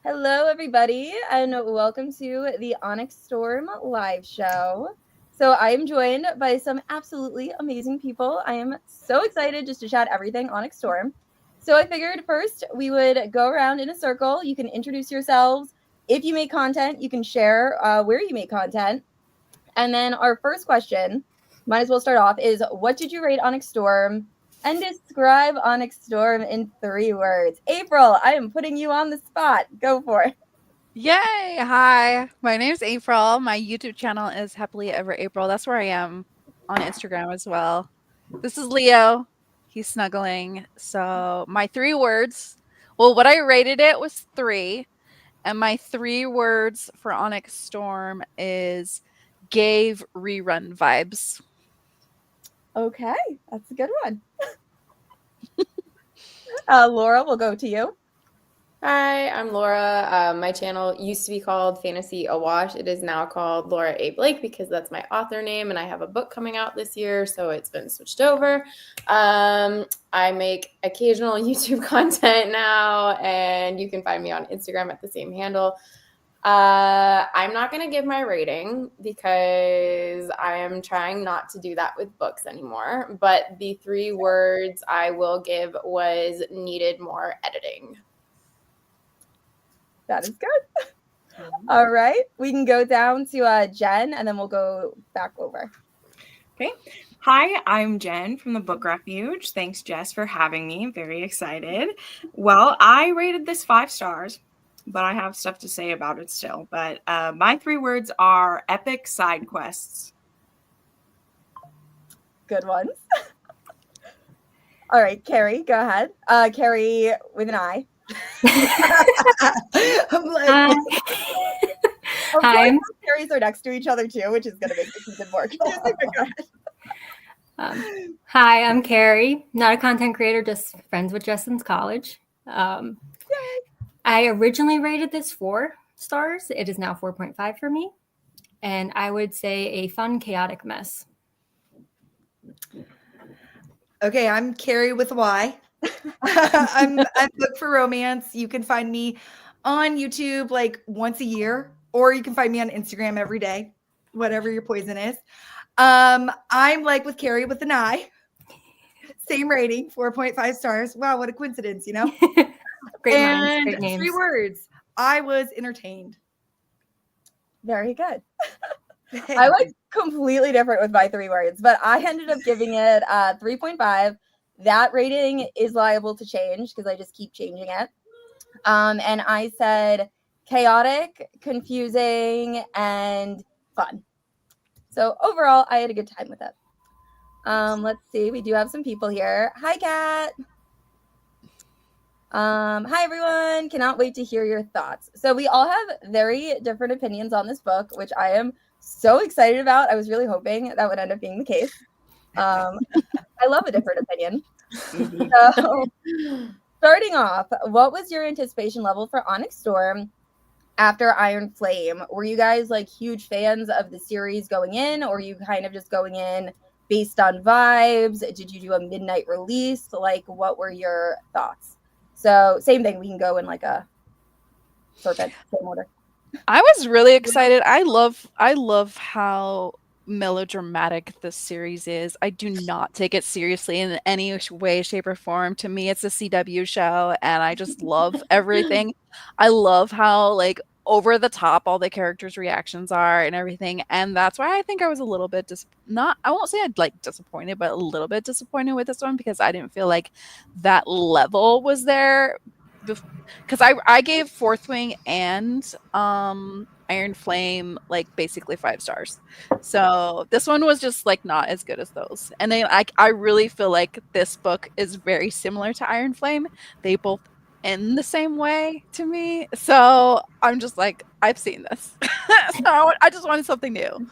Hello, everybody, and welcome to the Onyx Storm live show. So I am joined by some absolutely amazing people. I am so excited just to chat everything Onyx Storm. So I figured first we would go around in a circle. You can introduce yourselves. If you make content, you can share where you make content. And then our first question, might as well start off, is what did you rate Onyx Storm? And describe Onyx Storm in 3 words. April, I am putting you on the spot. Go for it. Yay! Hi, my name's April. My YouTube channel is Happily Ever April. That's where I am on Instagram as well. This is Leo. He's snuggling. So my 3 words. Well, what I rated it was 3, and my 3 words for Onyx Storm is gave rerun vibes. Okay, that's a good one. Laura, we'll go to you. Hi, I'm Laura. My channel used to be called Fantasy Awash. It is now called Laura A. Blake because that's my author name, and I have a book coming out this year, so it's been switched over. I make occasional YouTube content now, and you can find me on Instagram at the same handle. I'm not going to give my rating because I am trying not to do that with books anymore, but the 3 words I will give was needed more editing. That is good. All right, we can go down to Jen, and then we'll go back over. Okay. Hi, I'm Jen from the Book Refuge. Thanks, Jess, for having me. I'm very excited. Well, I rated this 5 stars, but I have stuff to say about it still. But my 3 words are epic side quests. Good ones. All right, Carrie, go ahead. Carrie with an I. I'm like, Hi. Carries are next to each other too, which is going to make this even more confusing. Hi, I'm Carrie. Not a content creator, just friends with Jess since college. I originally rated this 4 stars. It is now 4.5 for me. And I would say a fun, chaotic mess. Okay, I'm Carrie with a Y. I'm Book for Romance. You can find me on YouTube like once a year, or you can find me on Instagram every day, whatever your poison is. I'm like with Carrie with an I. Same rating, 4.5 stars. Wow, what a coincidence, you know? Great and minds, great names. 3 words. I was entertained. Very good. I was completely different with my 3 words, but I ended up giving it 3.5. That rating is liable to change because I just keep changing it. And I said chaotic, confusing, and fun. So overall, I had a good time with it. Let's see. We do have some people here. Hi, Kat. Hi, everyone. Cannot wait to hear your thoughts. So we all have very different opinions on this book, which I am so excited about. I was really hoping that would end up being the case. I love a different opinion. So, starting off, what was your anticipation level for Onyx Storm after Iron Flame? Were you guys like huge fans of the series going in, or were you kind of just going in based on vibes? Did you do a midnight release? Like, what were your thoughts? So, same thing. We can go in like a serpent, same order. I was really excited. I love how melodramatic this series is. I do not take it seriously in any way, shape, or form. To me, it's a CW show, and I just love everything. I love how like over the top all the characters' reactions are and everything, and that's why I think I was a little bit I won't say I'd like disappointed, but a little bit disappointed with this one because I didn't feel like that level was there. Because I gave Fourth Wing and Iron Flame like basically 5 stars. So this one was just like not as good as those. And I really feel like this book is very similar to Iron Flame. They both end the same way to me. So I'm just like, I've seen this. So I just wanted something new.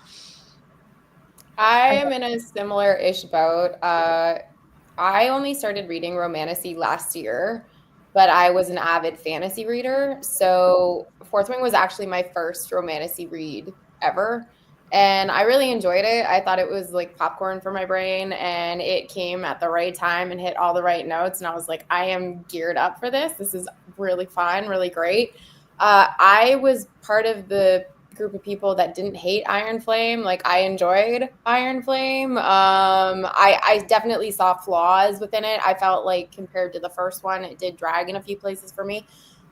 I am in a similar-ish boat. I only started reading Romantasy last year, but I was an avid fantasy reader. So Fourth Wing was actually my first Romantasy read ever. And I really enjoyed it. I thought it was like popcorn for my brain, and it came at the right time and hit all the right notes. And I was like, I am geared up for this. This is really fun, really great. I was part of the group of people that didn't hate Iron Flame. Like, I enjoyed Iron Flame. I definitely saw flaws within it. I felt like compared to the first one, it did drag in a few places for me.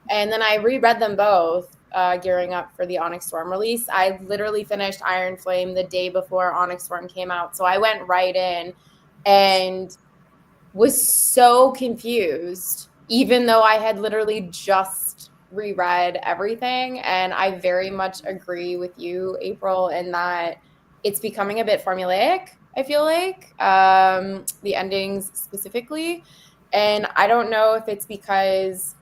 And then I reread them both gearing up for the Onyx Storm release. I literally finished Iron Flame the day before Onyx Storm came out. So I went right in and was so confused, even though I had literally just reread everything. And I very much agree with you, April, in that it's becoming a bit formulaic, I feel like, the endings specifically. And I don't know if it's because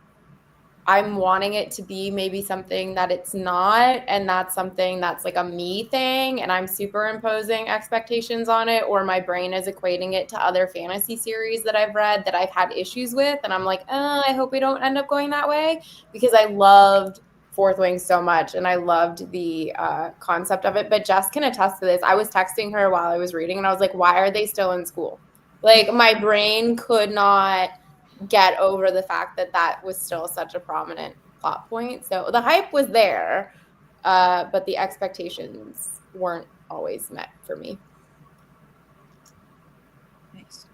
I'm wanting it to be maybe something that it's not, and that's something that's like a me thing, and I'm superimposing expectations on it, or my brain is equating it to other fantasy series that I've read that I've had issues with, and I'm like, I hope we don't end up going that way, because I loved Fourth Wing so much, and I loved the concept of it. But Jess can attest to this. I was texting her while I was reading, and I was like, why are they still in school? Like, my brain could not get over the fact that that was still such a prominent plot point. So the hype was there, but the expectations weren't always met for me. Nice.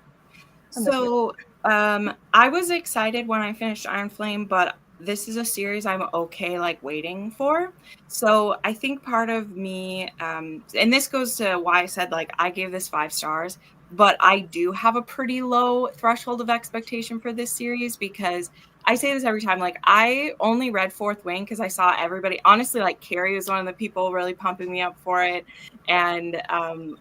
So I was excited when I finished Iron Flame, but this is a series I'm okay like waiting for. So I think part of me, and this goes to why I said like I gave this 5 stars, but I do have a pretty low threshold of expectation for this series, because I say this every time. Like, I only read Fourth Wing because I saw everybody. Honestly, like, Carrie was one of the people really pumping me up for it. And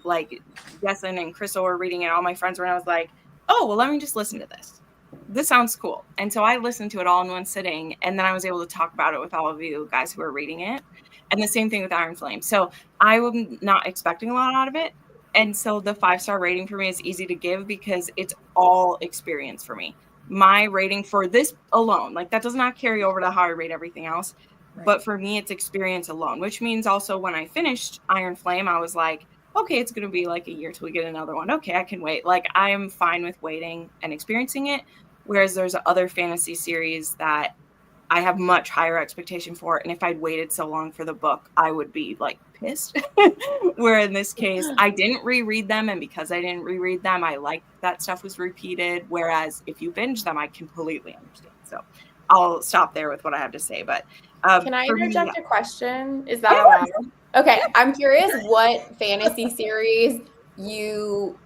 like, Jessin and Crystal were reading it. All my friends were, and I was like, oh, well, let me just listen to this. This sounds cool. And so I listened to it all in one sitting. And then I was able to talk about it with all of you guys who were reading it. And the same thing with Iron Flame. So I was not expecting a lot out of it. And so the 5-star rating for me is easy to give because it's all experience for me. My rating for this alone, like, that does not carry over to how I rate everything else. Right. But for me, it's experience alone, which means also when I finished Iron Flame, I was like, okay, it's going to be like a year till we get another one. Okay, I can wait. Like, I'm fine with waiting and experiencing it. Whereas there's other fantasy series that I have much higher expectation for. And if I'd waited so long for the book, I would be like pissed. Where in this case, I didn't reread them. And because I didn't reread them, I liked that stuff was repeated. Whereas if you binge them, I completely understand. So I'll stop there with what I have to say. But can I interject a question? Is that allowed? Okay. I'm curious what fantasy series you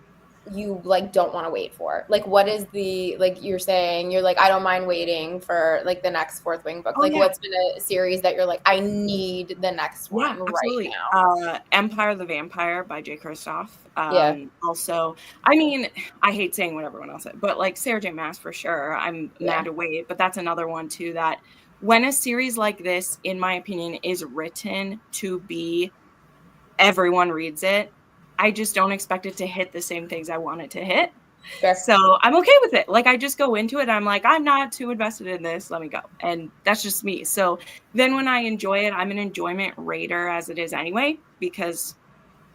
like don't want to wait for. Like, what is the, like, you're saying you're like, I don't mind waiting for like the next Fourth Wing book. What's been a series that you're like, I need the next one right now? Empire the Vampire by J. Kristoff. Also, I mean, I hate saying what everyone else said, but like Sarah J. Maas for sure. I'm mad to wait, but that's another one too, that when a series like this, in my opinion, is written to be everyone reads it, I just don't expect it to hit the same things I want it to hit. Fair. So I'm okay with it. Like, I just go into it. I'm like, I'm not too invested in this. Let me go. And that's just me. So then when I enjoy it, I'm an enjoyment rater as it is anyway, because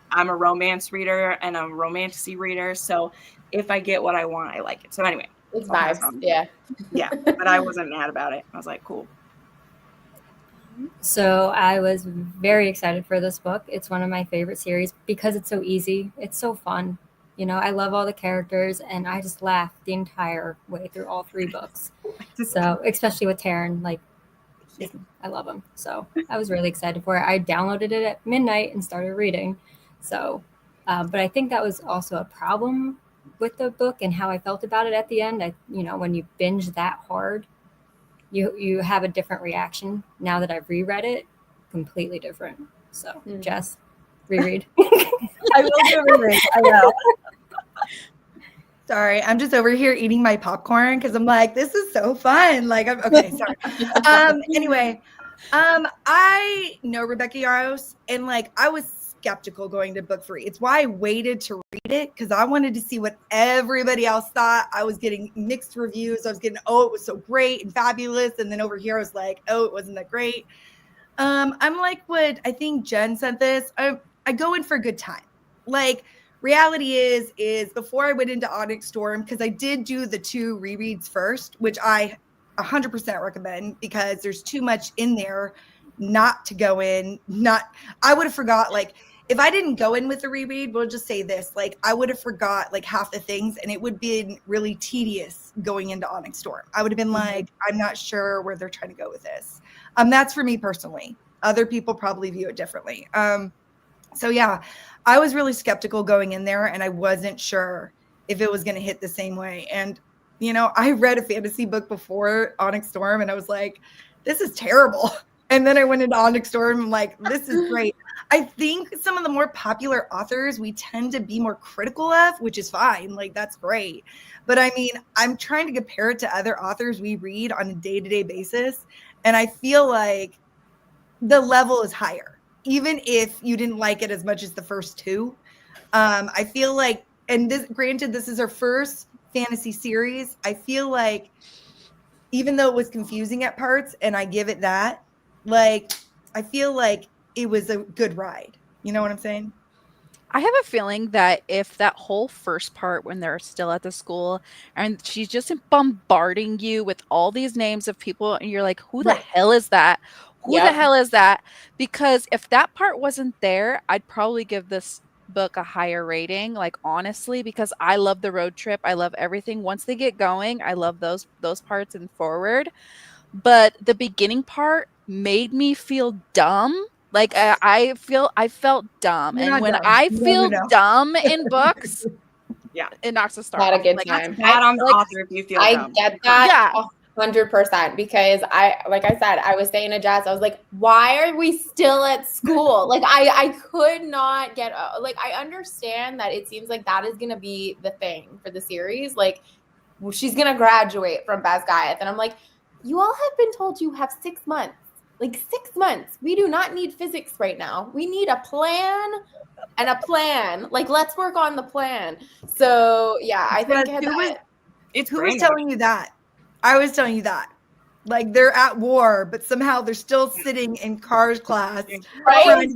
I'm a romance reader and a romantasy reader. So if I get what I want, I like it. So anyway. It's vibes. Yeah. Yeah. But I wasn't mad about it. I was like, cool. So I was very excited for this book. It's one of my favorite series because it's so easy. It's so fun. You know, I love all the characters, and I just laughed the entire way through all 3 books. So, especially with Taryn, like, I love him. So I was really excited for it. I downloaded it at midnight and started reading. So, but I think that was also a problem with the book and how I felt about it at the end. When you binge that hard, you have a different reaction. Now that I've reread it, completely different. So, Jess, reread. I will do a reread. I know. Sorry, I'm just over here eating my popcorn because I'm like, this is so fun. Like, okay, sorry. Anyway, I know Rebecca Yarros, and like, I was skeptical going to book 3. It's why I waited to read it, because I wanted to see what everybody else thought. I was getting mixed reviews. I was getting, oh, it was so great and fabulous. And then over here, I was like, oh, it wasn't that great. I'm like what I think Jen said this. I go in for a good time. Like, reality is before I went into Onyx Storm, because I did do the 2 rereads first, which I 100% recommend, because there's too much in there not to go in. I would have forgot, like, if I didn't go in with the reread, we'll just say this, like, I would have forgot like half the things, and it would be really tedious going into Onyx Storm. I would have been like, I'm not sure where they're trying to go with this. That's for me personally. Other people probably view it differently. So yeah, I was really skeptical going in there, and I wasn't sure if it was going to hit the same way. And, you know, I read a fantasy book before Onyx Storm, and I was like, this is terrible. And then I went into Onyx Storm, and I'm like, this is great. I think some of the more popular authors we tend to be more critical of, which is fine. Like, that's great. But I mean, I'm trying to compare it to other authors we read on a day-to-day basis. And I feel like the level is higher, even if you didn't like it as much as the first two. I feel like, and this, granted, this is our first fantasy series. I feel like even though it was confusing at parts, and I give it that, like, I feel like it was a good ride. You know what I'm saying? I have a feeling that if that whole first part when they're still at the school and she's just bombarding you with all these names of people and you're like, who the hell is that? Who the hell is that? Because if that part wasn't there, I'd probably give this book a higher rating, like, honestly, because I love the road trip. I love everything. Once they get going, I love those parts and forward. But the beginning part made me feel dumb. Like, I felt dumb. You're and not when dumb. I No, feel no. dumb in books, Yeah. it knocks a star Not a off. good Like, time. Bad on the like, author if you feel I dumb. get that. Yeah. 100%, because like I said, I was saying to Jess, I was like, why are we still at school? Like, I could not get, like, I understand that it seems like that is going to be the thing for the series. Like, she's going to graduate from Basgiath. And I'm like, you all have been told you have 6 months. Like, 6 months. We do not need physics right now. We need a plan and a plan. Like, let's work on the plan. So yeah, I think Who was telling you that? I was telling you that. Like, they're at war, but somehow they're still sitting in cars class. right. I was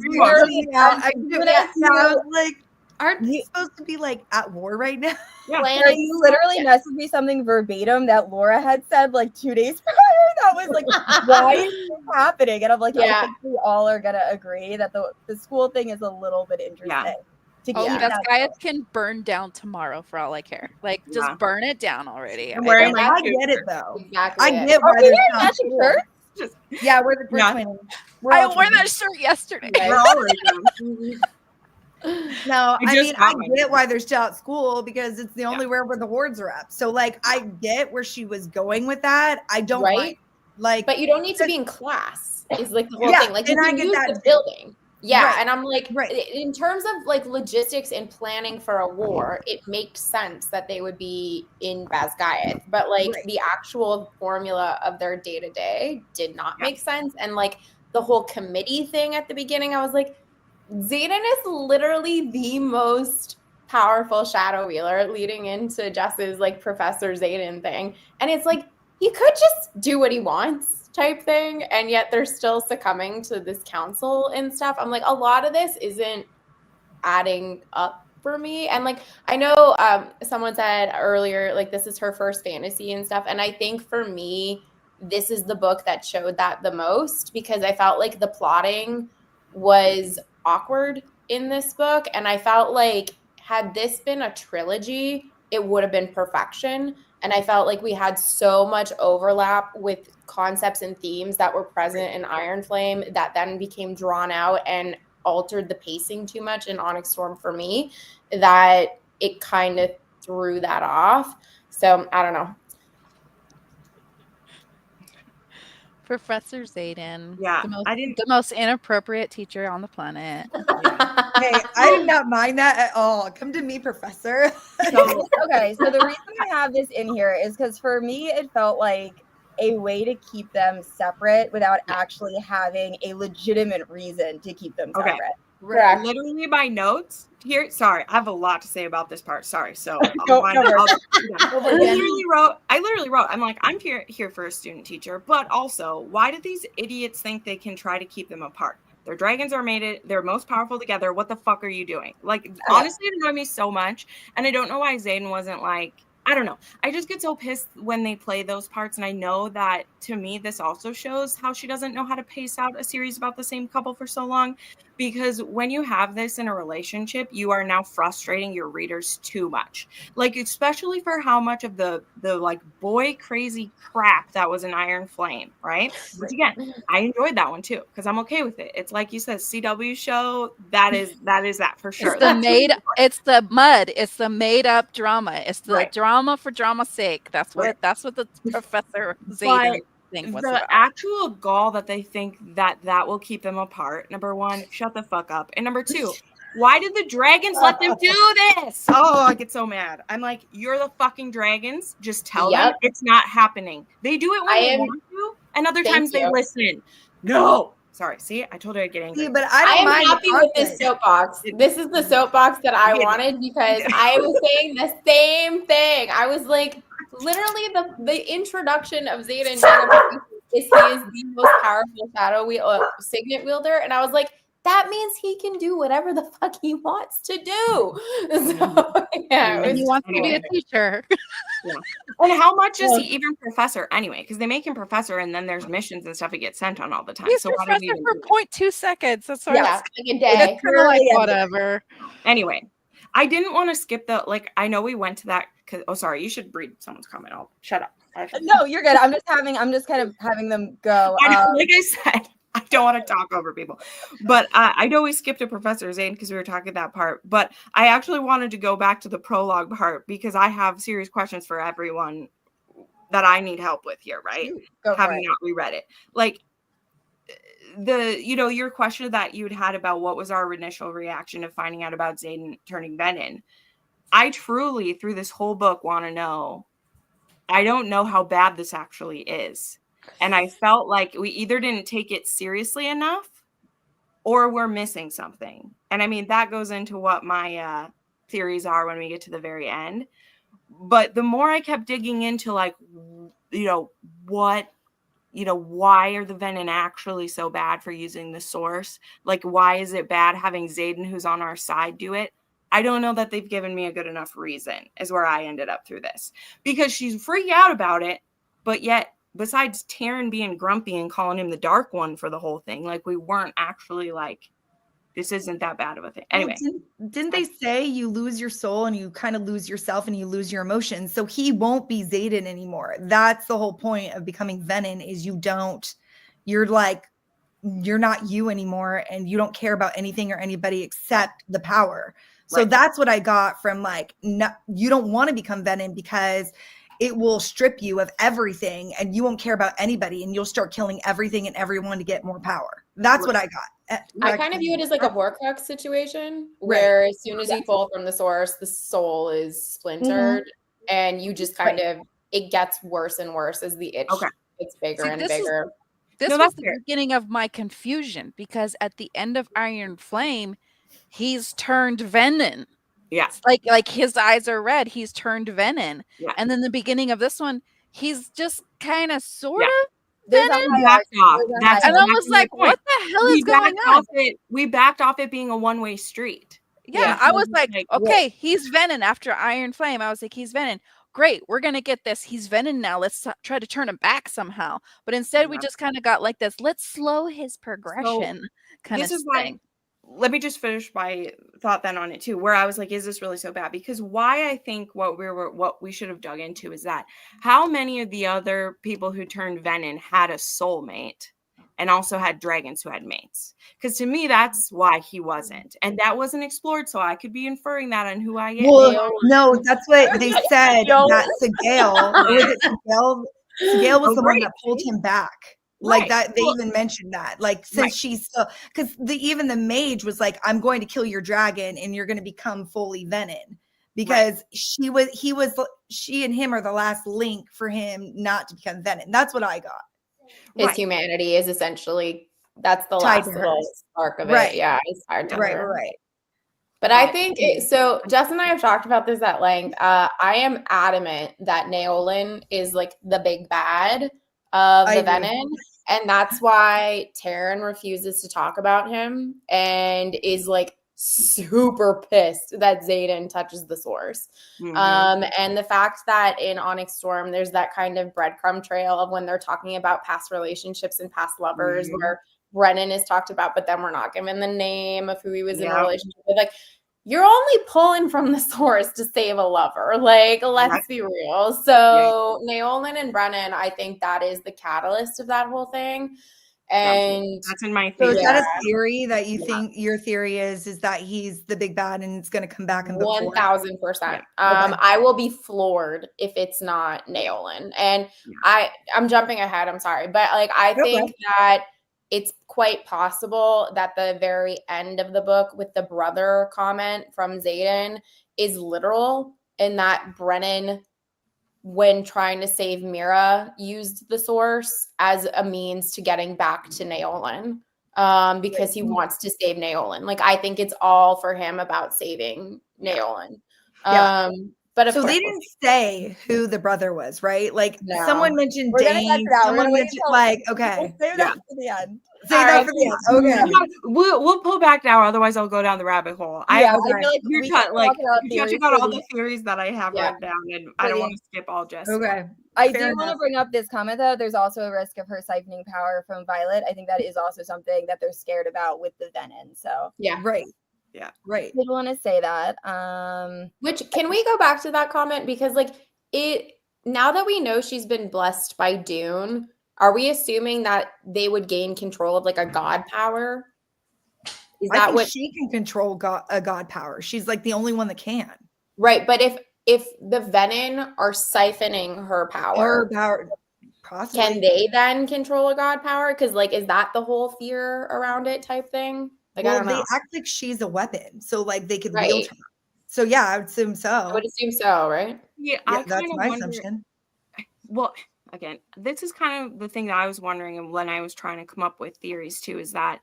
like, aren't You- they supposed to be like at war right now? Yeah. Planning You literally stuff. messaged me something verbatim that Laura had said like 2 days prior. That was like, why is this happening? And I'm like, Yeah. I think we all are gonna agree that the school thing is a little bit interesting. Yeah. To Oh, keep Yeah. that Basgiath can burn down tomorrow for all I care. Like, just Yeah. burn it down already. I'm wearing think my I get it though. Exactly. I get Are why we they're wearing not matching cool. shirts? Yeah, we're Yeah. twinning. We're I all wore twinning. that shirt yesterday. Right. We're all wearing them. No, I I just mean, got I mine. get why they're still at school, because it's the only where the wards are up. So, like, I get where she was going with that. I don't Right. mind. Like, But you don't need to be in class is like the whole Yeah, thing. Like, you and I can get use that the too. building. Yeah. Right. And I'm like, Right. in terms of like logistics and planning for a war, it makes sense that they would be in Basgiath. But like Right. the actual formula of their day-to-day did not Yeah. make sense. And like the whole committee thing at the beginning, I was like, Xaden is literally the most powerful shadow wheeler leading into Jess's like Professor Xaden thing. And it's like, he could just do what he wants type thing. And yet they're still succumbing to this council and stuff. I'm like, a lot of this isn't adding up for me. And like, I know someone said earlier, like, this is her first fantasy and stuff. And I think for me, this is the book that showed that the most, because I felt like the plotting was awkward in this book. And I felt like had this been a trilogy, it would have been perfection. And I felt like we had so much overlap with concepts and themes that were present in Iron Flame that then became drawn out and altered the pacing too much in Onyx Storm for me, that it kind of threw that off. So I don't know. Professor Xaden. Yeah, The most inappropriate teacher on the planet. Hey, I did not mind that at all. Come to me, Professor. So, Okay, so the reason I have this in here is because for me it felt like a way to keep them separate without actually having a legitimate reason to keep them Okay. separate. Correct. literally my notes here. Sorry, I have a lot to say about this part. Sorry. So Go I literally wrote, I'm like, I'm here for a student teacher, but also, why do these idiots think they can try to keep them apart? Their dragons are they're most powerful together. What the fuck are you doing? Like, honestly, it annoyed me so much. And I don't know why Xaden wasn't like, I don't know. I just get so pissed when they play those parts. And I know that to me, this also shows how she doesn't know how to pace out a series about the same couple for so long. Because when you have this in a relationship, you are now frustrating your readers too much. Like, especially for how much of the like boy crazy crap that was in Iron Flame, right? Which again, I enjoyed that one too, because I'm okay with it. It's like you said, CW show, that is that for sure. It's the mud. It's the made up drama. It's the drama for drama's sake. That's what the Professor Xaden thing was about. The actual gall that they think that will keep them apart. Number one, shut the fuck up. And number two, why did the dragons let them do this? Oh, I get so mad. I'm like, you're the fucking dragons. Just tell them it's not happening. They do it when they want to, and other times they listen. No. Sorry. See, I told her I'd get angry. See, but I am happy with this soapbox. This is the soapbox that I wanted, because I was saying the same thing. I was like, literally the introduction of Xaden is he is the most powerful signet wielder, and I was like, that means he can do whatever the fuck he wants to do. So, and he wants to be a teacher. And how much is he even professor anyway? Because they make him professor, and then there's missions and stuff he gets sent on all the time. He's so professor for 0.2 seconds. That's why like a day. It's kind of like whatever. Anyway, I didn't want to skip I know we went to that. Sorry, you should read someone's comment. I'll shut up. No, you're good. I'm just kind of having them go. Like I said, I don't want to talk over people, but I know we skipped to Professor Xaden because we were talking that part, but I actually wanted to go back to the prologue part because I have serious questions for everyone that I need help with here, right? Having not reread it. Like your question that you'd had about what was our initial reaction of finding out about Xaden turning Venin. I truly, through this whole book, want to know. I don't know how bad this actually is. And I felt like we either didn't take it seriously enough or we're missing something. And I mean, that goes into what my theories are when we get to the very end. But the more I kept digging into why are the Venin actually so bad for using the source? Like, why is it bad having Xaden, who's on our side, do it? I don't know that they've given me a good enough reason, is where I ended up through this. Because she's freaked out about it, but yet, besides Taryn being grumpy and calling him the Dark One for the whole thing, like, we weren't actually like, this isn't that bad of a thing. Anyway. Didn't they say you lose your soul and you kind of lose yourself and you lose your emotions? So he won't be Xaden anymore. That's the whole point of becoming Venin, is you're not you anymore, and you don't care about anything or anybody except the power. So that's what I got from you don't want to become Venin because it will strip you of everything and you won't care about anybody and you'll start killing everything and everyone to get more power. That's what I got. I kind of view it as like a Horcrux situation where as soon as you fall from the source, the soul is splintered and you just kind of, it gets worse and worse as the itch gets bigger and bigger. This was the beginning of my confusion, because at the end of Iron Flame, he's turned Venin. Yeah. Like his eyes are red. He's turned Venin. Yeah. And then the beginning of this one, he's just kind of sort of Venin. And I was like, what the hell is going on? We backed off it being a one-way street. Yeah, I was like, okay, he's Venin after Iron Flame. I was like, he's Venin. Great, we're going to get this. He's Venin now. Let's try to turn him back somehow. But instead, we just kind of got like this, let's slow his progression kind of thing. Let me just finish my thought then on it too, where I was like, is this really so bad? Because why I think what we should have dug into is that how many of the other people who turned Venin had a soulmate and also had dragons who had mates? Because to me, that's why he wasn't. And that wasn't explored. So I could be inferring that on who I am. Well, no, that's what they said. That Sigale was the one that pulled him back. Like that, they even mentioned that. Like, since she's still, because even the mage was like, "I'm going to kill your dragon, and you're going to become fully Venin," because she and him are the last link for him not to become Venin. That's what I got. His humanity is essentially that's the last little spark of it. Yeah, it's hard to right. But I think so. Jess and I have talked about this at length. I am adamant that Naolin is like the big bad of the Venin, and that's why Taryn refuses to talk about him and is like super pissed that Xaden touches the source. And the fact that in Onyx Storm, there's that kind of breadcrumb trail of when they're talking about past relationships and past lovers, where Brennan is talked about, but then we're not given the name of who he was in a relationship with. Like, you're only pulling from the source to save a lover. Like, let's be real. So Naolin and Brennan, I think that is the catalyst of that whole thing. And that's in my So theory. is that a theory that you think your theory is that he's the big bad and it's going to come back in book 4? 1000%. I will be floored if it's not Naolin. And I'm jumping ahead. I'm sorry. But like, I think that it's quite possible that the very end of the book with the brother comment from Xaden is literal, and that Brennan, when trying to save Mira, used the source as a means to getting back to Naolin, because he wants to save Naolin. Like, I think it's all for him about saving Naolin. But so they didn't say who the brother was, right? Like, someone mentioned Dane. Someone mentioned, like, okay. Save that for the end. Say that for the end. Okay. We'll pull back now, otherwise I'll go down the rabbit hole. I feel like you're touching on all the theories that I have written down, and I don't want to skip all Jess. Okay. I do want to bring up this comment, though. There's also a risk of her siphoning power from Violet. I think that is also something that they're scared about with the Venin. So right. I did want to say that. Which, can we go back to that comment? Because like, now that we know she's been blessed by Dune, are we assuming that they would gain control of like a god power? Is that what she can control a god power? She's like the only one that can. Right, but if the Venin are siphoning her power, possibly, can they then control a god power? Because like, is that the whole fear around it type thing? Like, I don't know. They act like she's a weapon, so like they could wield her. So yeah, I would assume so. I would assume so, right? Yeah, that's my assumption. Well, again, this is kind of the thing that I was wondering when I was trying to come up with theories too, is that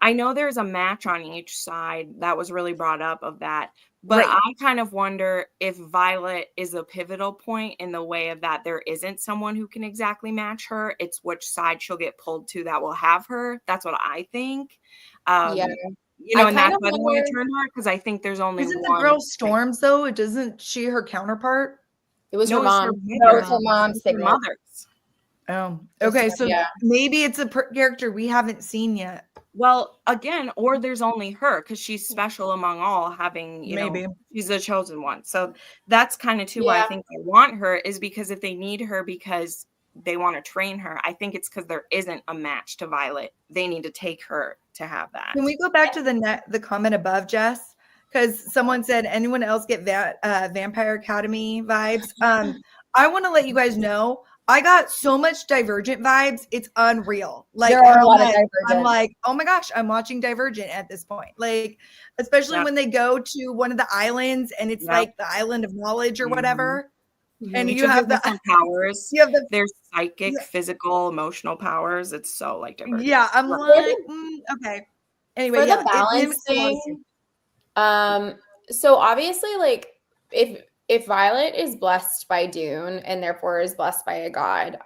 I know there's a match on each side that was really brought up of that, but I kind of wonder if Violet is a pivotal point in the way of that there isn't someone who can exactly match her. It's which side she'll get pulled to that will have her. That's what I think. You know, and that's why they want to turn her, because I think there's only Isn't one. the girl Storms though? Isn't she her counterpart? It was her mom. No, it's her mom's signet. Mother's. Oh, okay. So maybe it's a character we haven't seen yet. Well, again, or there's only her because she's special among all, having, you know, she's the chosen one. So that's kind of too why I think they want her, is because if they need her because they want to train her, I think it's because there isn't a match to Violet. They need to take her to have that. Can we go back to the comment above, Jess? Because someone said, anyone else get Vampire Academy vibes? I want to let you guys know, I got so much Divergent vibes. It's unreal. Like, there are a lot of Divergent. I'm like, oh my gosh, I'm watching Divergent at this point. Like, especially when they go to one of the islands and it's like the island of knowledge or whatever. And you have the powers. You have there's psychic, physical, emotional powers. It's so like Divergent. Yeah, I'm like, okay. Anyway, for the balance thing. So obviously, like, if Violet is blessed by Dune and therefore is blessed by a god,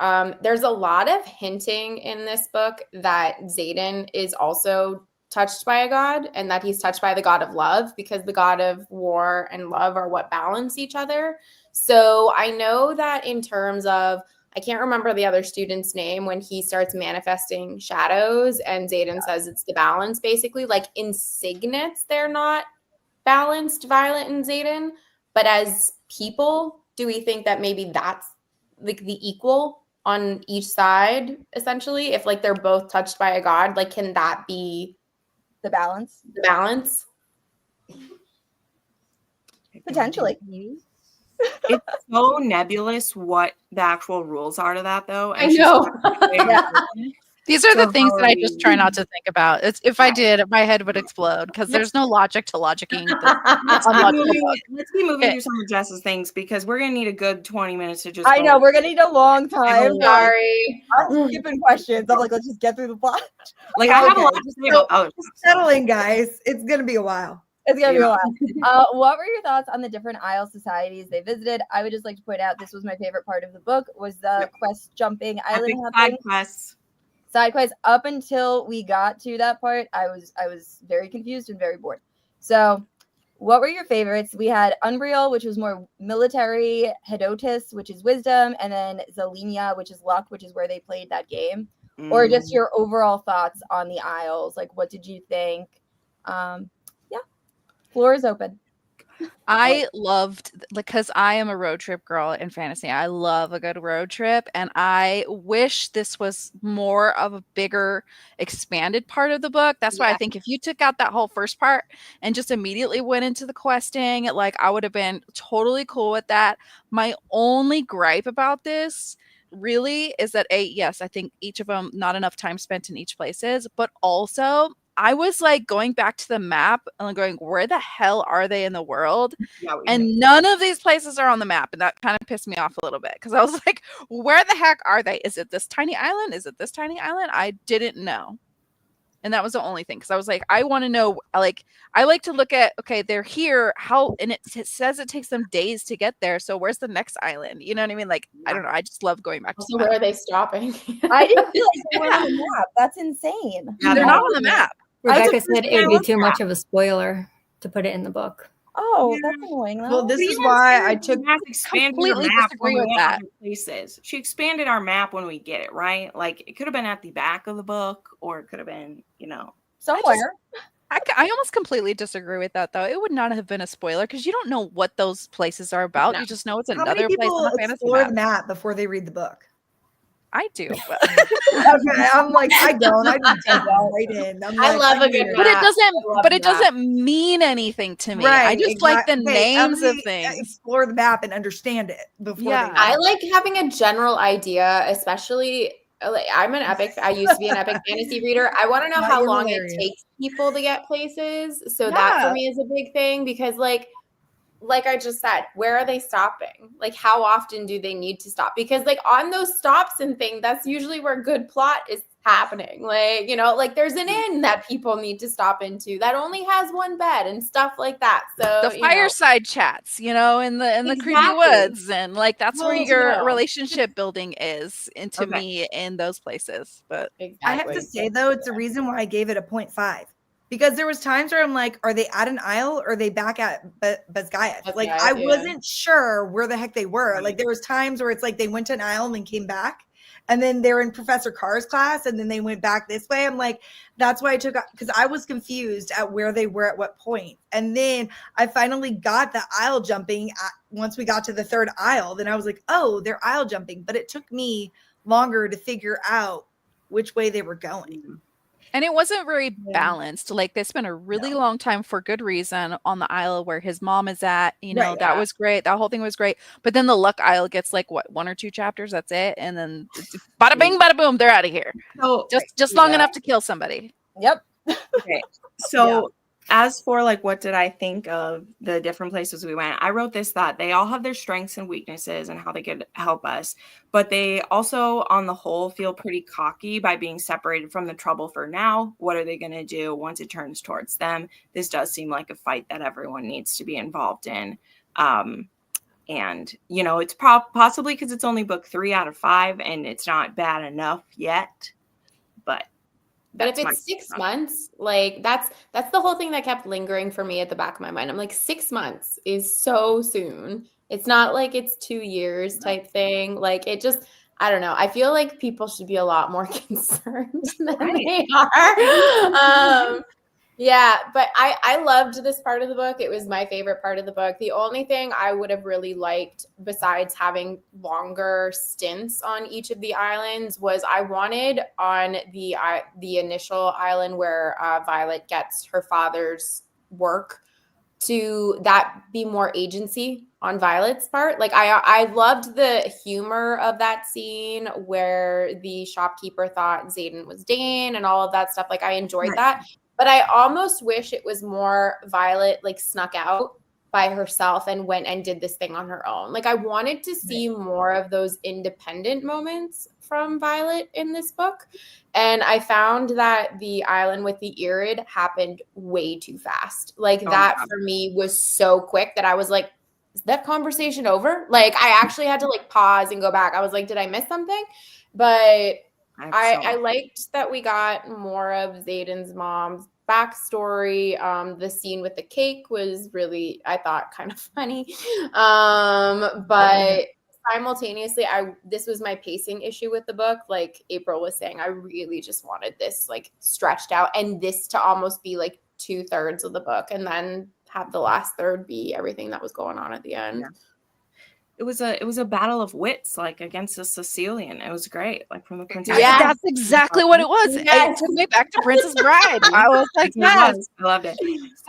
there's a lot of hinting in this book that Xaden is also touched by a god, and that he's touched by the god of love, because the god of war and love are what balance each other. So I know that in terms of, I can't remember the other student's name, when he starts manifesting shadows and Xaden says it's the balance, basically, like in signets, they're not balanced, Violet and Xaden. But as people, do we think that maybe that's like the equal on each side, essentially? If like they're both touched by a god, like, can that be the balance? The balance? Potentially. It's so nebulous what the actual rules are to that, though. And I know. These are the things that I just try not to think about. If I did, my head would explode, because there's no logic to logicking. Let's be moving through some of Jess's things, because we're going to need a good 20 minutes to just I know, we're going to need a long time. Sorry. I'm skipping questions. I'm like, let's just get through the plot. Like, I have a lot to say about settling, guys. It's going to be a while. It's going to be a while. What were your thoughts on the different Isle societies they visited? I would just like to point out, this was my favorite part of the book, was the quest jumping island hopping. Side quests. Up until we got to that part, I was very confused and very bored. So what were your favorites? We had Unreal, which was more military, Hedotus, which is wisdom, and then Zelenia, which is luck, which is where they played that game. Or just your overall thoughts on the Isles. Like, what did you think? Yeah, floor is open. I loved, because I am a road trip girl in fantasy. I love a good road trip, and I wish this was more of a bigger, expanded part of the book. That's why I think if you took out that whole first part and just immediately went into the questing, like, I would have been totally cool with that. My only gripe about this really is that yes, I think each of them, not enough time spent in each places, but also I was like going back to the map and going, where the hell are they in the world? And none of these places are on the map. And that kind of pissed me off a little bit because I was like, where the heck are they? Is it this tiny island? Is it this tiny island? I didn't know. And that was the only thing. Because I was like, I want to know, like, I like to look at, okay, they're here. How, and it says it takes them days to get there. So where's the next island? You know what I mean? Like, I don't know. I just love going back to So where are they stopping? I didn't feel like they were on the map. That's insane. They're not on the map. Rebecca said it would be too much of a spoiler to put it in the book. Oh, that's annoying. Well, this is why I took completely disagree with that. Places. She expanded our map when we get it, right? Like, it could have been at the back of the book, or it could have been, somewhere. I almost completely disagree with that, though. It would not have been a spoiler because you don't know what those places are about. No. You just know it's another place on the fantasy explore map. the map before they read the book? I do. But okay, I'm like, I don't. I just jump right in. I love a good map. But it doesn't mean anything to me. Right, I just like the names of things. Explore the map and understand it before. Yeah, I like having a general idea, especially. Like, I used to be an epic fantasy reader. I want to know how long it takes people to get places. So that for me is a big thing because like I just said, where are they stopping? Like, how often do they need to stop? Because like on those stops and things, that's usually where good plot is happening. Like, like there's an inn that people need to stop into that only has one bed and stuff like that. So the fireside chats, in the creepy woods, and like that's where your relationship building is into me in those places. But I have to say though, it's the reason why I gave it a 0.5. Because there was times where I'm like, are they at an isle or are they back at Basgaiath? Like, I wasn't sure where the heck they were. Right. Like, there was times where it's like they went to an isle and then came back. And then they're in Professor Carr's class and then they went back this way. I'm like, that's why I took, because I was confused at where they were at what point. And then I finally got the isle jumping once we got to the third isle. Then I was like, oh, they're isle jumping. But it took me longer to figure out which way they were going. And it wasn't very balanced. Like, they spent a really long time for good reason on the isle where his mom is at. That was great. That whole thing was great. But then the Luck Isle gets like what, 1 or 2 chapters. That's it. And then bada bing, bada boom, they're out of here. So just long enough to kill somebody. Yep. Okay. So as for like, what did I think of the different places we went? I wrote this, that they all have their strengths and weaknesses and how they could help us, but they also on the whole feel pretty cocky by being separated from the trouble for now. What are they going to do once it turns towards them? This does seem like a fight that everyone needs to be involved in. And it's possibly because it's only book 3 out of 5 and it's not bad enough yet, but if it's 6 months, like that's the whole thing that kept lingering for me at the back of my mind. I'm like, 6 months is so soon. It's not like it's 2 years type thing. Like, it just, I don't know. I feel like people should be a lot more concerned than they are. Yeah, but I loved this part of the book. It was my favorite part of the book. The only thing I would have really liked, besides having longer stints on each of the islands, was I wanted on the initial island where Violet gets her father's work to that be more agency on Violet's part. Like, I loved the humor of that scene where the shopkeeper thought Xaden was Dane and all of that stuff. Like, I enjoyed that. But I almost wish it was more Violet, like, snuck out by herself and went and did this thing on her own. Like, I wanted to see more of those independent moments from Violet in this book. And I found that the island with the Irid happened way too fast. Like, that for me was so quick that I was like, is that conversation over? Like, I actually had to like pause and go back. I was like, did I miss something? But I liked that we got more of Xaden's mom's backstory. The scene with the cake was really, I thought, kind of funny. But simultaneously, this was my pacing issue with the book. Like April was saying, I really just wanted this like stretched out, and this to almost be like 2/3 of the book, and then have the last third be everything that was going on at the end. Yeah. It was a battle of wits, like against a Sicilian. It was great, like from the Princess. Yeah. That's exactly what it was. Yes. It took me back to Princess Bride. I was like, Yes, yes. I loved it.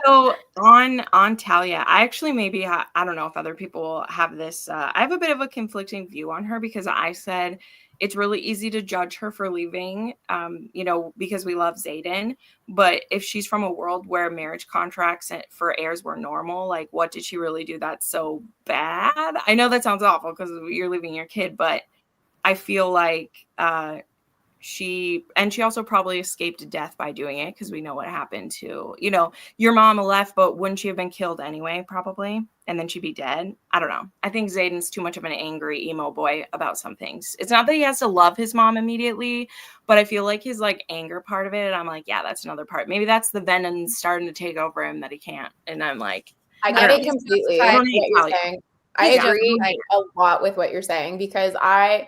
So on Talia, I actually maybe I don't know if other people have this. I have a bit of a conflicting view on her because I said it's really easy to judge her for leaving, because we love Xaden. But if she's from a world where marriage contracts for heirs were normal, like what did she really do that's so bad? I know that sounds awful because you're leaving your kid, but I feel like she also probably escaped death by doing it because we know what happened to, your mom left, but wouldn't she have been killed anyway, probably? And then she'd be dead. I don't know. I think Xaden's too much of an angry emo boy about some things. It's not that he has to love his mom immediately, but I feel like his like anger part of it, I'm like, yeah, that's another part. Maybe that's the Venin starting to take over him that he can't. And I'm like, I get it completely. What you're saying. I agree a lot with what you're saying because I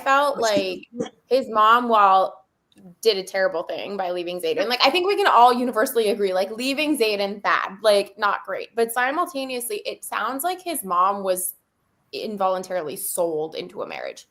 felt like his mom, while did a terrible thing by leaving Xaden. Like, I think we can all universally agree, like, leaving Xaden bad, like, not great. But simultaneously, it sounds like his mom was involuntarily sold into a marriage.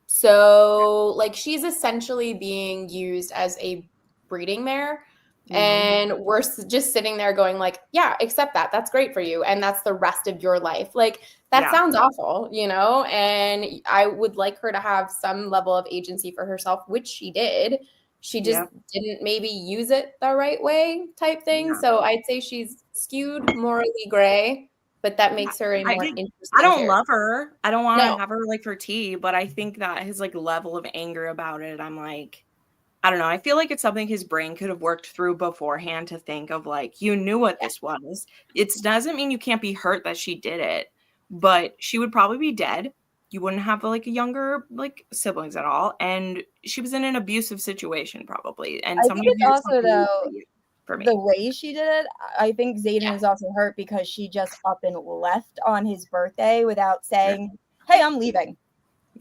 So, like, she's essentially being used as a breeding mare. And we're just sitting there going like, yeah, accept that. That's great for you. And that's the rest of your life. Like, that sounds awful, and I would like her to have some level of agency for herself, which she did. She just didn't maybe use it the right way type thing. Yeah. So I'd say she's skewed morally gray, but that makes her a more interesting I don't character. love her. I don't want to have her like for tea, but I think that his like level of anger about it, I'm like, I don't know. I feel like it's something his brain could have worked through beforehand to think of like, you knew what this was. It doesn't mean you can't be hurt that she did it, but she would probably be dead. You wouldn't have like a younger like siblings at all. And she was in an abusive situation probably. And I think it's also though, for me, the way she did it, I think Xaden is also hurt because she just up and left on his birthday without saying, hey, I'm leaving.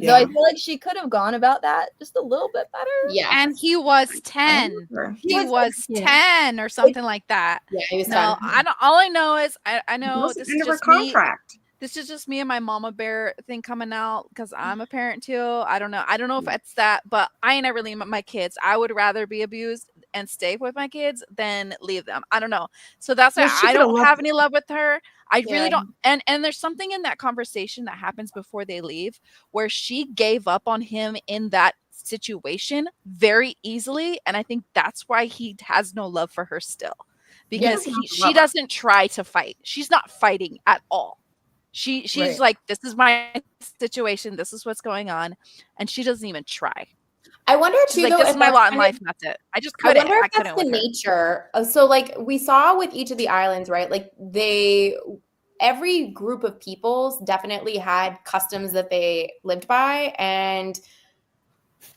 So I feel like she could have gone about that just a little bit better. Yeah. And he was 10. He was 10 or something like that. Yeah, he was 10. No, I don't. All I know is I know this is just contract. This is just me and my mama bear thing coming out because I'm a parent too. I don't know if it's that, but I ain't ever leaving my kids. I would rather be abused and stay with my kids than leave them. I don't know. So that's why I don't have any love with her. I really don't. And there's something in that conversation that happens before they leave where she gave up on him in that situation very easily. And I think that's why he has no love for her still, because she doesn't try to fight. She's not fighting at all. She's like, this is my situation. This is what's going on. And she doesn't even try. I wonder too, like, though, this is my lot in life, and that's it. I just couldn't. I wonder if that's the nature. So, like, we saw with each of the islands, right? Like, every group of peoples definitely had customs that they lived by, and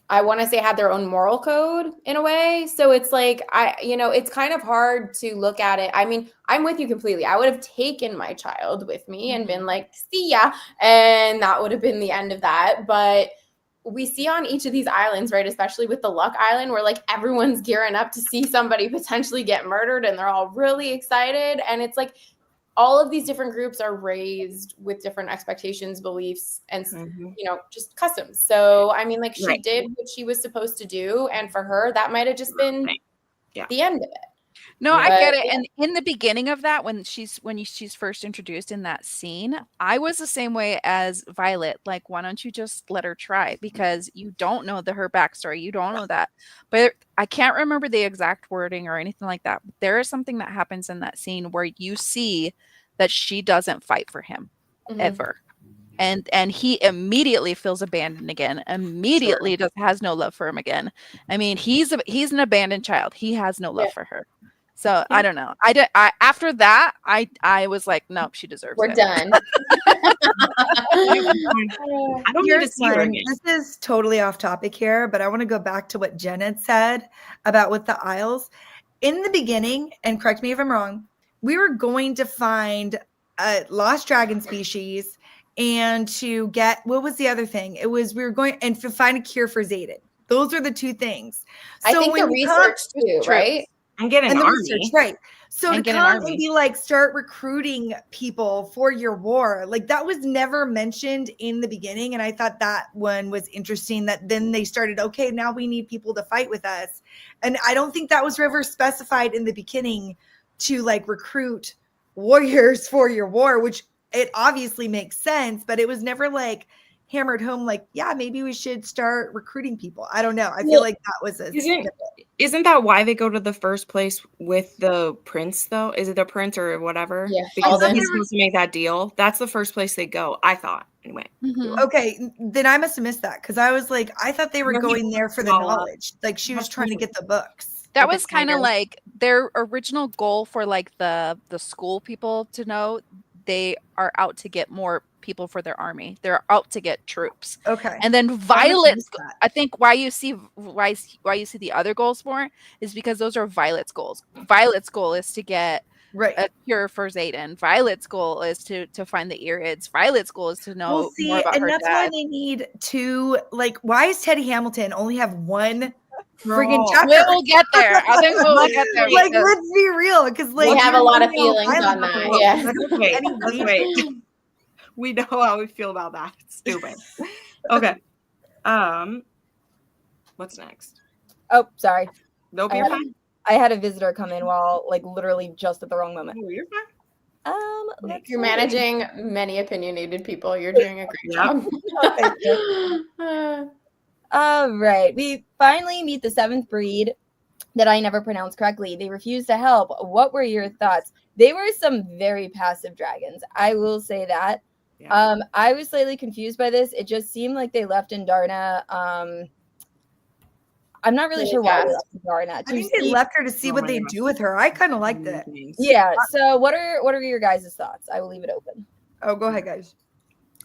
I want to say had their own moral code in a way. So it's like, it's kind of hard to look at it. I mean, I'm with you completely. I would have taken my child with me and been like, see ya. And that would have been the end of that. But we see on each of these islands, right, especially with the Luck Island, where like everyone's gearing up to see somebody potentially get murdered and they're all really excited. And it's like all of these different groups are raised with different expectations, beliefs, and, just customs. So, I mean, like she did what she was supposed to do. And for her, that might have just been the end of it. No, I get it. And in the beginning of that, when she's first introduced in that scene, I was the same way as Violet. Like, why don't you just let her try? Because you don't know her backstory. You don't know that. But I can't remember the exact wording or anything like that. But there is something that happens in that scene where you see that she doesn't fight for him ever. And he immediately feels abandoned again. Immediately has no love for him again. I mean, he's an abandoned child. He has no love for her. So I don't know. After that, I was like, no, she deserves it. We're done. I don't need to see her again. This is totally off topic here, but I want to go back to what Jen had said about with the Isles. in the beginning, and correct me if I'm wrong, we were going to find a lost dragon species and to get, what was the other thing? It was, we were going and to find a cure for Xaden. Those are the two things. I So think the when you research too, right? And get an and the army. research, right? So And to get an come army. and be like, start recruiting people for your war, like that was never mentioned in the beginning. And I thought that one was interesting, that then they started, okay, now we need people to fight with us. And I don't think that was ever specified in the beginning to like recruit warriors for your war, which it obviously makes sense, but it was never like hammered home, like, yeah, maybe we should start recruiting people. I don't know. I feel like that was a Isn't that why they go to the first place with the prince, though? Is it the prince or whatever? Yeah, Because Xaden. he's supposed to make that deal. That's the first place they go, I thought. Anyway. Mhm. Okay, then I must have missed that because I was like, I thought they were No, he going there for the follow up. knowledge. Like she was trying to get the books. That With was the kind of tiger. like their original goal for like the school people to know they are out to get more people for their army. They're out to get troops. Okay. And then I must have Violet's missed that. I think why you see the other goals more is because those are Violet's goals. Violet's goal is to get Right. a cure for Xaden. Violet's goal is to find the Irids. Violet's goal is to know Well, see, more about and her that's why dad. they need to, like, why is Teddy Hamilton only have one friggin' Girl. chapter? We'll get there. I think we'll get there. Like, because- let's be real, because like We have a you're lot of going down feelings Violet on that, road. yeah. I don't Let's wait. think Let's any wait. We know how we feel about that. It's stupid. Okay. What's next? Oh, sorry. Nope, I you're had, fine. I had a visitor come in while like literally just at the wrong moment. Oh, you're fine. Let's You're see. managing many opinionated people. You're doing a great Yep. job. Thank All right. We finally meet the seventh breed that I never pronounced correctly. They refused to help. What were your thoughts? They were some very passive dragons. I will say that. Yeah. I was slightly confused by this. It just seemed like they left Andarna. I'm not really Really sure why they fast. left Andarna. I think they left her to see what they do with her. I kind of liked it. Yeah. So what are your guys' thoughts? I will leave it open. Oh, go ahead, guys.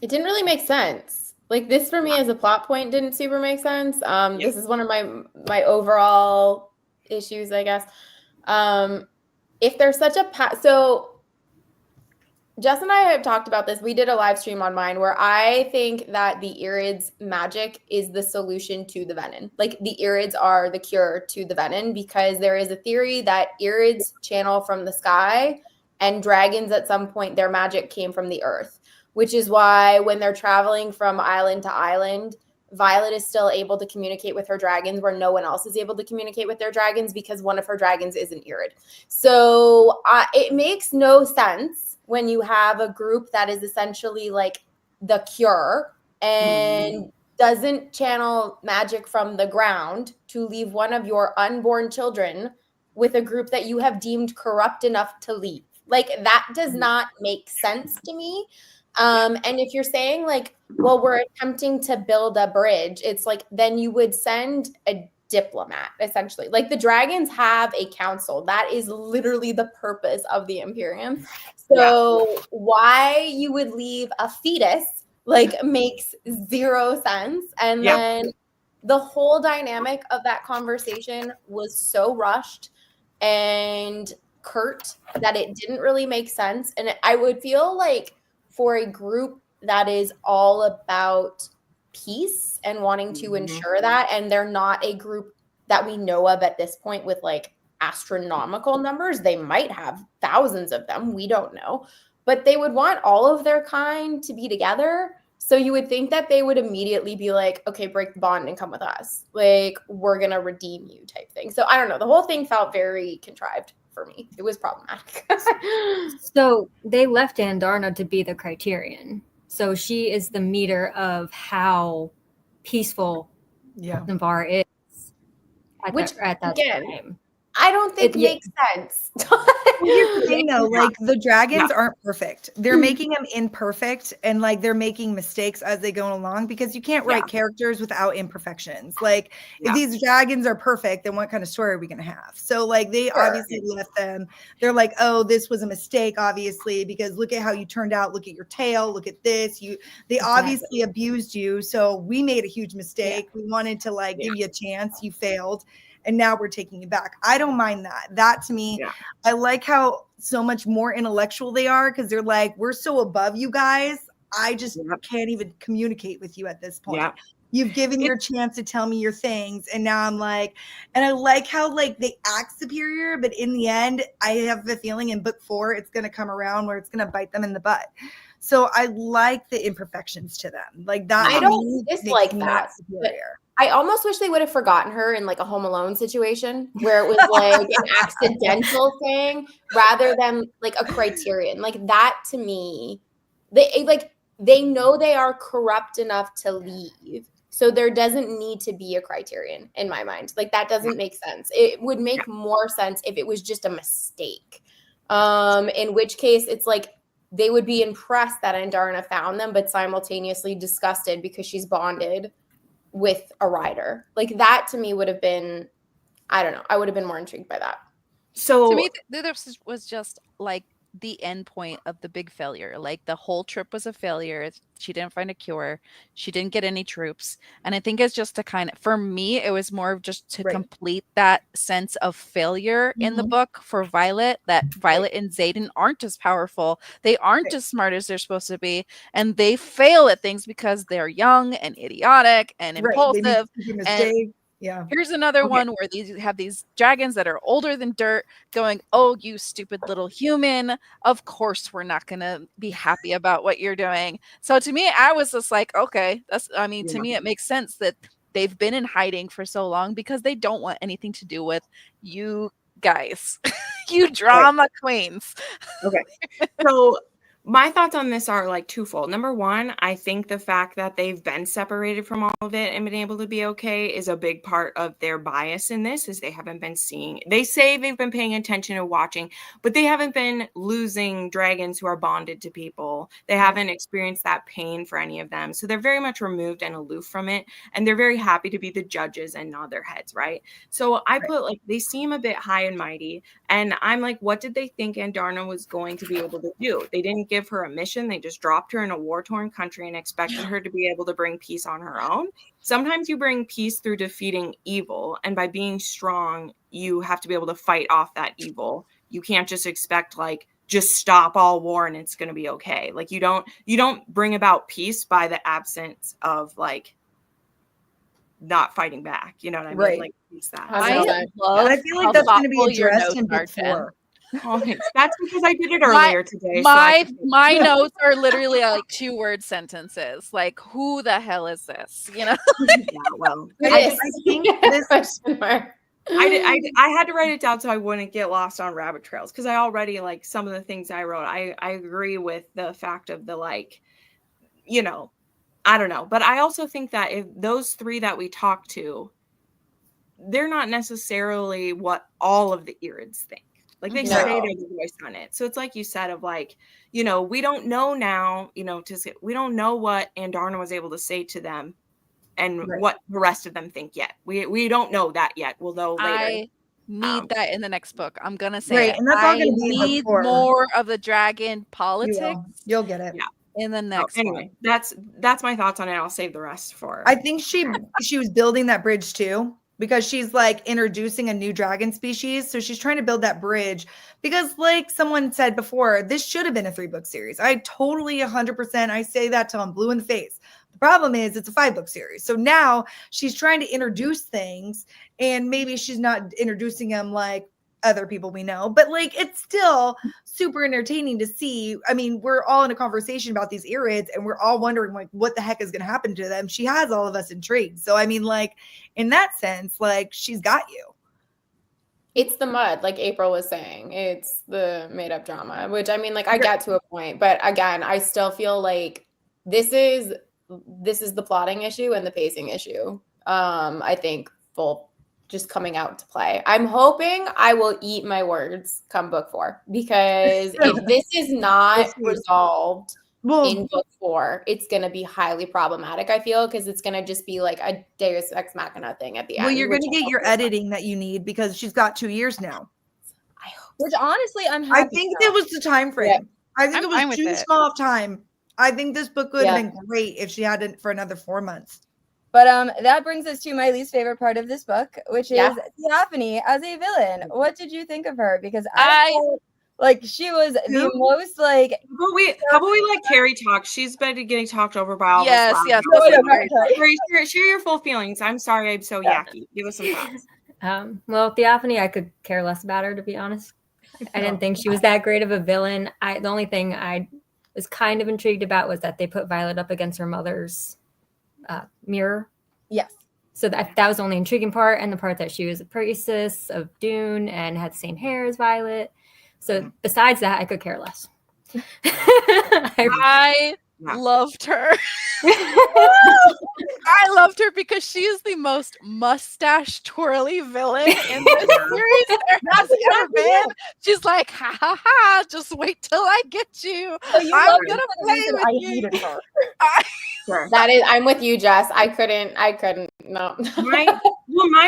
It didn't really make sense. Like this for me as a plot point didn't super make sense. This is one of my overall issues, I guess. If there's such a so Jess and I have talked about this. We did a live stream on mine where I think that the Irids magic is the solution to the Venin. Like the Irids are the cure to the Venin because there is a theory that Irids channel from the sky and dragons at some point, their magic came from the earth, which is why when they're traveling from island to island, Violet is still able to communicate with her dragons where no one else is able to communicate with their dragons because one of her dragons is an Irid. So it makes no sense when you have a group that is essentially like the cure and doesn't channel magic from the ground to leave one of your unborn children with a group that you have deemed corrupt enough to leave. Like that does not make sense to me. And if you're saying like, well, we're attempting to build a bridge, it's like, then you would send a diplomat, essentially. Like the dragons have a council. That is literally the purpose of the Empyrean. So why you would leave a fetus like makes zero sense. And then the whole dynamic of that conversation was so rushed and curt that it didn't really make sense. And I would feel like for a group that is all about peace and wanting to ensure that, and they're not a group that we know of at this point with like astronomical numbers, they might have thousands of them, we don't know, but they would want all of their kind to be together. So you would think that they would immediately be like, okay, break the bond and come with us, like we're gonna redeem you type thing. So I don't know, the whole thing felt very contrived for me. It was problematic. So they left Andarna to be the criterion. So she is the meter of how peaceful Navarre is at that time. I don't think makes sense. Here's the thing though, like the dragons aren't perfect. They're making them imperfect and like they're making mistakes as they go along because you can't write characters without imperfections. Like if these dragons are perfect, then what kind of story are we going to have? So like they obviously left them. They're like, oh, this was a mistake, obviously, because look at how you turned out. Look at your tail. Look at this. They obviously abused you. So we made a huge mistake. We wanted to like give you a chance. You failed. and now we're taking it back. I don't mind that. That to me, I like how so much more intellectual they are, because they're like, we're so above you guys. I just can't even communicate with you at this point. Yeah. You've given your chance to tell me your things, and now I'm like, and I like how like they act superior, but in the end, I have the feeling in book 4 it's going to come around where it's going to bite them in the butt. So I like the imperfections to them, like that. I don't dislike that. Superior. I almost wish they would have forgotten her in like a Home Alone situation where it was like an accidental thing rather than like a criterion. Like that to me, they know they are corrupt enough to leave. So there doesn't need to be a criterion in my mind. Like that doesn't make sense. It would make more sense if it was just a mistake. In which case it's like they would be impressed that Andarna found them, but simultaneously disgusted because she's bonded with a rider. Like that to me would have been, I don't know. I would have been more intrigued by that. So to me, this was just like the end point of the big failure. Like the whole trip was a failure. She didn't find a cure. She didn't get any troops. And I think it's just to kind of, for me, it was more of just to complete that sense of failure in the book for Violet, that Violet and Xaden aren't as powerful. They aren't as smart as they're supposed to be. And they fail at things because they're young and idiotic and impulsive. And yeah. Here's another one where these have these dragons that are older than dirt going, oh, you stupid little human. Of course, we're not going to be happy about what you're doing. So to me, I was just like, okay, to me, it makes sense that they've been in hiding for so long because they don't want anything to do with you guys, you drama queens. Okay. So my thoughts on this are like twofold. Number one, I think the fact that they've been separated from all of it and been able to be okay is a big part of their bias in this, is they haven't been seeing. They say they've been paying attention and watching, but they haven't been losing dragons who are bonded to people. They haven't experienced that pain for any of them. So they're very much removed and aloof from it. And they're very happy to be the judges and nod their heads, right? So I put like, they seem a bit high and mighty. And I'm like, what did they think Andarna was going to be able to do? They didn't give her a mission. They just dropped her in a war-torn country and expected her to be able to bring peace on her own. Sometimes you bring peace through defeating evil, and by being strong, you have to be able to fight off that evil. You can't just expect like just stop all war and it's going to be okay. Like you don't bring about peace by the absence of like not fighting back. You know what I mean? Right. Like peace that. I feel like that's going to be addressed in book 4. Oh, that's because I did it earlier today. My notes are literally like 2-word sentences. Like, who the hell is this? You know? Yeah, well, I think this question mark. I had to write it down so I wouldn't get lost on rabbit trails, because I already like some of the things I wrote. I agree with the fact of the like, you know, I don't know. But I also think that if those 3 that we talked to, they're not necessarily what all of the Irids think. Like they say they're the voice on it. So it's like you said of like, you know, we don't know now, you know, we don't know what Andarna was able to say to them and what the rest of them think yet. We don't know that yet. We'll know later. I need that in the next book. I'm going to say and that's all going to be need more of the dragon politics. You'll get it. Yeah. In the next anyway, one. That's my thoughts on it. I'll save the rest for. I think she was building that bridge too, because she's like introducing a new dragon species. So she's trying to build that bridge, because like someone said before, this should have been a 3-book series. I totally 100%, I say that till I'm blue in the face. The problem is it's a 5-book series. So now she's trying to introduce things, and maybe she's not introducing them like other people we know, but like it's still super entertaining to see. I mean, we're all in a conversation about these Irids, and we're all wondering like what the heck is going to happen to them. She has all of us intrigued. So I mean, like in that sense, like she's got you. It's the mud, like April was saying. It's the made up drama, which I mean, like I get to a point, but again, I still feel like this is the plotting issue and the pacing issue. I think full just coming out to play. I'm hoping I will eat my words come book 4, because if this is not resolved in book 4, it's going to be highly problematic, I feel, because it's going to just be like a Deus Ex Machina thing at the end. Well, you're going to get your editing that you need, because she's got 2 years now. I hope. Which honestly, I'm happy. I think it was the time frame. Yeah. I think it was too small of time. I think this book would have been great if she had it for another 4 months. But that brings us to my least favorite part of this book, which Yeah. is Theophanie as a villain. What did you think of her? Because I felt like she was the most like. How about we let Carrie talk? She's been getting talked over by all Yes, this. yes. Carrie, share your full feelings. I'm sorry, I'm so yucky. Give us some thoughts. Well, Theophanie, I could care less about her, to be honest. I didn't think she was that great of a villain. The only thing I was kind of intrigued about was that they put Violet up against her mother's mirror. Yes. So that was the only intriguing part, and the part that she was a priestess of Dune and had the same hair as Violet. So besides that, I could care less. I loved her. I loved her because she is the most mustache twirly villain in this series there has ever been. She's like, ha ha ha, just wait till I get you. I'm gonna play with you. Hated her. That is, I'm with you, Jess. I couldn't, no. My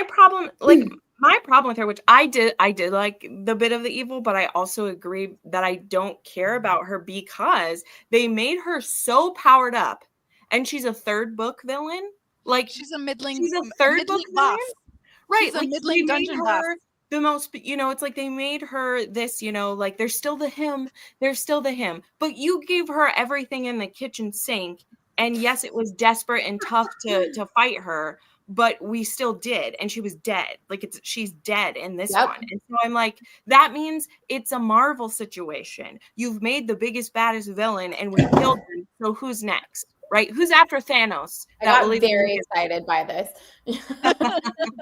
problem with her, which I did like the bit of the evil, but I also agree that I don't care about her because they made her so powered up, and she's a third book villain. Like she's a middling. She's a third book villain, right? She's a middling dungeon buff. The most, it's like they made her this, like there's still the him, but you gave her everything in the kitchen sink, and yes, it was desperate and tough to fight her. But we still did, and she was dead. Like she's dead in this one. And so I'm like, that means it's a Marvel situation. You've made the biggest, baddest villain, and we killed him. So who's next, right? Who's after Thanos? I got very excited by this.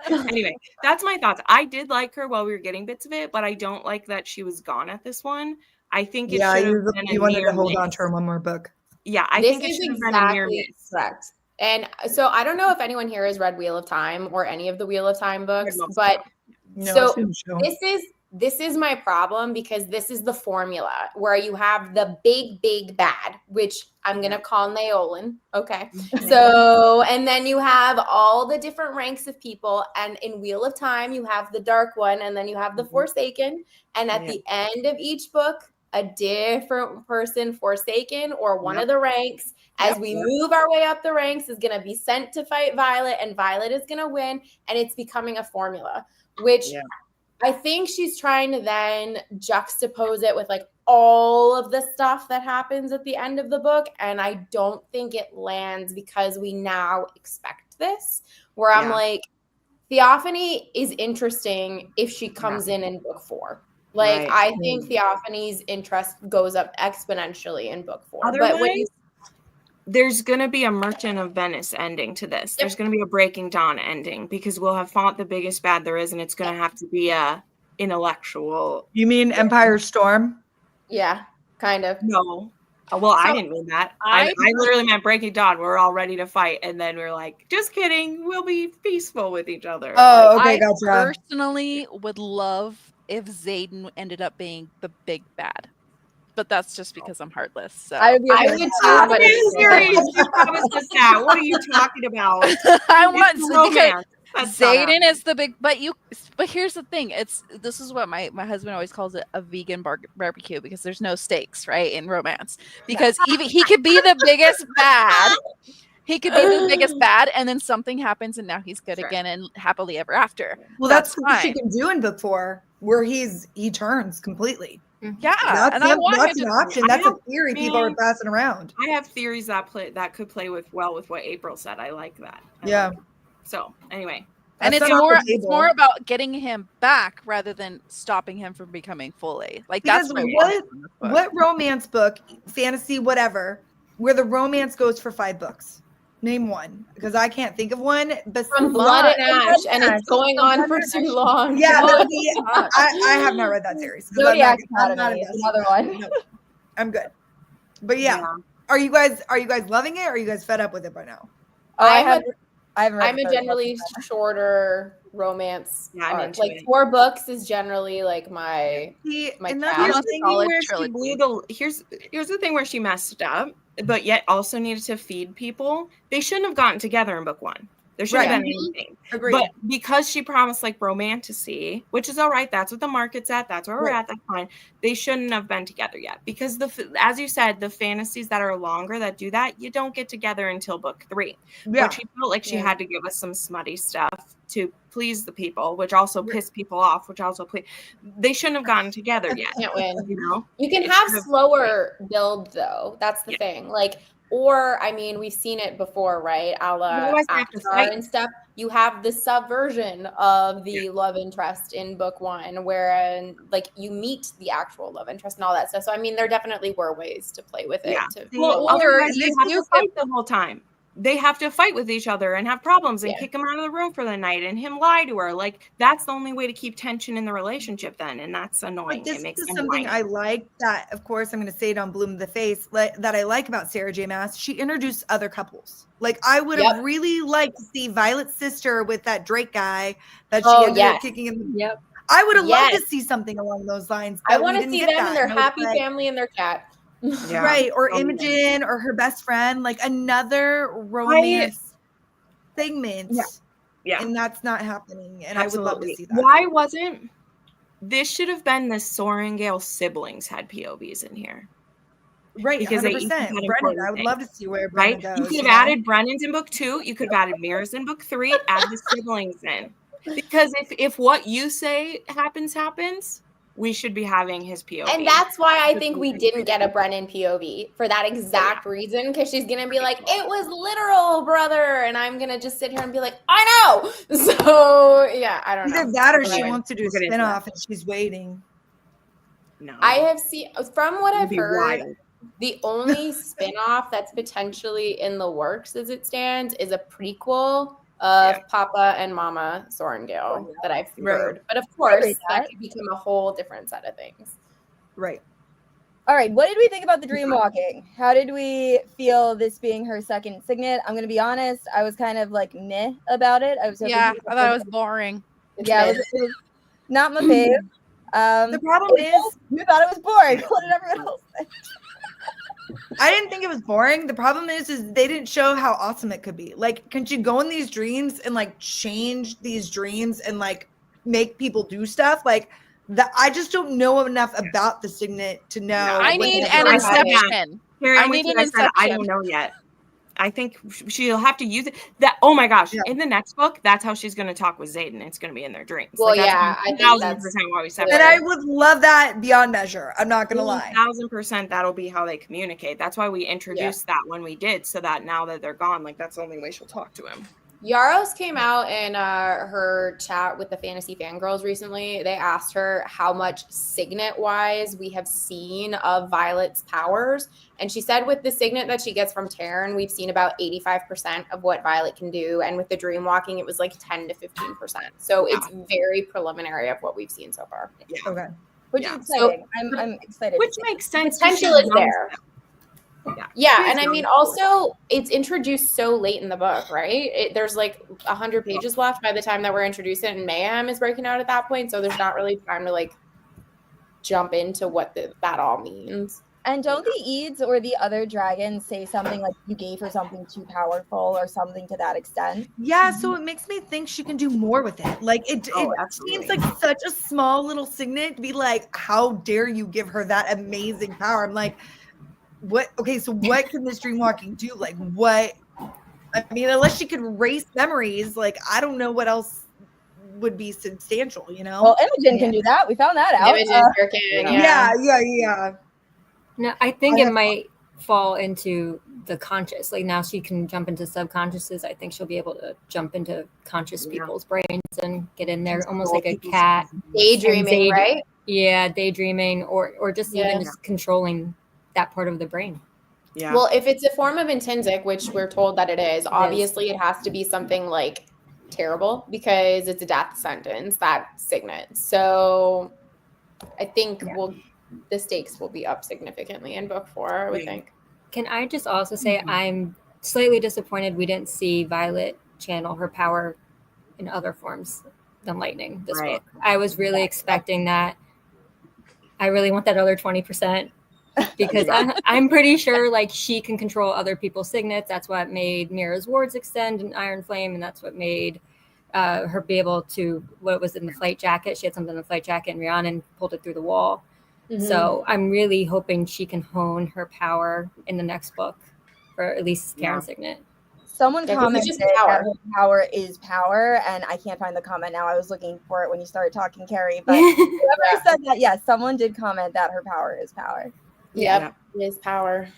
Anyway, that's my thoughts. I did like her while we were getting bits of it, but I don't like that she was gone at this one. I think you wanted to hold on to her one more book. Yeah, I think it should have been a near miss. Correct. And so I don't know if anyone here has read Wheel of Time or any of the Wheel of Time books, but this is my problem because this is the formula where you have the big bad, which I'm going to call Naolan. Okay. So, and then you have all the different ranks of people. And in Wheel of Time, you have the dark one, and then you have the Forsaken. And at the end of each book, a different person, Forsaken or one of the ranks, as we move our way up the ranks, is going to be sent to fight Violet, and Violet is going to win, and it's becoming a formula, which I think she's trying to then juxtapose it with like all of the stuff that happens at the end of the book, and I don't think it lands because we now expect this, where I'm like, Theophanie is interesting if she comes in book 4. Like, I think Theophanie's interest goes up exponentially in book 4. Otherwise, but when there's going to be a Merchant of Venice ending to this. There's going to be a Breaking Dawn ending because we'll have fought the biggest bad there is, and it's going to have to be a intellectual. You mean Empire Storm? Yeah, kind of. No. Well, I didn't mean that. I literally meant Breaking Dawn. We're all ready to fight, and then we're like, just kidding. We'll be peaceful with each other. Oh, okay, gotcha. I personally would love if Xaden ended up being the big bad. But that's just because I'm heartless. So I would too, but it's serious. You promised us that. What are you talking about? I want romance. Xaden is the big, but here's the thing. This is what my husband always calls it, a vegan barbecue, because there's no stakes, right, in romance. Because even he could be the biggest bad. He could be the biggest bad, and then something happens, and now he's good again and happily ever after. Well, that's what she can do in book 4, where he turns completely. Yeah, that's an option. That's a theory people are passing around. I have theories that could play with what April said. I like that. So anyway, and it's more about getting him back rather than stopping him from becoming fully. Like, that's what romance book, fantasy, whatever, where the romance goes for 5 books. Name one, because I can't think of one. But from Blood and Ash, and it's going on for too long. Yeah, I have not read that series. Zodiac Academy is another one. No, I'm good. But are you guys loving it? Or are you guys fed up with it by now? I'm a generally shorter romance. Yeah, I'm into like it. 4 books is generally like my Here's the thing where she messed up, but yet also needed to feed people. They shouldn't have gotten together in book 1. There shouldn't have Right. been anything. Agreed. But because she promised like romantasy, which is all right, that's what the market's at, that's where we're Right. at, that's fine. They shouldn't have been together yet, because as you said, the fantasies that are longer that do that, you don't get together until book 3. Yeah. But she felt like she had to give us some smutty stuff to please the people, which also pissed people off, which also they shouldn't have gotten together yet. Can't win. You know, You can It have should have- slower build though. That's the thing. Like, or I mean, we've seen it before, right? A You la always have to Avatar fight. and stuff. You have the subversion of the love interest in book 1, where like you meet the actual love interest and all that stuff. So I mean, there definitely were ways to play with it. Yeah. To Well, Or otherwise you they have to do fight the whole time. They have to fight with each other and have problems and kick him out of the room for the night and him lie to her. Like, that's the only way to keep tension in the relationship then, and that's annoying. But this It makes is them something whiny. I like that, of course, I'm going to say it on Bloom of the Face, that I like about Sarah J. Maas. She introduced other couples. Like, I would have really liked to see Violet's sister with that Drake guy that she ended up kicking in the... Yep. I would have loved to see something along those lines. I want to see them and their happy family and their cat. Right, or Imogen or her best friend, like another romance segment. Yeah. And that's not happening. And I would love to see that. Why wasn't this should have been the Soren Gale siblings had POVs in here. Right, because 100%. Brennan, I would love to see where Brennan goes. You could have added Brennan's in book 2. You could have added Mira's in book 3. Add the siblings in. Because if what you say happens, we should be having his POV. And that's why I think we didn't get a Brennan POV for that exact reason, because she's going to be like, it was literal, brother. And I'm going to just sit here and be like, I know. So, yeah, I don't know. Either that or she wants to do a spinoff and she's waiting. No. I have seen, from what I've heard, the only spinoff that's potentially in the works as it stands is a prequel of Papa and Mama Sorengale that I've heard. But of course, that could become a whole different set of things. Right. All right. What did we think about the dream walking? How did we feel this being her second signet? I'm going to be honest. I was kind of like meh about it. I was I thought it was boring. Yeah, it was not my fave. The problem is you thought it was boring. What did everyone else think? I didn't think it was boring. The problem is they didn't show how awesome it could be. Like, can you go in these dreams and like change these dreams and like make people do stuff? Like that, I just don't know enough about the signet to know. I need an inception. I need an inception. I don't know yet. I think she'll have to use it. Oh my gosh! In the next book, that's how she's going to talk with Xaden. It's going to be in their dreams. Well, I think 1,000% why we separated. And I would love that beyond measure. I'm not going to lie. 1,000% that'll be how they communicate. That's why we introduced that when we did, so that now that they're gone, like that's the only way she'll talk to him. Yarros came out in her chat with the Fantasy Fangirls recently. They asked her how much signet-wise we have seen of Violet's powers. And she said with the signet that she gets from Terran, we've seen about 85% of what Violet can do. And with the dream walking, it was like 10 to 15%. So it's very preliminary of what we've seen so far. Yeah. Okay. Which is exciting. I'm excited. Which makes sense. Potential is there. Yeah, and I mean, also, it's introduced so late in the book, right? There's like 100 pages left by the time that we're introduced it, and Mayhem is breaking out at that point, so there's not really time to like jump into what that all means. And don't the Eads or the other dragons say something like you gave her something too powerful or something to that extent? Yeah, so it makes me think she can do more with it. Like it seems like such a small little signet to be like, how dare you give her that amazing power? I'm like, what? Okay, so what can this dream walking do? Like what? I mean, unless she could erase memories, like I don't know what else would be substantial, you know? Well, Imogen can do that. We found that out. Imogen sure can, yeah. No, I think it might fall into the conscious. Like now she can jump into subconsciouses. I think she'll be able to jump into conscious people's brains and get in there almost like a cat. Daydreaming, right? Yeah, daydreaming or just even just controlling that part of the brain. Yeah. Well, if it's a form of intrinsic, which we're told that it is, obviously it has to be something like terrible because it's a death sentence, that signet. So I think the stakes will be up significantly in book 4, I would think. Can I just also say I'm slightly disappointed we didn't see Violet channel her power in other forms than lightning this book. I was really expecting that. I really want that other 20%. because I'm pretty sure like she can control other people's signets. That's what made Mira's wards extend in Iron Flame, and that's what made her be able to, what was in the flight jacket. She had something in the flight jacket, and Rhiannon pulled it through the wall. Mm-hmm. So I'm really hoping she can hone her power in the next book, for at least Karen Signet. Someone commented that her power is power, and I can't find the comment now. I was looking for it when you started talking, Carrie. But whoever said that, yes, someone did comment that her power is power. Yep, it is power.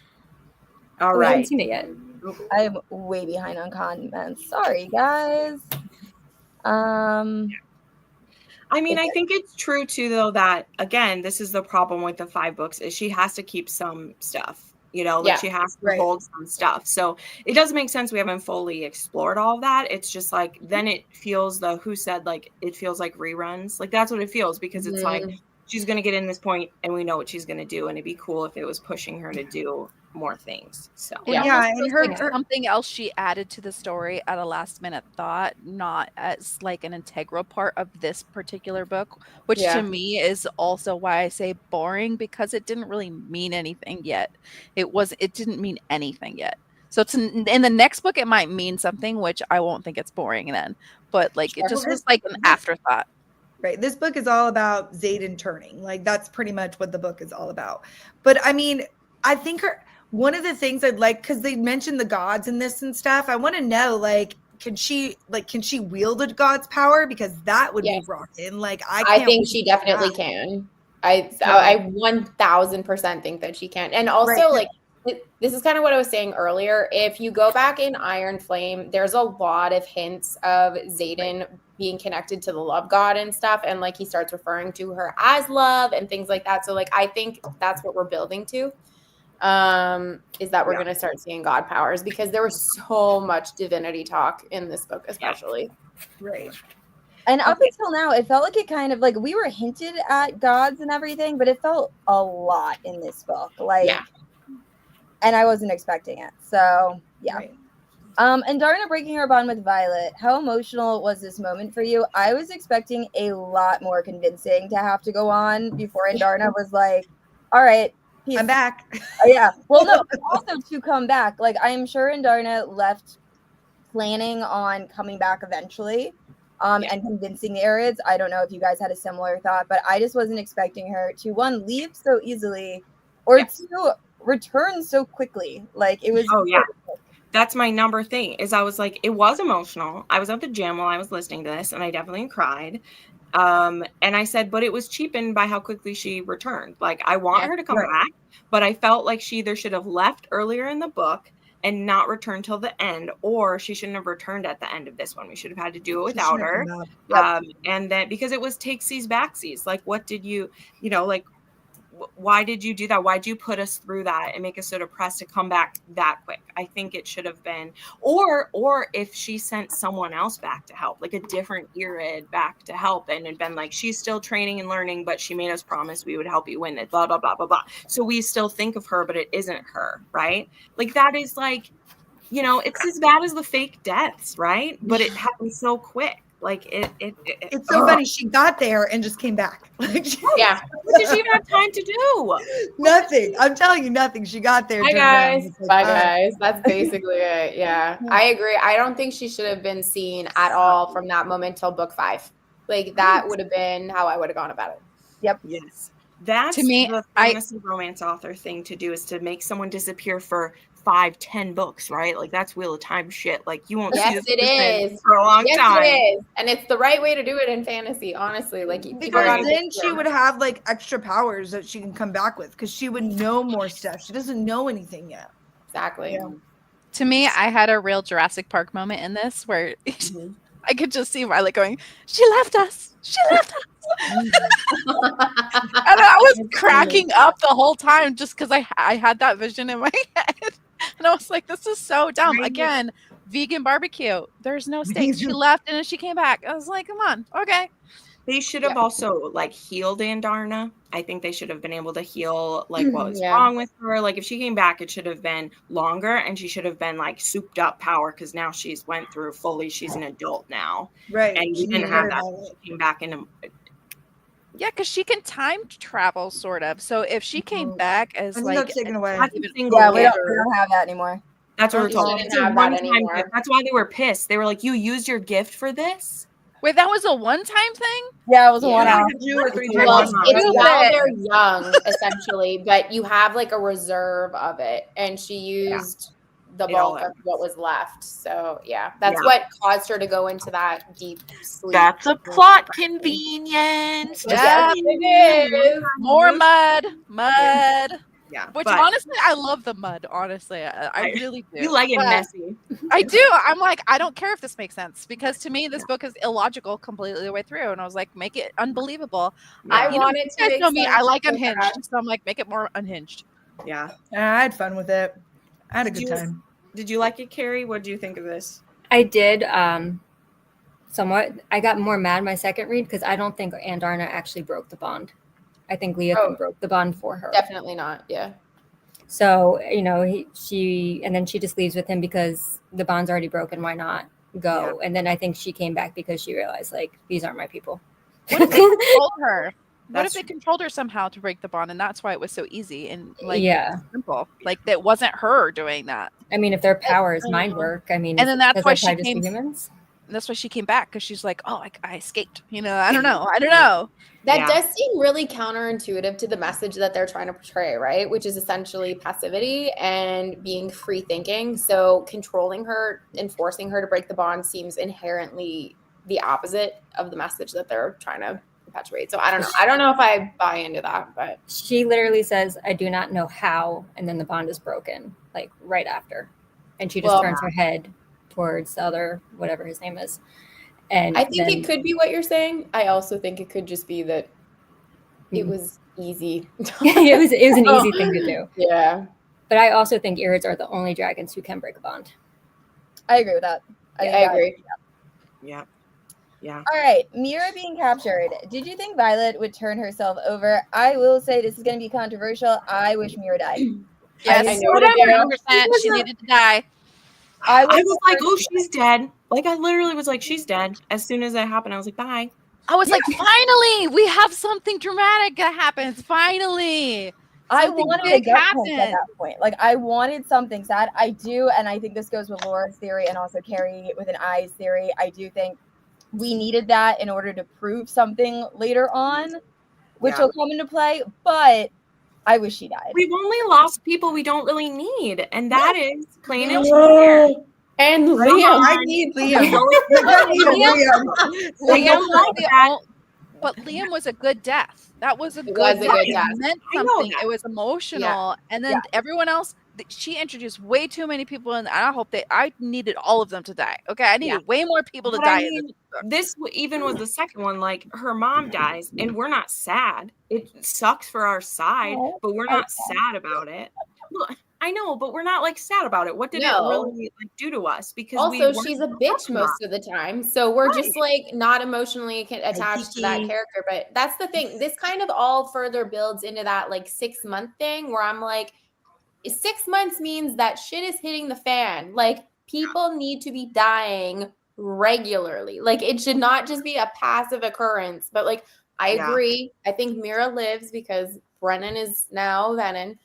All I haven't right. seen it yet. I'm way behind on comments. Sorry, guys. I mean, I think it's true too, though, that again, this is the problem with the 5 books is she has to keep some stuff, you know, like she has to hold some stuff. So it doesn't make sense. We haven't fully explored all of that. It's just like, then it feels who said, like, it feels like reruns. Like, that's what it feels, because it's like, she's going to get in this point and we know what she's going to do. And it'd be cool if it was pushing her to do more things. So and her something else she added to the story at a last minute thought, not as like an integral part of this particular book, which to me is also why I say boring, because it didn't really mean anything yet. It didn't mean anything yet. So in the next book it might mean something, which I won't think it's boring then, but like it just was like an afterthought. Right. This book is all about Xaden turning. Like, that's pretty much what the book is all about. But I mean, I think one of the things I'd like, because they mentioned the gods in this and stuff, I want to know, like, can she wield a god's power? Because that would be rocking. Like, I think she definitely can. I 1000% think that she can. And also, like, this is kind of what I was saying earlier. If you go back in Iron Flame, there's a lot of hints of Xaden being connected to the love god and stuff. And like, he starts referring to her as love and things like that. So like, I think that's what we're building to, is that we're going to start seeing god powers, because there was so much divinity talk in this book, especially. Right. And up until now, it felt like it kind of like we were hinted at gods and everything, but it felt a lot in this book. Like, and I wasn't expecting it. So, Right. Andarna breaking her bond with Violet. How emotional was this moment for you? I was expecting a lot more convincing to have to go on before Andarna was like, all right, peace. I'm back. Well, no, also to come back. Like, I am sure Andarna left planning on coming back eventually and convincing the Arids. I don't know if you guys had a similar thought, but I just wasn't expecting her to, one, leave so easily, or two, return so quickly. Like, it was that's my number thing, is I was like, it was emotional. I was at the gym while I was listening to this, and I definitely cried. And I said, but it was cheapened by how quickly she returned. Like, I want her to come back, but I felt like she either should have left earlier in the book and not returned till the end, or she shouldn't have returned at the end of this one. We should have had to do it without her. And then, because it was takesies backsies. Like, what did you like, why did you do that? Why'd you put us through that and make us so depressed to come back that quick? I think it should have been, or if she sent someone else back to help, like a different Irid back to help, and had been like, she's still training and learning, but she made us promise we would help you win it, blah, blah, blah, blah, blah. So we still think of her, but it isn't her, right? Like, that is like, it's as bad as the fake deaths, right? But it happened so quick. Like, it's so funny. She got there and just came back. Like, what did she even have time to do? Nothing. I'm telling you, nothing. She got there. Bye, guys. Bye, guys. That's basically it. Yeah, I agree. I don't think she should have been seen at all from that moment till book 5. Like, that would have been how I would have gone about it. Yep. Yes. That's, to me, the fantasy romance author thing to do, is to make someone disappear for 5-10 books, right? Like, that's Wheel of Time shit. Like, you won't see this for a long time. It is. And it's the right way to do it in fantasy, honestly. Like, because then she would have like extra powers that she can come back with, because she would know more stuff. She doesn't know anything yet. Exactly. To me, I had a real Jurassic Park moment in this where I could just see Violet going, she left us. She left us. And I was cracking up the whole time just because I had that vision in my head. And I was like, this is so dumb. Again, vegan barbecue. There's no steak. She left and then she came back. I was like, come on. Okay. They should have also like healed Andarna. I think they should have been able to heal like what was wrong with her. Like, if she came back, it should have been longer, and she should have been like souped up power, because now she's went through fully. She's an adult now. Right. And we didn't have that. She came back in Yeah, because she can time travel, sort of. So if she came back as I think like, that's taken away. That's a even single Yeah, we gift. don't have that anymore. That's what we're You told. shouldn't It's a have that one-time anymore. gift. That's why they were pissed. They were like, "You used your gift for this." wait, that was a one-time thing. Yeah, it was a Yeah. one You off. have to do 2 or 3 It's a times. Well, one-time. it's Stupid. while they're young, essentially, but you have like a reserve of it, and she used the It all bulk of what was left. So yeah, that's Yeah. what caused her to go into that deep sleep. That's a plot convenience. Yeah. It is. More mud. Yeah, Which but honestly, I love the mud. Honestly, I really do. you like it But messy. I do. I'm like, I don't care if this makes sense because to me, this book is illogical completely the way through. And I was like, make it unbelievable. I You know, want it you to guys make know me. I sense like so unhinged, bad. so I'm like, make it more unhinged. Yeah. I had fun with it. I had a Did good you- time. Did you like it, Carrie? What do you think of this? I did somewhat. I got more mad my second read because I don't think Andarna actually broke the bond. I think Leothan broke the bond for her. Definitely not. Yeah. So, she just leaves with him because the bond's already broken. Why not go? And then I think she came back because she realized, like, these aren't my people. What if they controlled her? What if That's they controlled her somehow to break the bond, and that's why it was so easy and like Yeah. simple? Like that wasn't her doing that, I mean, if their power is mind work, I mean, and then that's does why that she apply just to came. humans? And that's why she came back because she's like, oh, I escaped. You know, I don't know. That does seem really counterintuitive to the message that they're trying to portray, right? Which is essentially passivity and being free thinking. So controlling her and forcing her to break the bond seems inherently the opposite of the message that they're trying to perpetuate. So I don't know. I don't know if I buy into that, but She literally says, I do not know how, and then the bond is broken, like right after. And she just Well, turns her head towards the other, whatever his name is. And I think then, it could be what you're saying. I also think it could just be that it was easy. it was an easy thing to do. Yeah. But I also think Irids are the only dragons who can break a bond. I agree with that. I think that- agree. Yeah. Yeah. All right, Mira being captured. Did you think Violet would turn herself over? I will say this is going to be controversial. I wish Mira died. Yes, I know what it is. 100%. She needed to die. I I was like, oh, she's dead. Like, I literally was like, she's dead. As soon as that happened, I was like, bye. I was like, finally, we have something dramatic that happens. Finally. I Something wanted a big gut punch at happened. that point. Like I wanted something sad. I do, and I think this goes with Laura's theory and also Carrie with an eyes theory. I do think we needed that in order to prove something later on, which will come into play. But I wish she died. We've only lost people we don't really need, and that is plain and clear. And I Liam. need Liam. But Liam was a good death. That was a good was a good death. death. It meant I know something. that. It was emotional. And then everyone else, she introduced way too many people, and I hope I needed all of them to die. Okay, I needed way more people to But die. I mean, this even was the second one. Like, her mom dies, and we're not sad. It sucks for our side, but we're not sad about it. Look, I know, but we're not like sad about it. What did it really like do to us? Because also she's a bitch most of the time, so we're just like not emotionally attached to that character. But that's the thing. This kind of all further builds into that like 6-month thing where I'm like, 6 months means that shit is hitting the fan. Like people need to be dying regularly. Like it should not just be a passive occurrence. But like I agree. I think Mira lives because Brennan is now Venin.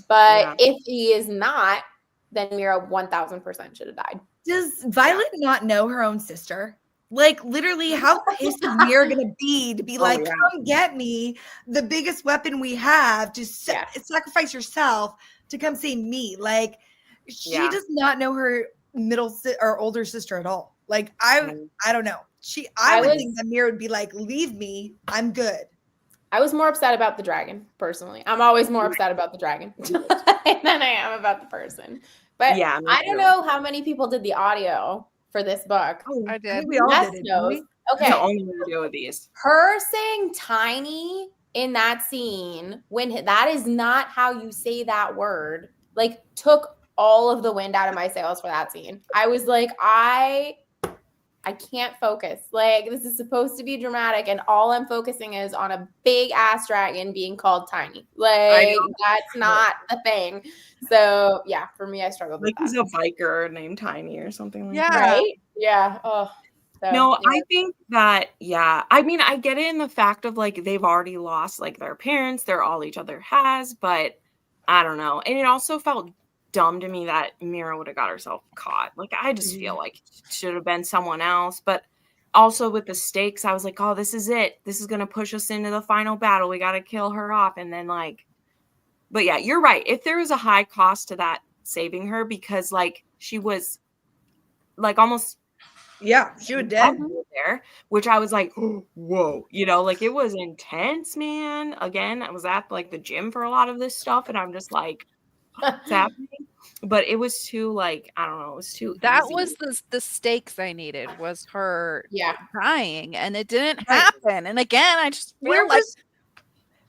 But if he is not, then Mira 1000% should have died. Does Violet not know her own sister? Like literally, how pissed is Mira gonna be to be like, come get me, the biggest weapon we have, to sacrifice yourself to come save me? Like, she does not know her or older sister at all. Like, I don't know. I would think that Mira would be like, leave me, I'm good. I was more upset about the dragon, personally. I'm always more upset about the dragon than I am about the person. But I don't know how many people did the audio for this book. Oh, I did. We all did it, knows. Okay. The only way to deal with these. Her saying tiny in that scene, when that is not how you say that word, like took all of the wind out of my sails for that scene. I was like, I can't focus. Like, this is supposed to be dramatic, and all I'm focusing is on a big ass dragon being called tiny. Like, that's not the thing. So, yeah, for me, I struggled with like that. he's a biker named Tiny or something like that. Right? Yeah. Oh, So, No, yeah. I think that, I mean, I get it in the fact of like they've already lost like their parents, they're all each other has, but I don't know. And it also felt dumb to me that Mira would have got herself caught. Like, I just feel like it should have been someone else. But also with the stakes, I was like, oh, this is it. This is going to push us into the final battle. We got to kill her off. And then like, but yeah, you're right. If there was a high cost to that saving her, because like she was like almost she was dead. there, which I was like, whoa, you know, like it was intense, man. Again, I was at like the gym for a lot of this stuff, and I'm just like, what's happening? But it was too like, I don't know, it was too That easy. was the stakes I needed, was her Yeah. dying, and it didn't happen. And again, I just feel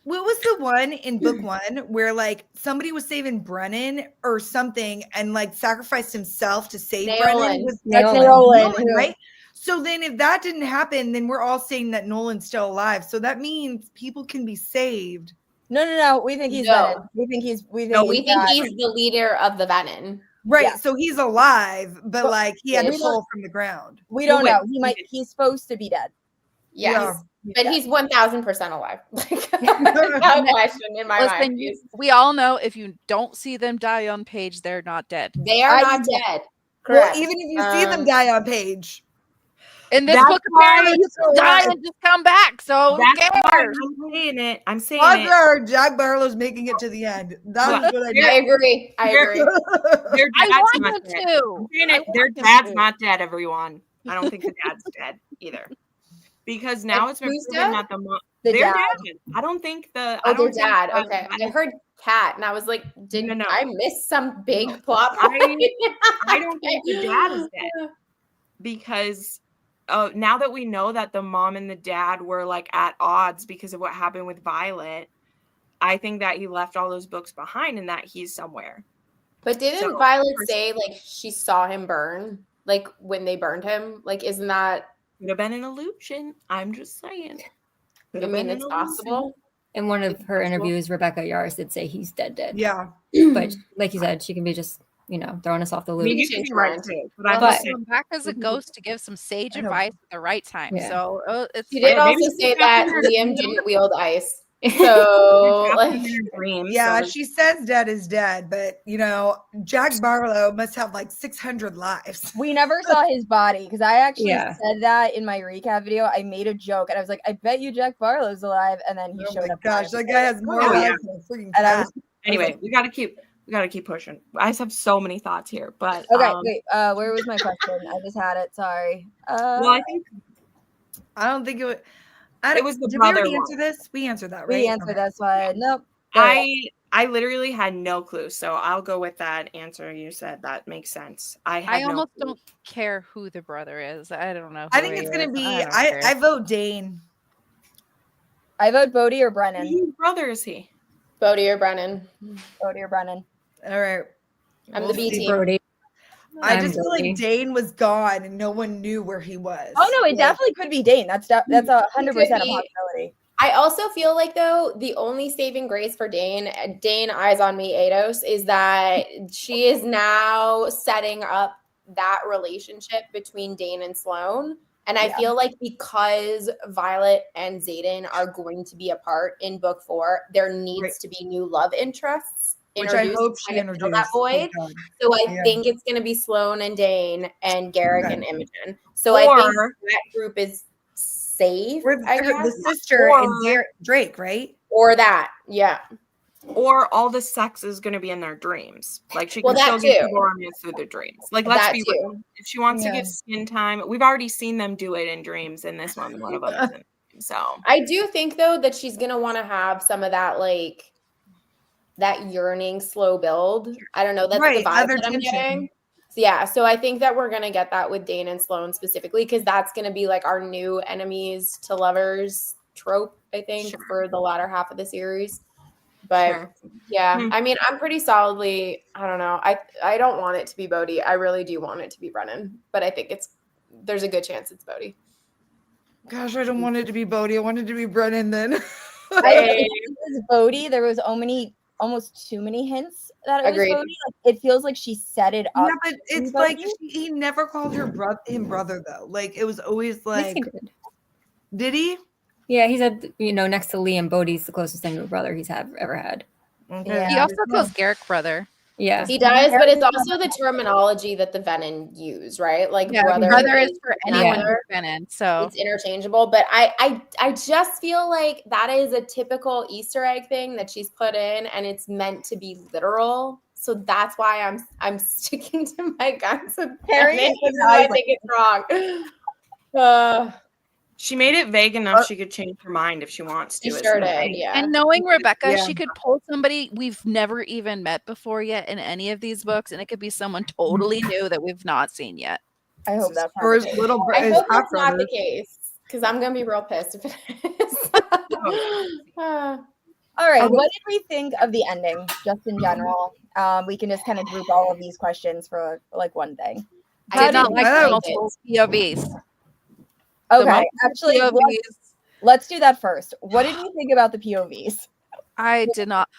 What was the one in book one where like somebody was saving Brennan or something and like sacrificed himself to save Brennan? That's Nolan, Nolan, right? So then if that didn't happen, then we're all saying that Nolan's still alive. So that means people can be saved. No. We think he's Venin. We think he's the leader of the Venin. Right. Yeah. So he's alive, but like he had to pull from the ground. We don't know. He's supposed to be dead. Yes. But he's 1000% alive. No question in my mind. We all know if you don't see them die on page, they're not dead. They are not dead. Correct. Well, even if you see them die on page. In this book, apparently you can die and just come back. So who cares? I'm saying it. I'm saying it. Jack Barlow's making it to the end. That's what I agree. Their dad's I want not them dead. to. Their dad's not dead, everyone. I don't think the dad's dead either. Because now it's been proven that their dad. I don't think the. Their dad. Okay. I heard cat, and I was like, didn't I miss some big plot point? I don't think the dad is dead. Because now that we know that the mom and the dad were like at odds because of what happened with Violet, I think that he left all those books behind and that he's somewhere. But didn't Violet say like she saw him burn, like when they burned him? Like, isn't that could have been an illusion? I'm just saying. I mean, it's possible. In one of her interviews, Rebecca Yarros did say he's dead. Yeah. But like you said, she can be just, throwing us off the loop. You can be right too. But back as a ghost to give some sage advice at the right time. Yeah. So she did also say that Liam didn't wield ice. So like, she says dead is dead, but Jack Barlow must have like 600 lives. We never saw his body because I actually said that in my recap video. I made a joke and I was like, I bet you Jack Barlow's alive, and then he showed up. Gosh, that guy has more lives than a freaking cat. Anyway, we gotta keep pushing. I just have so many thoughts here, but okay, wait. Where was my question? I just had it. Sorry. I don't think it was. It was the brother. Did we answer this? We answered that, right? We answered this one. Nope. I literally had no clue, so I'll go with that answer you said. That makes sense. I almost don't care who the brother is. I don't know. I think it's gonna be. I vote Dane. I vote Bodhi or Brennan. Whose brother is he? Bodhi or Brennan. Bodhi or Brennan. All right. I'm the B team. Brody. I just feel like Dane was gone and no one knew where he was. Oh no, it definitely could be Dane. That's 100% a possibility. I also feel like though the only saving grace for Dane, eyes on me, Eidos, is that she is now setting up that relationship between Dane and Sloane. And I feel like because Violet and Xaden are going to be apart in book 4, there needs to be new love interests. Which I hope she introduced that void. So I think it's going to be Sloane and Dane and Garrick and Imogen. So I think that group is safe. The sister and Drake, right? Or that, yeah. Or all the sex is going to be in their dreams. Like she can still get people romance through their dreams. Like let's be real. If she wants to give skin time, we've already seen them do it in dreams. In this one of them isn't. So I do think though that she's going to want to have some of that like. That yearning slow build. I don't know. That's the vibe that I'm getting. So I think that we're going to get that with Dane and Sloane specifically because that's going to be like our new enemies to lovers trope, I think, for the latter half of the series. But I mean, I'm pretty solidly, I don't know. I don't want it to be Bodhi. I really do want it to be Brennan, but I think there's a good chance it's Bodhi. Gosh, I don't want it to be Bodhi. I want it to be Brennan then. It was Bodhi. There was almost too many hints that it was Agreed. Bodhi. Like, it feels like she set it up. Yeah, but it's to like Bodhi. he never called him brother though. Like it was always Yes, like, he did. did he? Yeah, he said, next to Liam, Bodhi's the closest thing to a brother he's ever had. Okay. Yeah. He also calls Garrick brother. Yeah. He does, but it's also the terminology that the Venin use, right? Like Yeah, brother, brother is for anyone brother. who's Venin. So It's interchangeable, but I just feel like that is a typical Easter egg thing that she's put in, and it's meant to be literal. So that's why I'm sticking to my guns with Harry Venin, is even though I think it's wrong. She made it vague enough she could change her mind if she wants to. She is sure the did, thing. yeah. And knowing Rebecca, Yeah. she could pull somebody we've never even met before yet in any of these books, and it could be someone totally new that we've not seen yet. I hope that's Or not his the case. little I his hope half that's not the brother. case, because I'm gonna be real pissed if it is. All right, what did we think of the ending, just in general? We can just kind of group all of these questions for like one thing. I How did not did like you the like multiple POVs. Okay, multiple actually, let's do that first. What did you think about the POVs? I did not.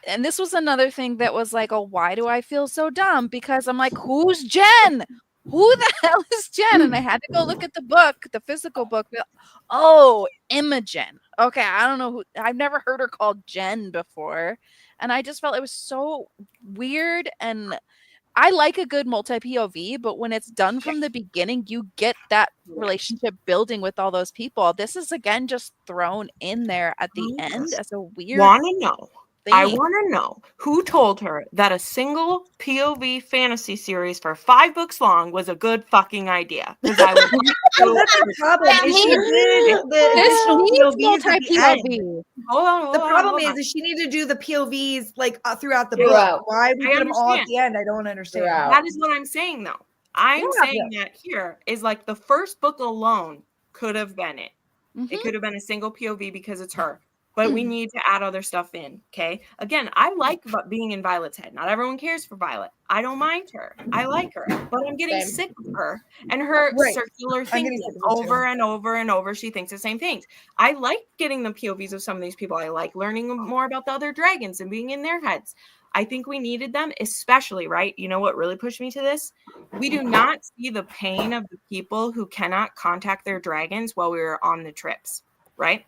And this was another thing that was like, oh, why do I feel so dumb? Because I'm like, who's Jen? Who the hell is Jen? And I had to go look at the book, the physical book. Oh, Imogen. Okay, I don't know who. I've never heard her called Jen before, and I just felt it was so weird. And I like a good multi POV, but when it's done from the beginning, you get that relationship building with all those people. This is again just thrown in there at the end as a weird. Want to know? I thing. want to know who told her that a single POV fantasy series for 5 books long was a good fucking idea. Because I would. Well, that's the problem. Is she did the This additional needs POVs at the end. multi-POV. Hold The on, problem hold on. is she needed to do the POVs like throughout the Throughout. book. Why we I put them all at understand. the end? I don't understand. Throughout. That is what I'm saying, though. I'm Yeah, saying that here is like the first book alone could have been it. Mhm. It could have been a single POV because it's her. But we need to add other stuff in. Okay. Again, I like being in Violet's head. Not everyone cares for Violet. I don't mind her. I like her. But I'm getting Same. sick of her and her Right. circular I'm getting thinking sick of her too. over and over and over. She thinks the same things. I like getting the POVs of some of these people. I like learning more about the other dragons and being in their heads. I think we needed them, especially, right? You know what really pushed me to this? We do not see the pain of the people who cannot contact their dragons while we were on the trips, right?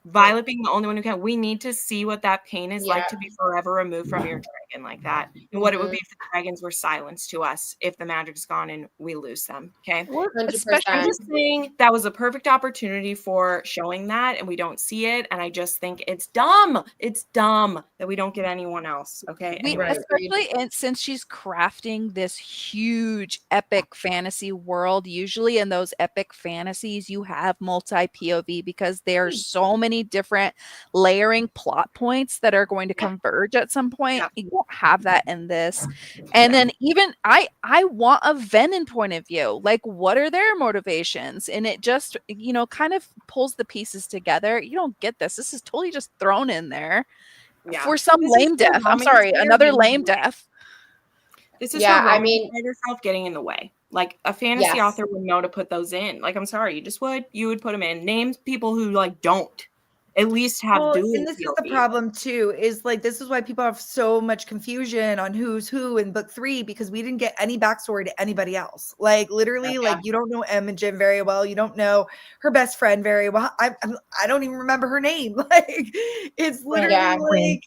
Violet being the only one who can. We need to see what that pain is like to be forever removed from your dragon like that, and what it would be if the dragons were silenced to us if the magic's gone and we lose them. Okay, 100%. I'm just saying that was a perfect opportunity for showing that, and we don't see it. And I just think it's dumb. It's dumb that we don't get anyone else. Okay, anyway. Especially since she's crafting this huge epic fantasy world. Usually in those epic fantasies, you have multi POV because there are so many different layering plot points that are going to converge at some point. You won't have that in this. And then even I want a Venin point of view. Like, what are their motivations? And it just, kind of pulls the pieces together. You don't get this. This is totally just thrown in there for some lame death. I'm sorry, another lame death. This is Yeah, her I mean, herself getting in the way. Like a fantasy author would know to put those in. Like, I'm sorry, you would put them in. Name people who don't. At least have dual. And this is the problem too, is like this is why people have so much confusion on who's who in book 3, because we didn't get any backstory to anybody else. Like literally, like you don't know Imogen very well, you don't know her best friend very well. I don't even remember her name. Like it's literally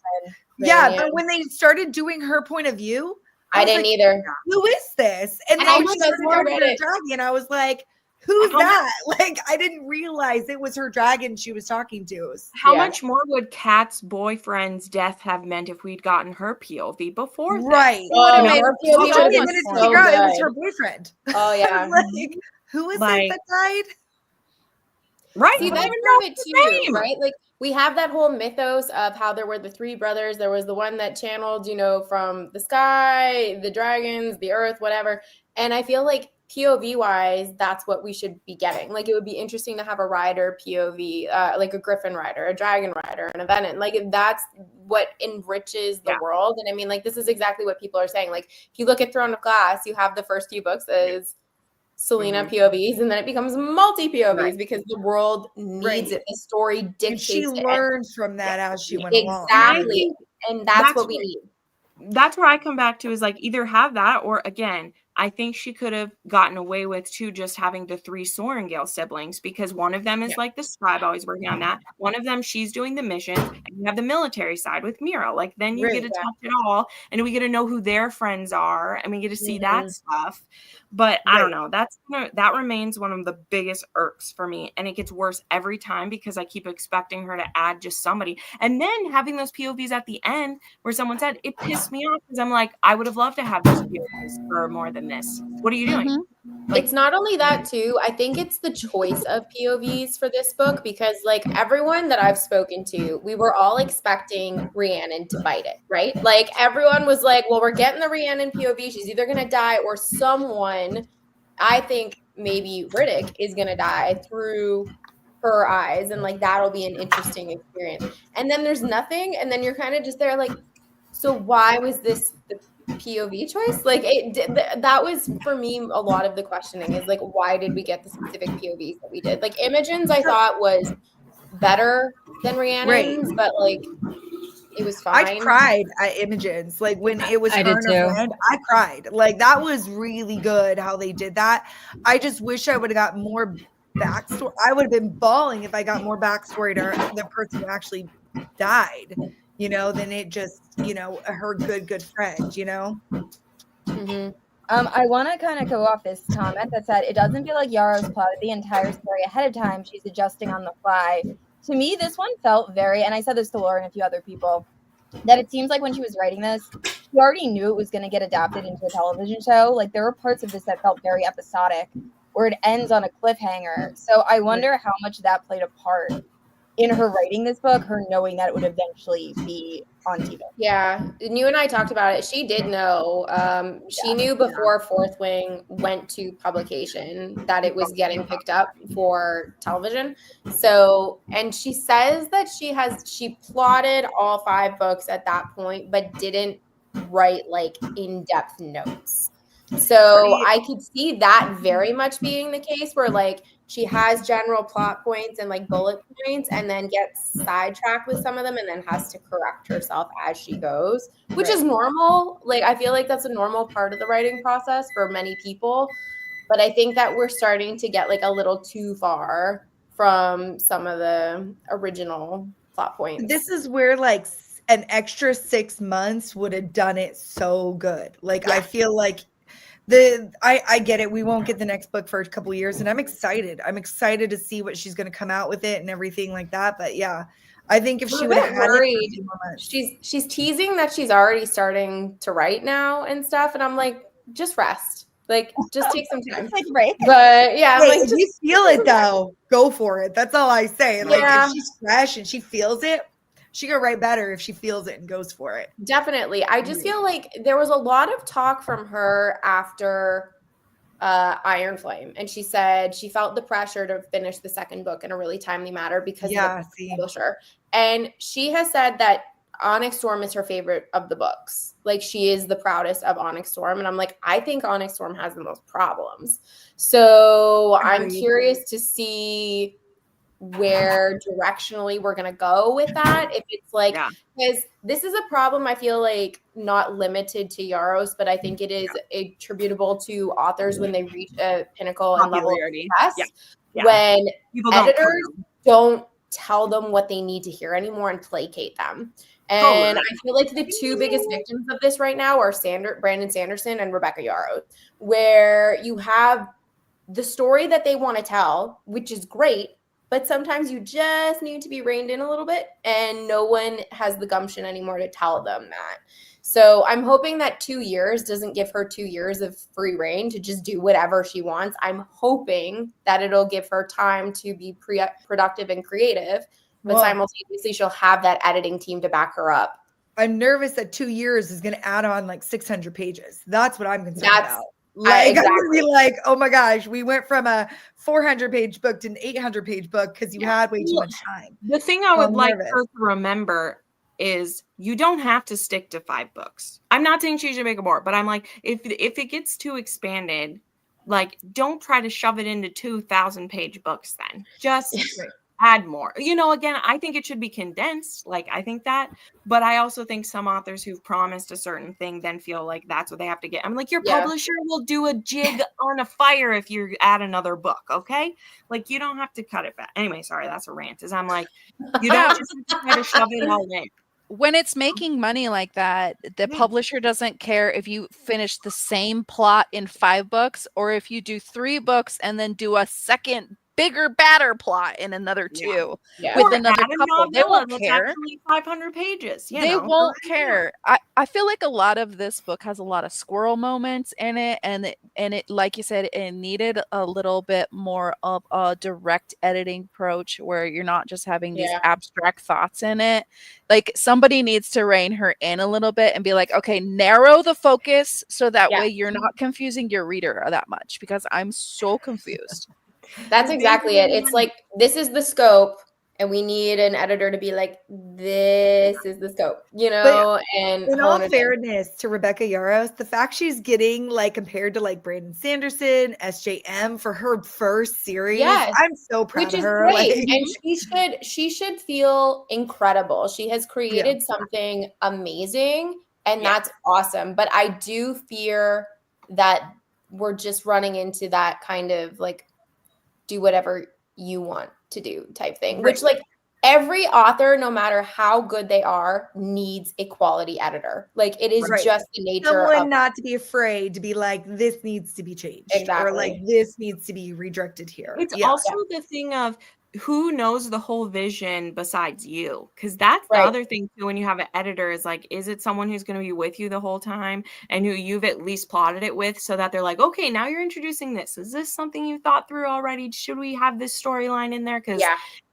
but when they started doing her point of view, I didn't either. Who is this? And then when she started talking to her dragon, I was like, who's that? Like, I didn't realize it was her dragon she was talking to. How much more would Kat's boyfriend's death have meant if we'd gotten her POV before? Right. Her POV would have been so good. It was her boyfriend. Oh, yeah. Like, who is it that died? Right. See, that's part of it too, right? Like, we have that whole mythos of how there were the 3 brothers. There was the one that channeled, from the sky, the dragons, the earth, whatever. And I feel like POV wise, that's what we should be getting. Like, it would be interesting to have a rider POV, like a griffin rider, a dragon rider, and a venin. Like, that's what enriches the world. And I mean, like, this is exactly what people are saying. Like, if you look at Throne of Glass, you have the first few books as Selena POVs, and then it becomes multi POVs because the world needs it. The story dictates and she learns from that as she went along. Exactly. And that's what we need. that's where I come back to is like either have that or again, I think she could have gotten away with just having the 3 Sorengale siblings because one of them is like the scribe always working on that. One of them, she's doing the missions, and you have the military side with Mira. Like then you get to touch it all and we get to know who their friends are and we get to see that stuff. But I don't know. That remains one of the biggest irks for me. And it gets worse every time because I keep expecting her to add just somebody. And then having those POVs at the end where someone said it pissed me off because I'm like, I would have loved to have those POVs for more than this. What are you doing? It's not only that too. I think it's the choice of POVs for this book because like everyone that I've spoken to, we were all expecting Rhiannon to bite it, right? Like everyone was like, well, we're getting the Rhiannon POV. She's either going to die or someone, I think maybe Riddick is going to die through her eyes. And like, that'll be an interesting experience. And then there's nothing. And then you're kind of just there like, so why was this the POV choice? Like that was for me a lot of the questioning is like why did we get the specific POVs that we did? Like Imogen's I thought was better than Rhiannon's, but like it was fine. I cried at Imogen's like when it was her and her friend. I cried. Like that was really good how they did that. I just wish I would have got more backstory. I would have been bawling if I got more backstory to the person who actually died. You know, than it just, you know, her good friend, you know? I want to kind of go off this comment that said, it doesn't feel like Yarros plotted the entire story ahead of time. She's adjusting on the fly. To me, this one felt very, and I said this to Laura and a few other people, that it seems like when she was writing this, she already knew it was going to get adapted into a television show. Like there were parts of this that felt very episodic where it ends on a cliffhanger. So I wonder how much that played a part in her writing this book, her knowing that it would eventually be on TV. Yeah, and you and I talked about it. She did know. She knew before Fourth Wing went to publication that it was getting picked up for television. So, and she says that she plotted all 5 books at that point, but didn't write like in-depth notes. So I could see that very much being the case where like she has general plot points and like bullet points and then gets sidetracked with some of them and then has to correct herself as she goes, which is normal. Like I feel like that's a normal part of the writing process for many people. But I think that we're starting to get like a little too far from some of the original plot points. This is where like an extra 6 months would have done it so good. Like I feel like I get it. We won't get the next book for a couple of years, and I'm excited. I'm excited to see what she's going to come out with it and everything like that. But yeah, I think if she would have had it, she's teasing that she's already starting to write now and stuff, and I'm like, just rest, like just take some time, take a break. But yeah, like, if you feel it though, go for it. That's all I say. Like if she's fresh and she feels it, she can write better if she feels it and goes for it. Definitely. I just feel like there was a lot of talk from her after Iron Flame. And she said she felt the pressure to finish the second book in a really timely manner because of the publisher. And she has said that Onyx Storm is her favorite of the books. Like she is the proudest of Onyx Storm. And I'm like, I think Onyx Storm has the most problems. So I'm curious to see where directionally we're going to go with that. If it's like, because this is a problem, I feel like not limited to Yarros, but I think it is attributable to authors when they reach a pinnacle and level of success. When people editors don't tell them what they need to hear anymore and placate them. And I feel like the 2 biggest victims of this right now are Brandon Sanderson and Rebecca Yarros, where you have the story that they want to tell, which is great, but sometimes you just need to be reined in a little bit and no one has the gumption anymore to tell them that. So I'm hoping that 2 years doesn't give her 2 years of free reign to just do whatever she wants. I'm hoping that it'll give her time to be productive and creative, but simultaneously she'll have that editing team to back her up. I'm nervous that 2 years is going to add on like 600 pages. That's what I'm concerned about. Like exactly. I'm gonna be like, oh my gosh, we went from a 400-page book to an 800-page book because you had way too much time. The thing I would like her to remember is you don't have to stick to 5 books. I'm not saying she should make more, but I'm like, if it gets too expanded, like don't try to shove it into 2,000-page books then. Just add more. Again, I think it should be condensed. Like, I think that, but I also think some authors who've promised a certain thing then feel like that's what they have to get. I'm like, your publisher will do a jig on a fire if you add another book, okay? Like, you don't have to cut it back. Anyway, sorry, that's a rant. Is I'm like, you don't just have to try to shove it all in. When it's making money like that, the publisher doesn't care if you finish the same plot in 5 books or if you do 3 books and then do a second bigger, badder plot in another 2 with Or another add a couple. They novella won't that's care. actually 500 pages. They won't care. I feel like a lot of this book has a lot of squirrel moments in it, and it like you said, it needed a little bit more of a direct editing approach where you're not just having these abstract thoughts in it. Like, somebody needs to rein her in a little bit and be like, okay, narrow the focus so that way you're not confusing your reader that much, because I'm so confused. That's exactly it. It's like, this is the scope, and we need an editor to be like, this is the scope, But and in all fairness to Rebecca Yarros, the fact she's getting like compared to like Brandon Sanderson, SJM for her first series, I'm so proud of her. Great. And she should feel incredible. She has created something amazing, and that's awesome. But I do fear that we're just running into that kind of like, do whatever you want to do type thing, which like every author, no matter how good they are, needs a quality editor. Like, it is just the nature of not to be afraid to be like, this needs to be changed, or like this needs to be redirected here. It's also the thing of who knows the whole vision besides you, because that's the other thing too. When you have an editor, is like, is it someone who's going to be with you the whole time and who you've at least plotted it with, so that they're like, okay, now you're introducing this, is this something you thought through already? Should we have this storyline in there? Because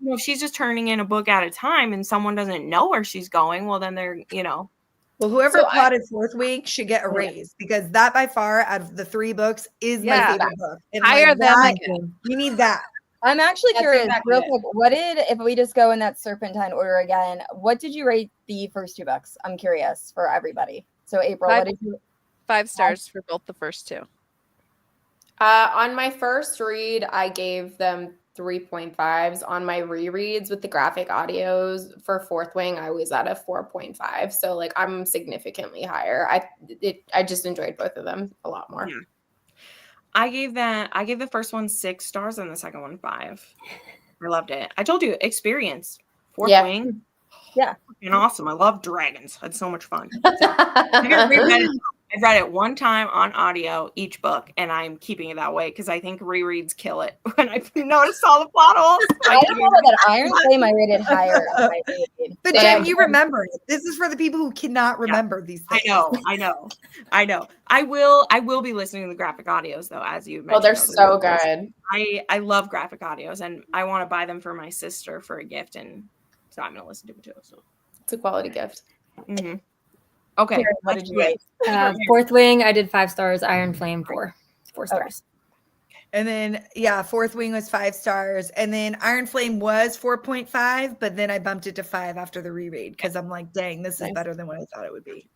if she's just turning in a book at a time and someone doesn't know where she's going, well, then they're well, whoever plotted Fourth Wing should get a raise, because that by far out of the 3 books is my favorite book. And hire them. We need that. I'm actually curious, real quick, if we just go in that serpentine order again, what did you rate the first 2 books? I'm curious for everybody. So April, what did you? 5 stars for both the first 2. On my first read, I gave them 3.5s. On my rereads with the graphic audios for Fourth Wing, I was at a 4.5. So like, I'm significantly higher. I just enjoyed both of them a lot more. Yeah. I gave the first one 6 stars and the second one 5. I loved it. I told you, experience. Fourth Wing. Yeah. Fucking awesome. I love dragons. I had so much fun. I've read it 1 time on audio each book, and I'm keeping it that way because I think rereads kill it when I noticed all the plot holes. I don't know that Iron Flame I rated higher on my read. But Jen, you remember it. This is for the people who cannot remember these things. I know. I will be listening to the graphic audios though, as you mentioned. Oh, they're so good. I love graphic audios, and I want to buy them for my sister for a gift, and so I'm gonna listen to it too. So it's a quality gift. Mm-hmm. Okay. What did you rate? Fourth Wing, I did 5 stars. Iron Flame, 4 stars. And then, Fourth Wing was 5 stars. And then Iron Flame was 4.5, but then I bumped it to 5 after the reread because I'm like, dang, this is better than what I thought it would be.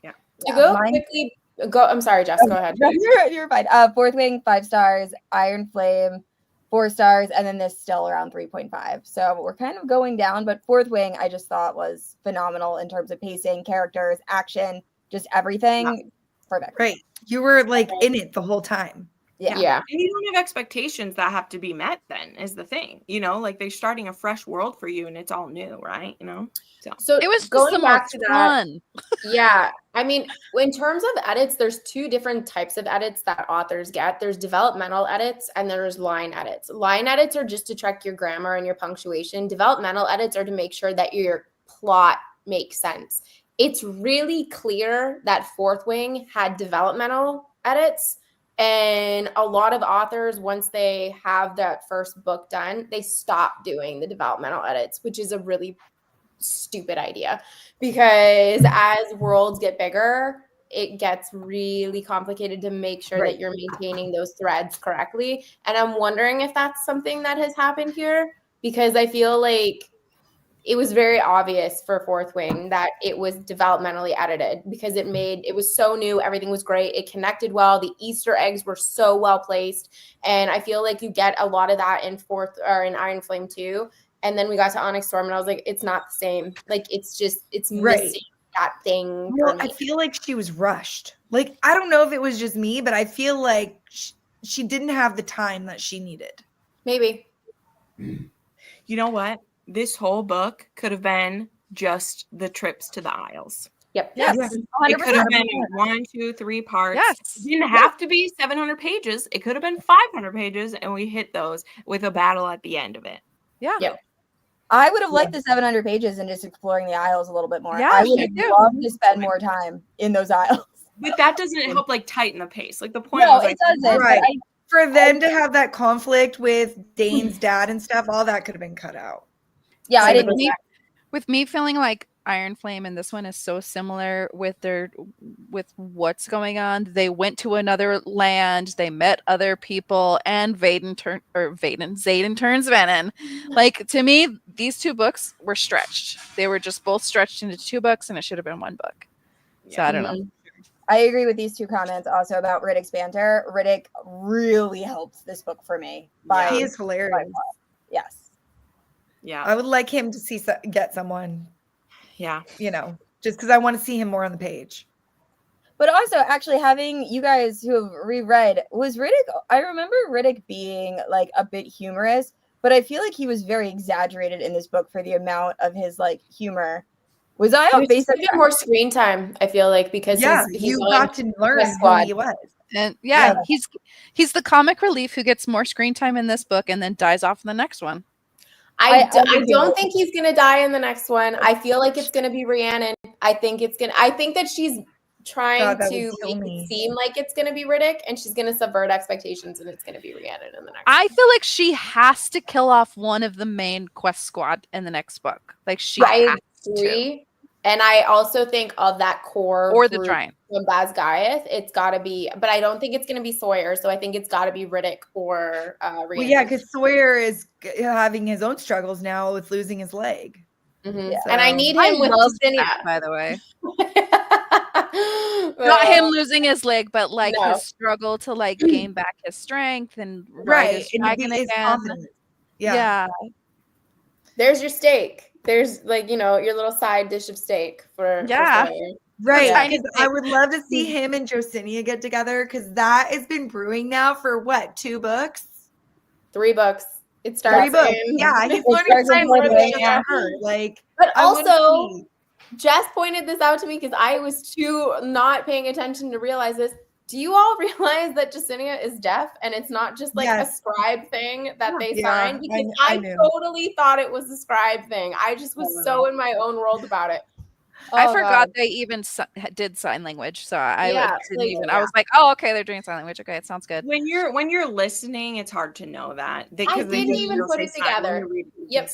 Yeah. I'm sorry, Jess, go ahead. You're fine. Fourth Wing, 5 stars. Iron Flame, 4 stars, and then this still around 3.5. So we're kind of going down, but Fourth Wing I just thought was phenomenal in terms of pacing, characters, action, just everything. Yeah. Perfect. Great. You were like in it the whole time. Yeah. And you don't have expectations that have to be met then is the thing. Like they're starting a fresh world for you and it's all new, right? So it was going just back to fun. Yeah. I mean, in terms of edits, there's 2 different types of edits that authors get. There's developmental edits and there's line edits. Line edits are just to check your grammar and your punctuation. Developmental edits are to make sure that your plot makes sense. It's really clear that Fourth Wing had developmental edits. And a lot of authors, once they have that first book done, they stop doing the developmental edits, which is a really stupid idea because as worlds get bigger, it gets really complicated to make sure that you're maintaining those threads correctly. And I'm wondering if that's something that has happened here, because I feel like it was very obvious for Fourth Wing that it was developmentally edited because it was so new. Everything was great. It connected well. The Easter eggs were so well placed. And I feel like you get a lot of that in Iron Flame too. And then we got to Onyx Storm, and I was like, it's not the same. Like, it's Right. missing that thing. Well, for me. I feel like she was rushed. Like, I don't know if it was just me, but I feel like she didn't have the time that she needed. Maybe. You know what? This whole book could have been just the trips to the Isles. Yep. Yes. It could have been 1, 2, 3 parts. Yes. It didn't have to be 700 pages. It could have been 500 pages, and we hit those with a battle at the end of it. Yeah. Yep. I would have liked the 700 pages and just exploring the Isles a little bit more. Yeah, I would me have too. loved to spend more time in those Isles. But that doesn't help like tighten the pace. Like the point No, was like, it doesn't. Right. But For them to have that conflict with Dane's dad and stuff, all that could have been cut out. yeah, I With didn't. with me feeling like Iron Flame and this one is so similar with what's going on. They went to another land, they met other people, and Xaden turns Venin. Like, to me, these two books were stretched. They were just both stretched into 2 books, and it should have been 1 book. So I don't know. I agree with these 2 comments also about Riddick's banter. Riddick really helped this book for me. He is hilarious. Yes. yeah, I would like him to get someone, yeah. Just because I want to see him more on the page. But also, actually, having you guys who have reread, was Riddick, I remember Riddick being like a bit humorous, but I feel like he was very exaggerated in this book for the amount of his like humor. Was I on base? He more screen time, I feel like, because You got to learn who squad. he was. And Yeah. he's the comic relief who gets more screen time in this book and then dies off in the next one. I don't think he's gonna die in the next one. I feel like it's gonna be Rhiannon. I think that she's trying God, that to would kill make me. it seem like it's gonna be Riddick, and she's gonna subvert expectations, and it's gonna be Rhiannon in the next I feel like she has to kill off one of the main quest squad in the next book. Like, she I has to. agree. And I also think of that core Or the group giant. from Basgaiath, it's got to be, but I don't think it's going to be Sawyer. So I think it's got to be Riddick or Rhiannon. Well, yeah, because Sawyer is having his own struggles now with losing his leg. Mhm. Yeah. And I need I him with love Justinia. that, by the way. Not him losing his leg, but like No. his struggle to like gain back his strength and ride his and dragon his again. confidence. Yeah. There's your steak. There's like, your little side dish of steak for Yeah. Sawyer. Right. Yeah. Because I would love to see him and Josinia get together because that has been brewing now for what, 2 books? 3 books. It 3 starts books. in- Yeah, he's It learning starts in sign language Portland, just yeah. for her. Like, But I wanna also, see- Jess pointed this out to me because I was too not paying attention to realize this. Do you all realize that Josinia is deaf and it's not just like Yes. a scribe thing that they Yeah, signed? Because I I knew. totally thought it was a scribe thing. I just was so in my own world about it. I Oh, forgot God. they even did sign language, so I Yeah, didn't like, even. yeah. I was like, "Oh, okay, they're doing sign language. Okay, it sounds good." When you're listening, it's hard to know that. I didn't even put it together. Yep.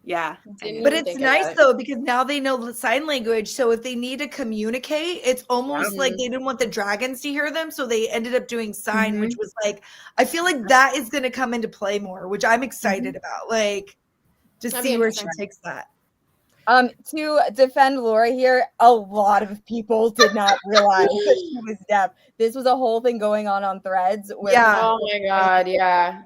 Yeah. Didn't But even it's think about nice it. though because now they know the sign language. So if they need to communicate, it's almost like Mhm. they didn't want the dragons to hear them, so they ended up doing sign, Mm-hmm. which was like I feel like that is going to come into play more, which I'm excited about. Like to That'd be see where she interesting. takes that. To defend Laura here, a lot of people did not realize that she was deaf. This was a whole thing going on Threads. Where Yeah. Oh my God, yeah.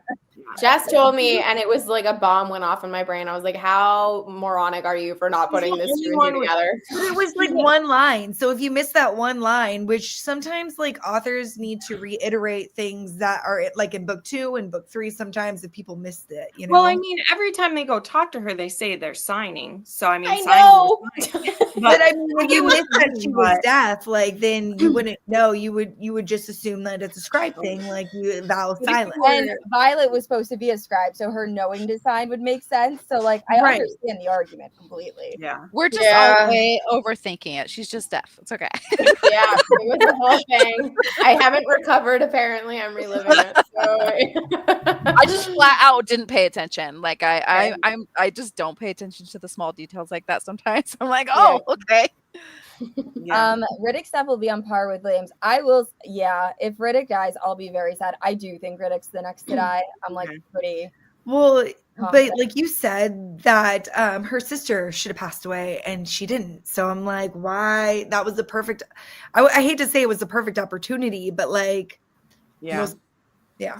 Jess told me, and it was like a bomb went off in my brain. I was like, how moronic are you for not putting this two and two together? It was like one line. So if you miss that one line, which sometimes like authors need to reiterate things that are like in book 2 and book 3, sometimes if people missed it, you know. Well, I mean, every time they go talk to her, they say they're signing. So I mean, I signing know. is fine. But I mean, when you was missed that she was but- deaf, like then you wouldn't know. You would just assume that it's a scribe thing, like you vow silent. And Violet was supposed to be a scribe, so her knowing design would make sense. So, like, I Right. understand the argument completely. Yeah. We're just Yeah. all way overthinking it. She's just deaf. It's okay. Yeah, it was the whole thing. I haven't recovered. Apparently, I'm reliving it. So. I just flat out didn't pay attention. Like I just don't pay attention to the small details like that sometimes. I'm like, oh, okay. Yeah. Riddick stuff will be on par with Liam's. I will, yeah. If Riddick dies, I'll be very sad. I do think Riddick's the next to die. I'm like Okay. pretty. Well, but confident. like you said that her sister should have passed away and she didn't. So I'm like, why? That was the perfect. I hate to say it was the perfect opportunity, but like, Yeah. Yeah.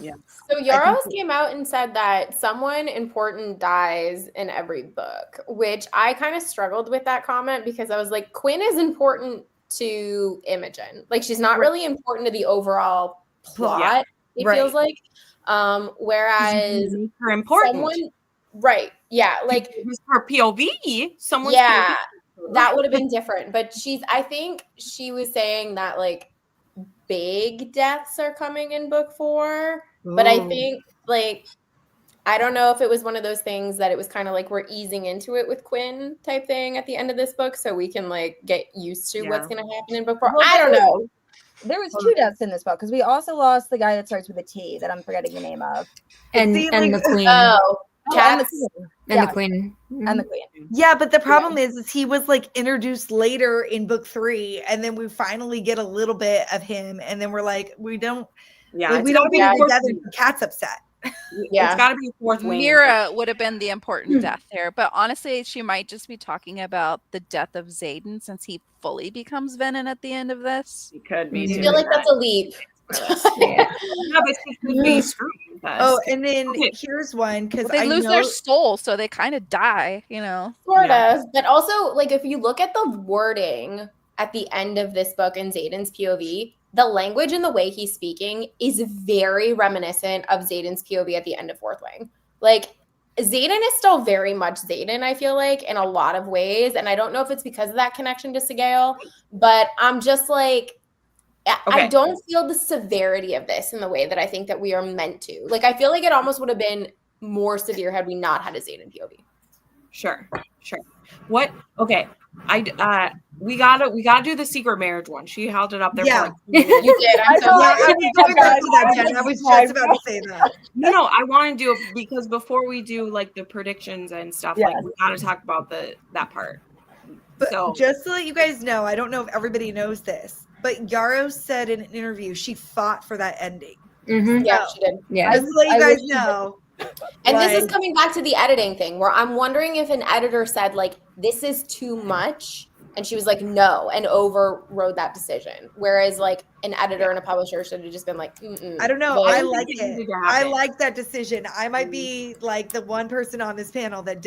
So Yarros came out and said that someone important dies in every book, which I kind of struggled with that comment because I was like, Quinn is important to Imogen. Like she's not really important to the overall plot, it feels like. Whereas her important. someone, right. Yeah. Like her POV, someone's yeah, POV. that would have been different. But I think she was saying that like big deaths are coming in book 4. But I think like I don't know if it was one of those things that it was kind of like we're easing into it with Quinn type thing at the end of this book so we can like get used to what's going to happen in book 4. Well, I don't know. There was 2 deaths in this book because we also lost the guy that starts with a T that I'm forgetting the name of. And See, and like- the queen. Cats. And the queen. And the queen. Yeah, but the problem is he was like introduced later in book 3, and then we finally get a little bit of him, and then we're like, we don't, like, we don't be together. Cat's upset. Yeah, it's got to be 4th wing. Mira would have been the important death there, but honestly, she might just be talking about the death of Xaden since he fully becomes Venin at the end of this. It could be. I feel like that's a leap. Yeah, but she could be screwed with us. Oh, and then here's one because they lose their soul, so they kind of die, you know. Sort of, but also like if you look at the wording at the end of this book in Xaden's POV, the language and the way he's speaking is very reminiscent of Xaden's POV at the end of 4th Wing. Like Xaden is still very much Xaden, I feel like, in a lot of ways, and I don't know if it's because of that connection to Sigale, but I'm just like. I don't feel the severity of this in the way that I think that we are meant to. Like, I feel like it almost would have been more severe had we not had a Xaden POV. Sure. What? Okay. We gotta do the secret marriage one. She held it up there. Yeah. For like You did. I'm so I was going back to that, Jen. I was just about to say that. No, I want to do it because before we do like the predictions and stuff, like we gotta talk about that part. But so just to let you guys know, I don't know if everybody knows this, but Yarros said in an interview she fought for that ending. Mm-hmm. Yeah, she did. Yeah. Just to let you guys know. And this is coming back to the editing thing where I'm wondering if an editor said like, this is too much. And she was like, no, and overrode that decision. Whereas like an editor and a publisher should have just been like, I don't know. Like, I like it. I like that decision. I might be like the one person on this panel that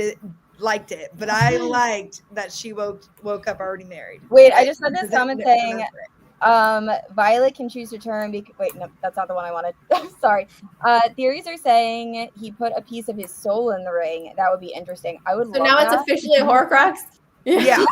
liked it, but I liked that she woke up already married. Wait, I just read this comment saying Violet can choose to turn. Wait, no, that's not the one I wanted. Sorry. Theories are saying he put a piece of his soul in the ring. That would be interesting. I would. So now it's officially a Horcrux. Yeah.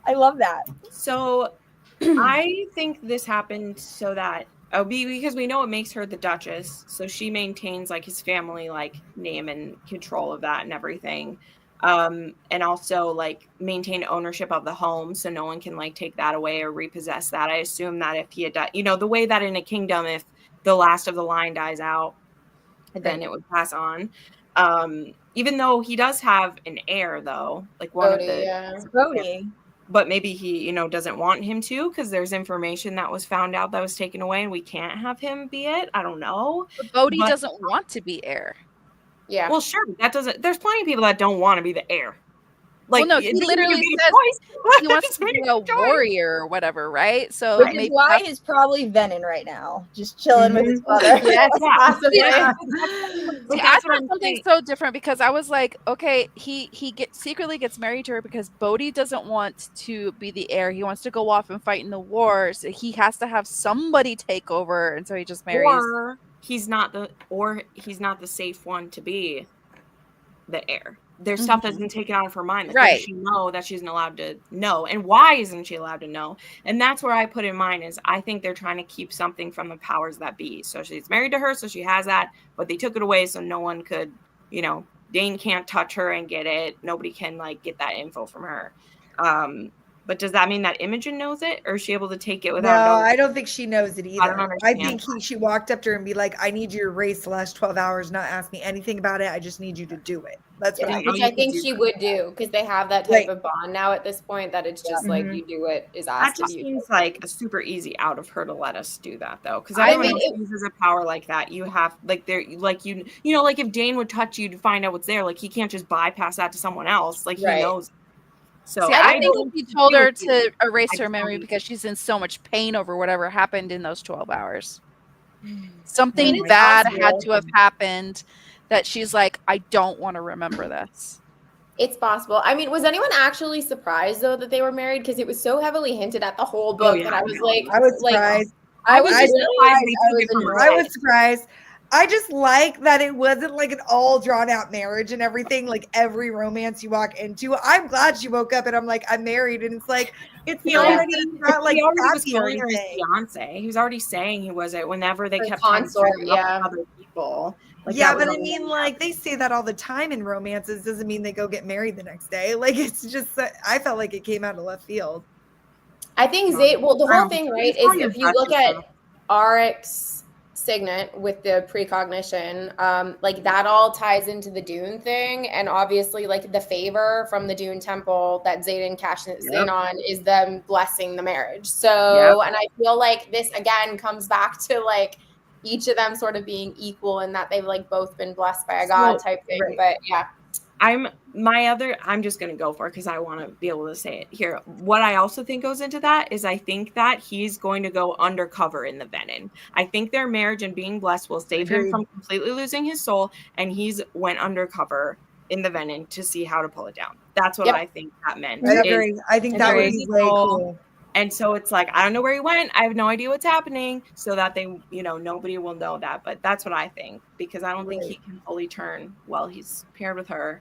I love that. So I think this happened so that because we know it makes her the Duchess, so she maintains like his family like name and control of that and everything, and also like maintain ownership of the home so no one can like take that away or repossess that. I assume that if he had died, the way that in a kingdom, if the last of the line dies out, then it would pass on. Even though he does have an heir, though, like one of the Bodhi. But maybe he, doesn't want him to because there's information that was found out that was taken away and we can't have him be it. I don't know. But Bodhi doesn't want to be heir. Yeah. Well, sure. There's plenty of people that don't want to be the heir. Like, well, no, he literally says he wants to be a warrior or whatever, right? So which is why he's probably Venin right now, just chilling with his mother. Yes, possibly. Yeah. See, I thought something so different because I was like, okay, he secretly gets married to her because Bodhi doesn't want to be the heir. He wants to go off and fight in the wars. He has to have somebody take over, and so he just marries. Or he's not the safe one to be the heir. There's stuff that's been taken out of her mind. That she know that she isn't allowed to know. And why isn't she allowed to know? And that's where I put in mind is I think they're trying to keep something from the powers that be. So she's married to her, so she has that, but they took it away so no one could, Dane can't touch her and get it. Nobody can like get that info from her. But does that mean that Imogen knows it, or is she able to take it without? No, I don't think she knows it either. I don't understand. I think she walked up to her and be like, "I need you to race the last 12 hours, not ask me anything about it. I just need you to do it." That's what which I think she would do because they have that type of bond now at this point that it's just like you do what is asked of you. That just seems like a super easy out of her to let us do that though, because everyone else uses a power like that. You have like like if Dane would touch you to find out what's there, like he can't just bypass that to someone else. Like he knows. So see, I think if he told her to erase her memory because she's in so much pain over whatever happened in those 12 hours. Something it's bad possible. had to have happened that she's like, I don't want to remember this. It's possible. I mean, was anyone actually surprised though that they were married? Because it was so heavily hinted at the whole book that I was like, I was surprised. I was I- surprised. I I was annoyed. I was surprised. I just like that it wasn't like an all drawn out marriage and everything, like every romance you walk into. I'm glad she woke up and I'm like, I'm married. And it's like, it's He not, already, it's not like he already was happy or calling her his anything. fiance. He was already saying he was it whenever they Her kept trying to consort, set him up yeah. with other people. Like, Yeah, that was but I all mean, that like they say that all the time in romances. Doesn't mean they go get married the next day. Like it's just, I felt like it came out of left field. I think the whole thing, right, is probably if you look impressive, at Oryx signet with the precognition, like that all ties into the Dune thing, and obviously like the favor from the Dune temple that Xaden cashes in on is them blessing the marriage. So and I feel like this again comes back to like each of them sort of being equal in that they've like both been blessed by a god type thing. right. But yeah, I'm just going to go for it because I want to be able to say it here. What I also think goes into that is I think that he's going to go undercover in the Venin. I think their marriage and being blessed will save him from completely losing his soul, and he's went undercover in the Venin to see how to pull it down. That's what I think that meant. I agree. I think that would be way cool. And so it's like, I don't know where he went. I have no idea what's happening, so that they, nobody will know that. But that's what I think, because I don't think he can fully turn while he's paired with her.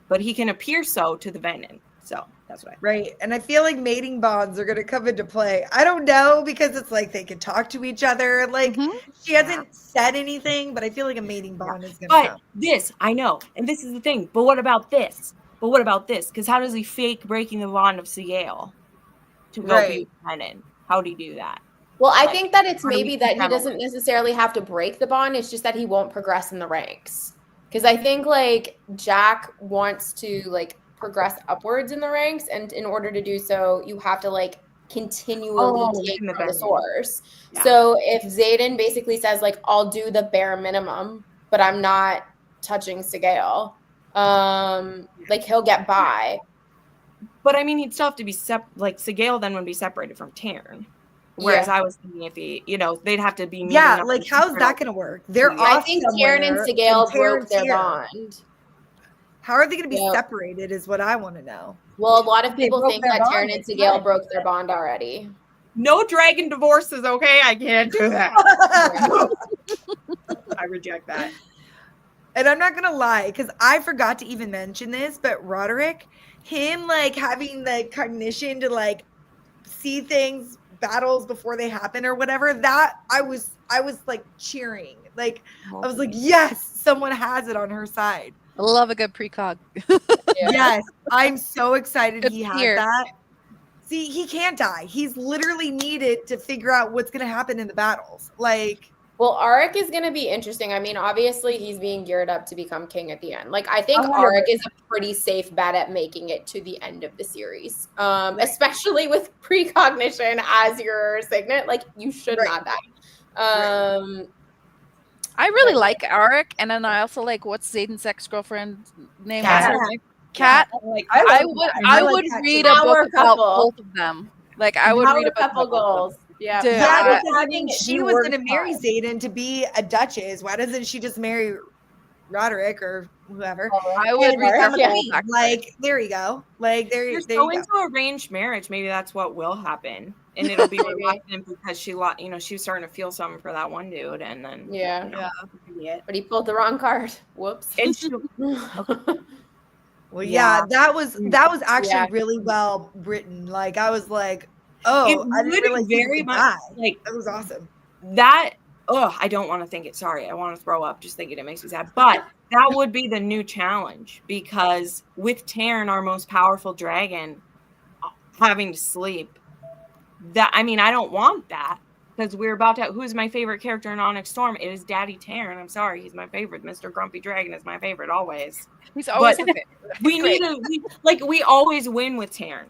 But he can appear so to the Venin. So that's what I think. Right. And I feel like mating bonds are going to come into play. I don't know, because it's like they can talk to each other. Like she hasn't said anything, but I feel like a mating bond is going to come. This, I know. And this is the thing. But what about this? Because how does he fake breaking the bond of Sigale to go be with Venin? How do he do that? well, I think that it's maybe that he doesn't necessarily have to break the bond. It's just that he won't progress in the ranks. Because I think like Jack wants to like progress upwards in the ranks, and in order to do so, you have to like continually take from the source. Yeah. So if Xaden basically says like, I'll do the bare minimum, but I'm not touching Sigale, like he'll get by. But I mean, he'd still have to be like Sigale then would be separated from Taryn. Whereas I was thinking if he, they'd have to be meeting up like how's that going to work? They're I think Taryn and Sigale broke their bond. How are they going to be separated is what I want to know. Well, a lot of people think that Taryn and Sigale broke their bond already. No dragon divorces, okay? I can't do that. I reject that. And I'm not going to lie, because I forgot to even mention this, but Roderick, him like having the cognition to like see things, battles before they happen or whatever, that I was like cheering. Like I was like, yes, someone has it on her side. I love a good precog. Yes, I'm so excited he has that. See, he can't die. He's literally needed to figure out what's going to happen in the battles. Like, well, Auric is going to be interesting. I mean, obviously, he's being geared up to become king at the end. Like, I think Auric is a pretty safe bet at making it to the end of the series, especially with precognition as your signet. Like, you should not die. I really like Auric, and then I also like what's Xaden's ex-girlfriend's name? Kat. I would read a book about both of them. Like I would read a couple goals. Yeah. Because I think she was going to marry Xaden to be a duchess. Why doesn't she just marry Roderick or whoever? I would read that. Like there you go. Like there you go. Into arranged marriage, maybe that's what will happen, and it'll be reluctant because she was starting to feel something for that one dude, and then but he pulled the wrong card. Whoops. Well, that was actually really well written. Like I was like, oh, I didn't realize very much. Like that was awesome. That I don't want to think it. Sorry, I want to throw up just thinking it makes me sad. But that would be the new challenge, because with Taryn, our most powerful dragon, having to sleep. That I don't want that, because we're about to. Who's my favorite character in Onyx Storm? It is Daddy Taryn. I'm sorry, he's my favorite. Mr. Grumpy Dragon is my favorite always. He's always a favorite. We always win with Taryn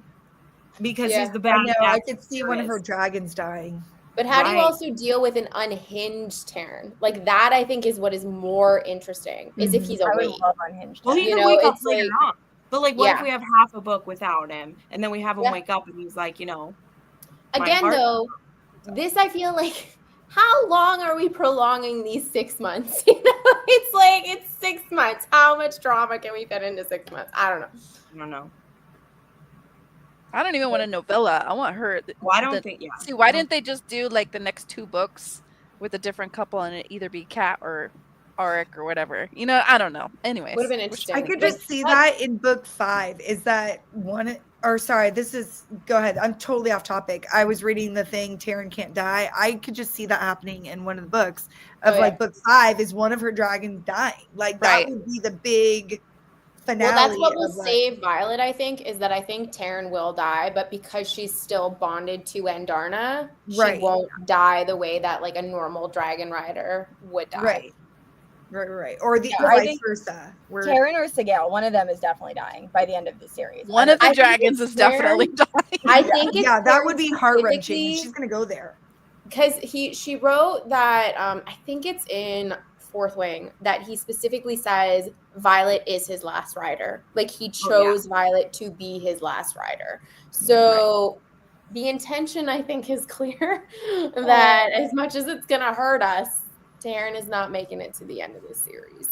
because he's the best. I could see one of her dragons dying. But how do you also deal with an unhinged Taryn? Like that, I think, is what is more interesting. Is if he's awake. I love unhinged. Well, he can wake up later on. But like, what if we have half a book without him, and then we have him wake up, and he's like, Again, though, this I feel like how long are we prolonging these 6 months? It's like, it's 6 months. How much drama can we fit into 6 months? I don't know. I don't know. I don't even want a novella. I want her. Well, I don't think. Yeah. See, why didn't they just do like the next 2 books with a different couple and it either be Kat or Auric or whatever? You know, I don't know. Anyways, Would have been interesting. I could just see that in book 5. Is that one? Or sorry, this is. Go ahead. I'm totally off topic. I was reading the thing. Taryn can't die. I could just see that happening in one of the books. Of like book 5 is one of her dragons dying. Like that would be the big finale. Well, that's what will save Violet, I think, is that I think Taryn will die, but because she's still bonded to Andarna, she won't die the way that like a normal dragon rider would die. Right. Or the vice versa. Taryn or Sigale, one of them is definitely dying by the end of the series. One of the dragons is definitely dying. I think it's that would be heart-wrenching. She's gonna go there. Because she wrote that I think it's in Fourth Wing that he specifically says Violet is his last rider. Like he chose Violet to be his last rider. So the intention I think is clear that as much as it's gonna hurt us, Taryn is not making it to the end of this series.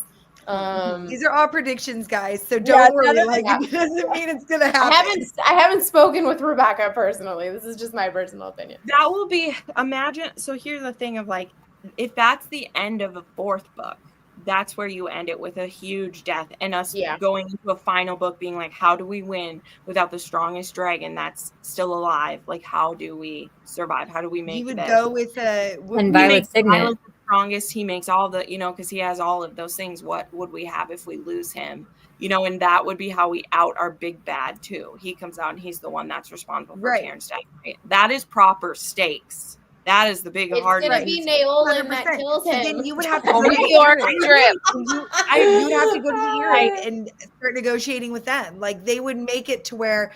These are all predictions, guys. So don't worry. Like it doesn't mean it's gonna happen. I haven't spoken with Rebecca personally. This is just my personal opinion. That will be imagine. So here's the thing of like, if that's the end of the 4th book, that's where you end it with a huge death and us going into a final book being like, how do we win without the strongest dragon that's still alive? Like, how do we survive? How do we make? You would go with and Violet's signet. Strongest, he makes all the, because he has all of those things. What would we have if we lose him? And that would be how we out our big bad too. He comes out and he's the one that's responsible for Taryn's death. Right? That is proper stakes. That is the big hard. It's gonna be Naolan that kills him. Then you would have to go to New York trip. You'd have to go to the Earaid and start negotiating with them. Like they would make it to where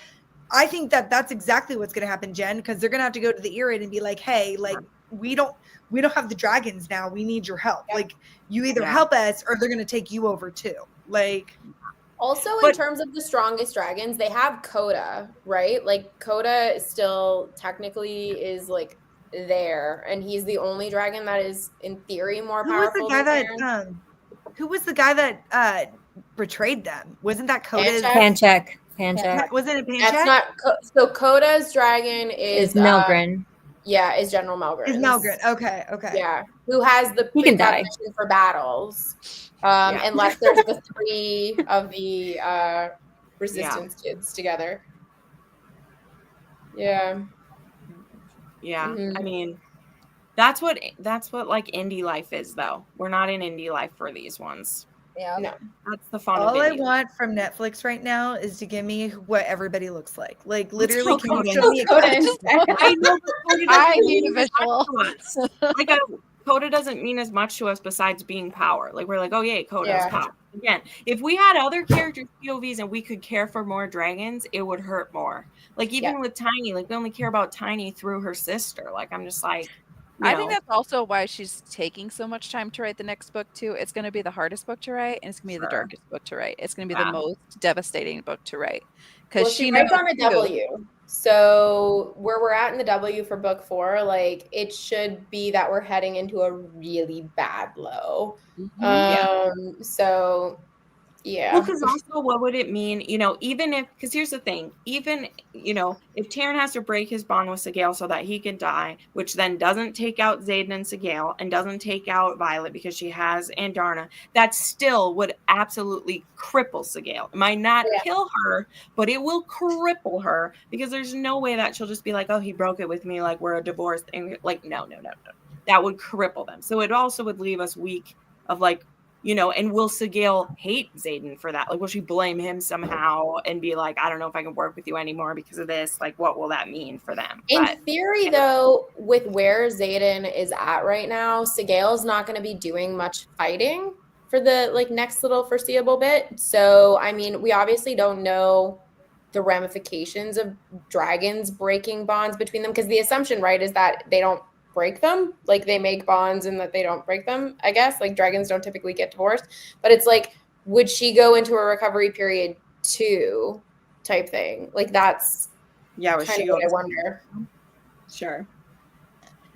I think that's exactly what's going to happen, Jen, because they're going to have to go to the Earaid and be like, hey, like we don't have the dragons now. We need your help. Like you either help us or they're going to take you over too. Like also in terms of the strongest dragons, they have Coda, right? Like Coda still technically is like there, and he's the only dragon that is in theory more powerful. Who was the guy that betrayed them? Wasn't that Coda? Pancheck. Wasn't it Pancheck? That's not so Coda's dragon is Melgren. Is General Melgren. Is Melgren. Okay. Yeah. Who has the precondition for battles. Unless there's the 3 of the resistance kids together. Yeah. Yeah. Mm-hmm. I mean, that's what like indie life is though. We're not in indie life for these ones. Yeah. No. That's the fun. All I want from Netflix right now is to give me what everybody looks like. Like literally, can you show me I know. I need a visual. Like Coda doesn't mean as much to us besides being power. Like we're like, oh yeah, Coda's power. Again, if we had other characters POVs and we could care for more dragons, it would hurt more. Like even with Tiny, like we only care about Tiny through her sister. Like I'm just like, I think that's also why she's taking so much time to write the next book too. It's going to be the hardest book to write, and it's going to be the darkest book to write. It's going to be the most devastating book to write because she writes on a W. So where we're at in the W for book 4, like it should be that we're heading into a really bad low. So yeah. Well, because also, what would it mean? Even if, because here's the thing, even if Taryn has to break his bond with Sigale so that he can die, which then doesn't take out Xaden and Sigale and doesn't take out Violet because she has Andarna, that still would absolutely cripple Sigale. It might not kill her, but it will cripple her because there's no way that she'll just be like, oh, he broke it with me, like we're a divorce thing. Like, no. That would cripple them. So it also would leave us weak of like, and will Sigale hate Xaden for that? Like, will she blame him somehow and be like, I don't know if I can work with you anymore because of this? Like, what will that mean for them? In theory, though, with where Xaden is at right now, Sigale's not going to be doing much fighting for the next little foreseeable bit. So, I mean, we obviously don't know the ramifications of dragons breaking bonds between them because the assumption, right, is that they don't break them, like they make bonds and that they don't break them, I guess. Like dragons don't typically get divorced, but it's like, would she go into a recovery period 2 type thing? Like that's was she what I wonder. Sure.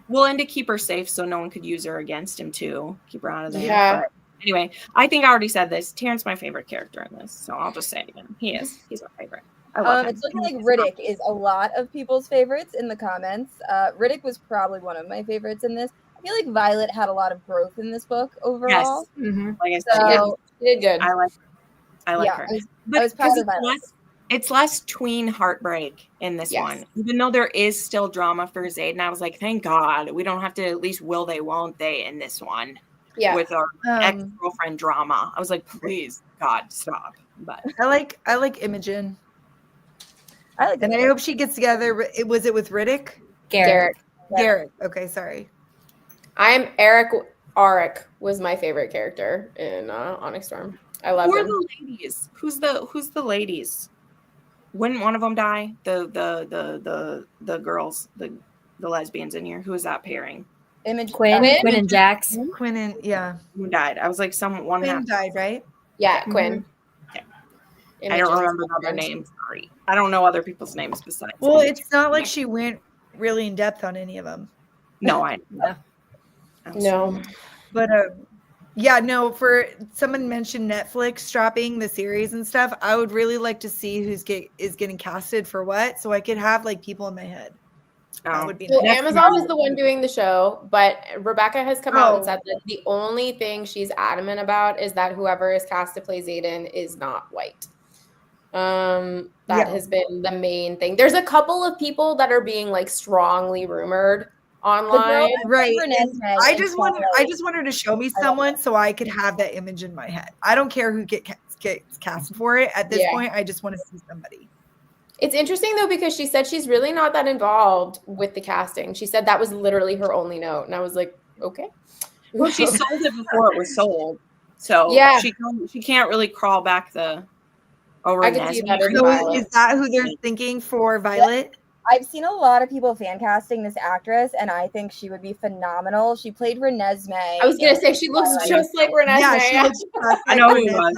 Well, and to keep her safe so no one could use her against him too. Keep her out of there. Yeah. But anyway, I think I already said this. Terrence's my favorite character in this, so I'll just say it again. He's my favorite. I love him. It's looking like Riddick is a lot of people's favorites in the comments. Riddick was probably one of my favorites in this. I feel like Violet had a lot of growth in this book overall. Yes. Mm-hmm. Like I said, So, She did good. I like her. I was proud of Violet. It's less tween heartbreak in this Yes. one. Even though there is still drama for Xaden, I was like, thank God we don't have to at least will they, won't they in this one with our ex-girlfriend drama. I was like, please, God, stop. But I like Imogen. I like And I hope she gets together. Was it with Riddick? Garrett. Garrett. Okay, sorry. I'm Eric. Auric was my favorite character in Onyx Storm. I love who are him. the ladies? Who's the ladies? Wouldn't one of them die? The girls, the lesbians in here. Who is that pairing? Quinn and Jax. Quinn and Who died? I was like, one Quinn died, right? Yeah, Quinn. Okay. I don't remember other names. Sorry, I don't know other people's names besides. Well, it's not like she went really in depth on any of them. No, I No. But for someone mentioned Netflix dropping the series and stuff. I would really like to see who's getting casted for what, so I could have like people in my head. That would be So nice. Amazon is the one doing the show, but Rebecca has come out and said that the only thing she's adamant about is that whoever is cast to play Xaden is not white. That has been the main thing. There's a couple of people that are being like strongly rumored online. Right. I just want her to show me someone so I could have that image in my head. I don't care who gets casted for it. At this point, I just want to see somebody. It's interesting though, because she said she's really not that involved with the casting. She said that was literally her only note. And I was like, okay. Well, she sold it before it was sold. So she can't really crawl back the I can see that. So is that who they're thinking for Violet? I've seen a lot of people fan casting this actress, and I think she would be phenomenal. She played Renesmee. I was gonna say she looks just like Renesmee. Yeah, she looks I know who he was.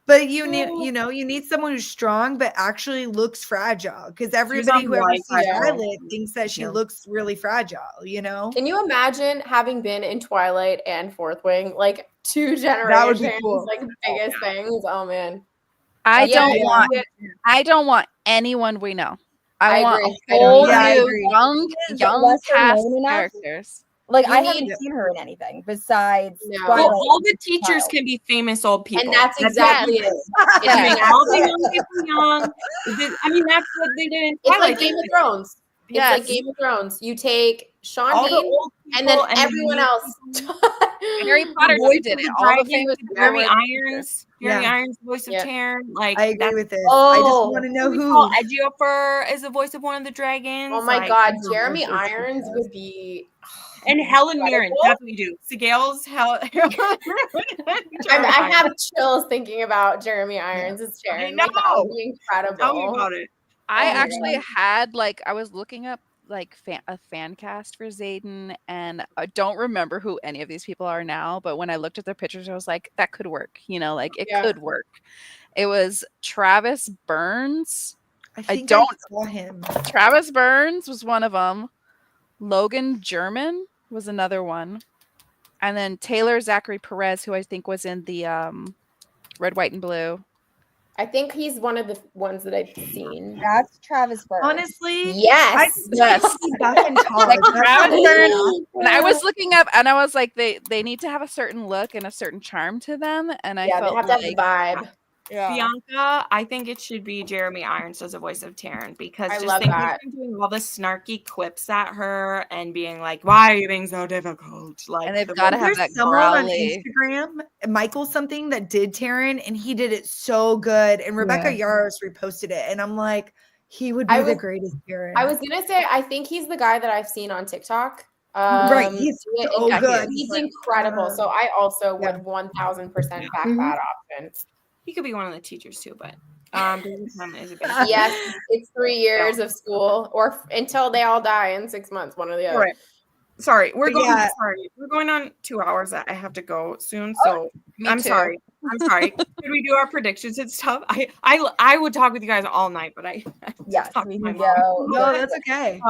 But you need someone who's strong but actually looks fragile, because everybody who ever sees Violet thinks that she looks really fragile. Can you imagine having been in Twilight and Fourth Wing, like 2 generations, that would be cool. like biggest things? Oh man, I don't want anyone we know. I want agree. whole I new agree. young cast characters. Like, I haven't seen her in anything besides Twilight. Well, all the teachers can be famous old people. And that's exactly it. It's making all the young people young. I mean, that's what they did in It's Twilight. like Game of Thrones. It's like Game of Thrones. You take Sean Bean and then everyone else. Harry Potter did it. All the famous Jeremy Irons. Jeremy Irons, voice of Taryn. Like, I agree with this. I just want to know who. Ediofer is the voice of one of the dragons. Oh my God, Jeremy Irons would be. And Helen Mirren, that's what we do. Sigale's I have chills thinking about Jeremy Irons as Sharon. Like, that would be incredible. Tell me about it. I actually had I was looking up a fan cast for Xaden, and I don't remember who any of these people are now, but when I looked at their pictures, I was like, that could work. It could work. It was Travis Burns. I saw him. Travis Burns was one of them. Logan German was another one. And then Taylor Zachary Perez, who I think was in the Red, White, and Blue. I think he's one of the ones that I've seen. That's Travis Burns. Honestly, yes. Travis Burns. And I was looking up, and I was like, they need to have a certain look and a certain charm to them. And I felt they have like that vibe. Yeah. Bianca, I think it should be Jeremy Irons as a voice of Taryn, because I just think he's doing all the snarky quips at her and being like, "Why are you being so difficult?" Like, and they've got to have that someone on growly. Instagram, Michael something that did Taryn, and he did it so good. And Rebecca Yarros reposted it, and I'm like, he would be the greatest Taryn. I was gonna say, I think he's the guy that I've seen on TikTok. Right, he's so good. He's incredible. So I also would 1000% back that option. He could be one of the teachers too, but yes, it's 3 years of school, or until they all die in 6 months, one or the other. Right. Sorry, we're going on 2 hours. I have to go soon, so I'm sorry. I'm sorry. Could we do our predictions and stuff? I would talk with you guys all night, but I Yes, talk we to my can mom. go. No, that's okay.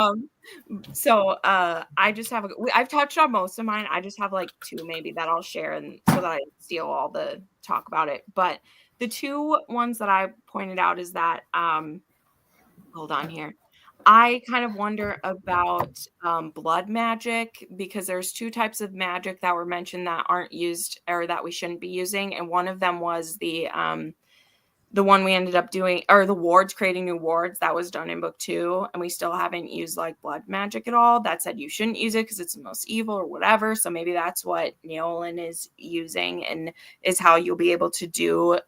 So I just have I've touched on most of mine. I just have like 2 maybe that I'll share, and so that I steal all the talk about it. But the 2 ones that I pointed out is that hold on here. I kind of wonder about blood magic, because there's 2 types of magic that were mentioned that aren't used, or that we shouldn't be using, and one of them was the one we ended up doing, or the wards, creating new wards, that was done in book 2, and we still haven't used like blood magic at all. That said, you shouldn't use it because it's the most evil or whatever. So maybe that's what Neolin is using, and is how you'll be able to do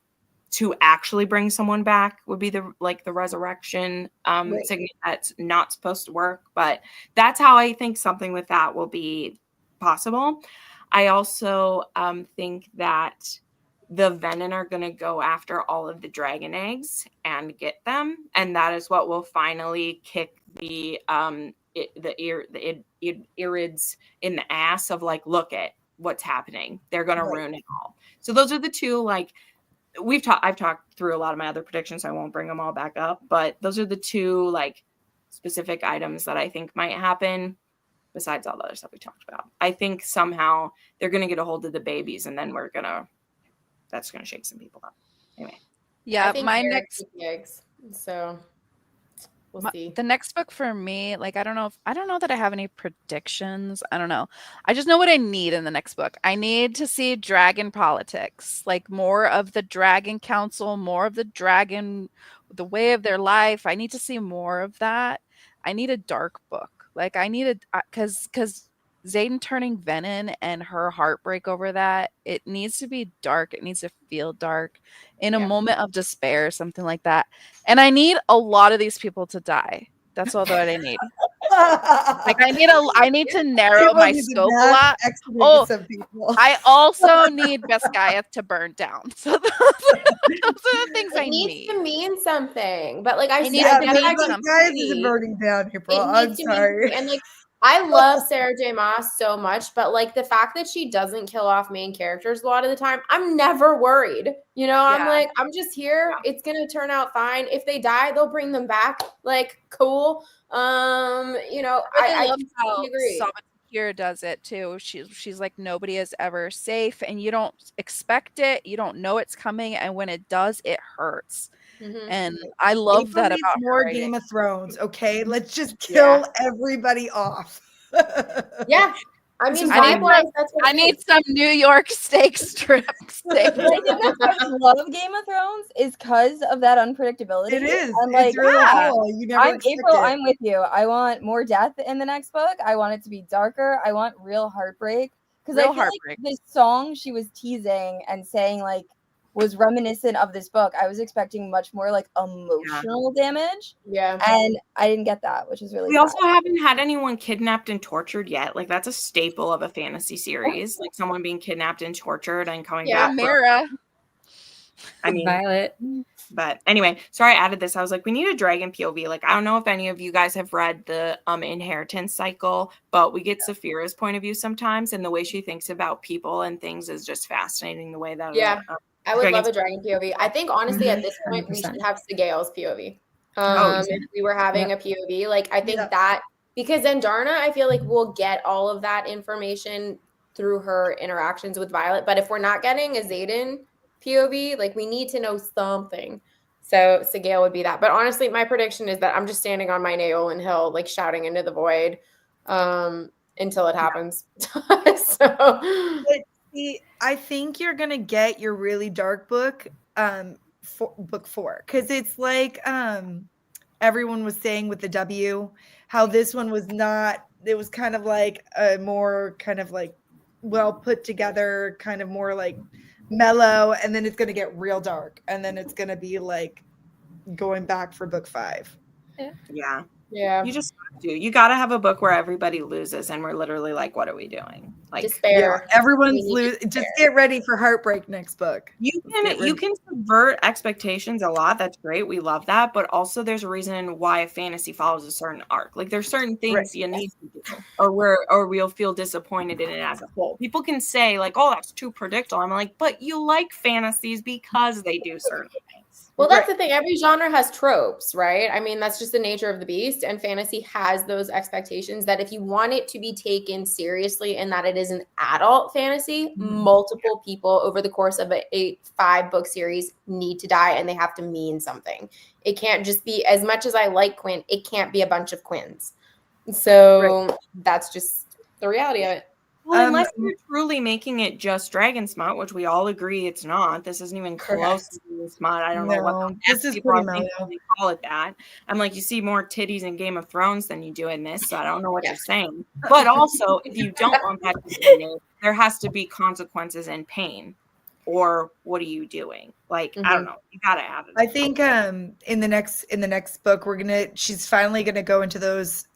to actually bring someone back, would be the resurrection Right. signet that's not supposed to work. But that's how I think something with that will be possible. I also think that the Venin are going to go after all of the dragon eggs and get them, and that is what will finally kick the Irids in the ass of like, look at what's happening. They're going to ruin it all. So those are the 2, like, I've talked through a lot of my other predictions, so I won't bring them all back up, but those are the 2 like specific items that I think might happen, besides all the other stuff we talked about. I think somehow they're going to get a hold of the babies, and then that's going to shake some people up. Anyway. Yeah, I think my Eric next eats eggs, so we'll see. the next book for me, like I don't know that I have any predictions. I don't know. I just know what I need in the next book. I need to see dragon politics, like more of the dragon council, more of the dragon, the way of their life. I need to see more of that. I need a dark book. Like I need a cuz Xaden turning Venin and her heartbreak over that, it needs to be dark. It needs to feel dark in a moment of despair, something like that. And I need a lot of these people to die. That's all that I need. Like I need to narrow People my need to scope a mass lot. execute Oh, some people. I also need Beskaya to burn down. So those are the things I It needs need. to mean something, but like I've It needs said, to that mean I something. Guys isn't burning down, April. It I'm needs to sorry. mean, and like I love Sarah J. Maas so much, but like the fact that she doesn't kill off main characters a lot of the time, I'm never worried. You know, I'm like, I'm just here. It's gonna turn out fine. If they die, they'll bring them back. Like, cool. You know, I love how agree. Sabatakira does it too. She's like, nobody is ever safe, and you don't expect it. You don't know it's coming, and when it does, it hurts. And I love April that needs about more her writing. Game of Thrones. Okay, let's just kill everybody off. Yeah. I mean, I need some New York steak strips. The reason I love Game of Thrones is because of that unpredictability. It is. I'm like, it's really cool. You never I'm expect April. it. I'm with you. I want more death in the next book. I want it to be darker. I want real heartbreak, because I feel like the song she was teasing and saying like was reminiscent of this book. I was expecting much more like emotional damage. Yeah. And I didn't get that, which is really We sad. also haven't had anyone kidnapped and tortured yet. Like that's a staple of a fantasy series. Like someone being kidnapped and tortured and coming back. Mira. I mean, Violet. But anyway, sorry I added this. I was like, we need a dragon POV. Like, I don't know if any of you guys have read the inheritance cycle, but we get Saphira's point of view sometimes, and the way she thinks about people and things is just fascinating. The way that I would love a dragon POV. I think honestly at this point 100%. We should have Sigale's POV. If we were having a POV, like I think that, because Andarna, I feel like we'll get all of that information through her interactions with Violet. But if we're not getting a Xaden POV, like we need to know something. So Sigale would be that. But honestly, my prediction is that I'm just standing on my Naolin Hill, like shouting into the void until it happens. But see, I think you're gonna get your really dark book, book 4, because it's like everyone was saying with the W, how this one was not. It was kind of like a more kind of like well put together, kind of more like mellow, and then it's gonna get real dark, and then it's gonna be like going back for book 5. Yeah. Yeah. You just have to. You got to have a book where everybody loses and we're literally like, what are we doing? Like, Despair. Everyone's We need losing. Just despair. get ready for heartbreak next book. You can subvert expectations a lot. That's great. We love that. But also there's a reason why a fantasy follows a certain arc. Like there's certain things you need to do or we'll feel disappointed in it as a whole. People can say like, oh, that's too predictable. I'm like, but you like fantasies because they do certain things. Well, that's the thing. Every genre has tropes, right? I mean, that's just the nature of the beast. And fantasy has those expectations that if you want it to be taken seriously and that it is an adult fantasy, multiple people over the course of a 5-book series need to die and they have to mean something. It can't just be, as much as I like Quinn, it can't be a bunch of Quins. So that's just the reality of it. Well, unless you're truly making it just dragon smut, which we all agree it's not. This isn't even close to being smut. I don't know what this is people pretty are thinking when they call it that. I'm like, you see more titties in Game of Thrones than you do in this, so I don't know what you're saying. But also, if you don't want that to be in it, there has to be consequences and pain. Or what are you doing? Like, I don't know. You gotta add it. I think in the next book she's finally gonna go into those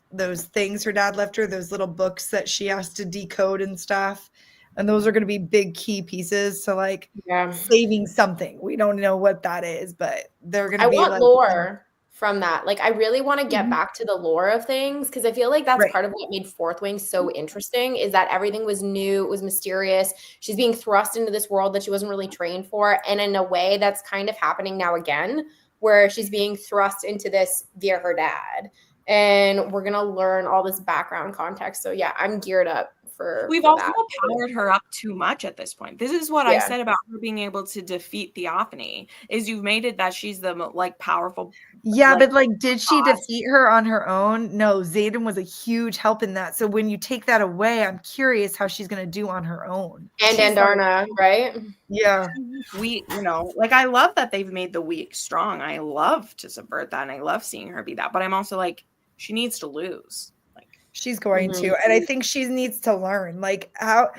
things her dad left her, those little books that she has to decode and stuff, and those are going to be big key pieces to like saving something. We don't know what that is, but they're going to be like lore from that. Like I really want to get back to the lore of things because I feel like that's part of what made Fourth Wing so interesting is that everything was new, it was mysterious. She's being thrust into this world that she wasn't really trained for, and in a way that's kind of happening now again where she's being thrust into this via her dad. And we're going to learn all this background context. So, yeah, I'm geared up for We've also powered her up too much at this point. This is what I said about her being able to defeat Theophanie, is you've made it that she's the, like, powerful. Yeah, but, like, did she defeat her on her own? No, Xaden was a huge help in that. So when you take that away, I'm curious how she's going to do on her own. And Andarna, right? Yeah. Like, I love that they've made the weak strong. I love to subvert that, and I love seeing her be that. But I'm also like, she needs to lose. Like she's going to, and I think she needs to learn like how,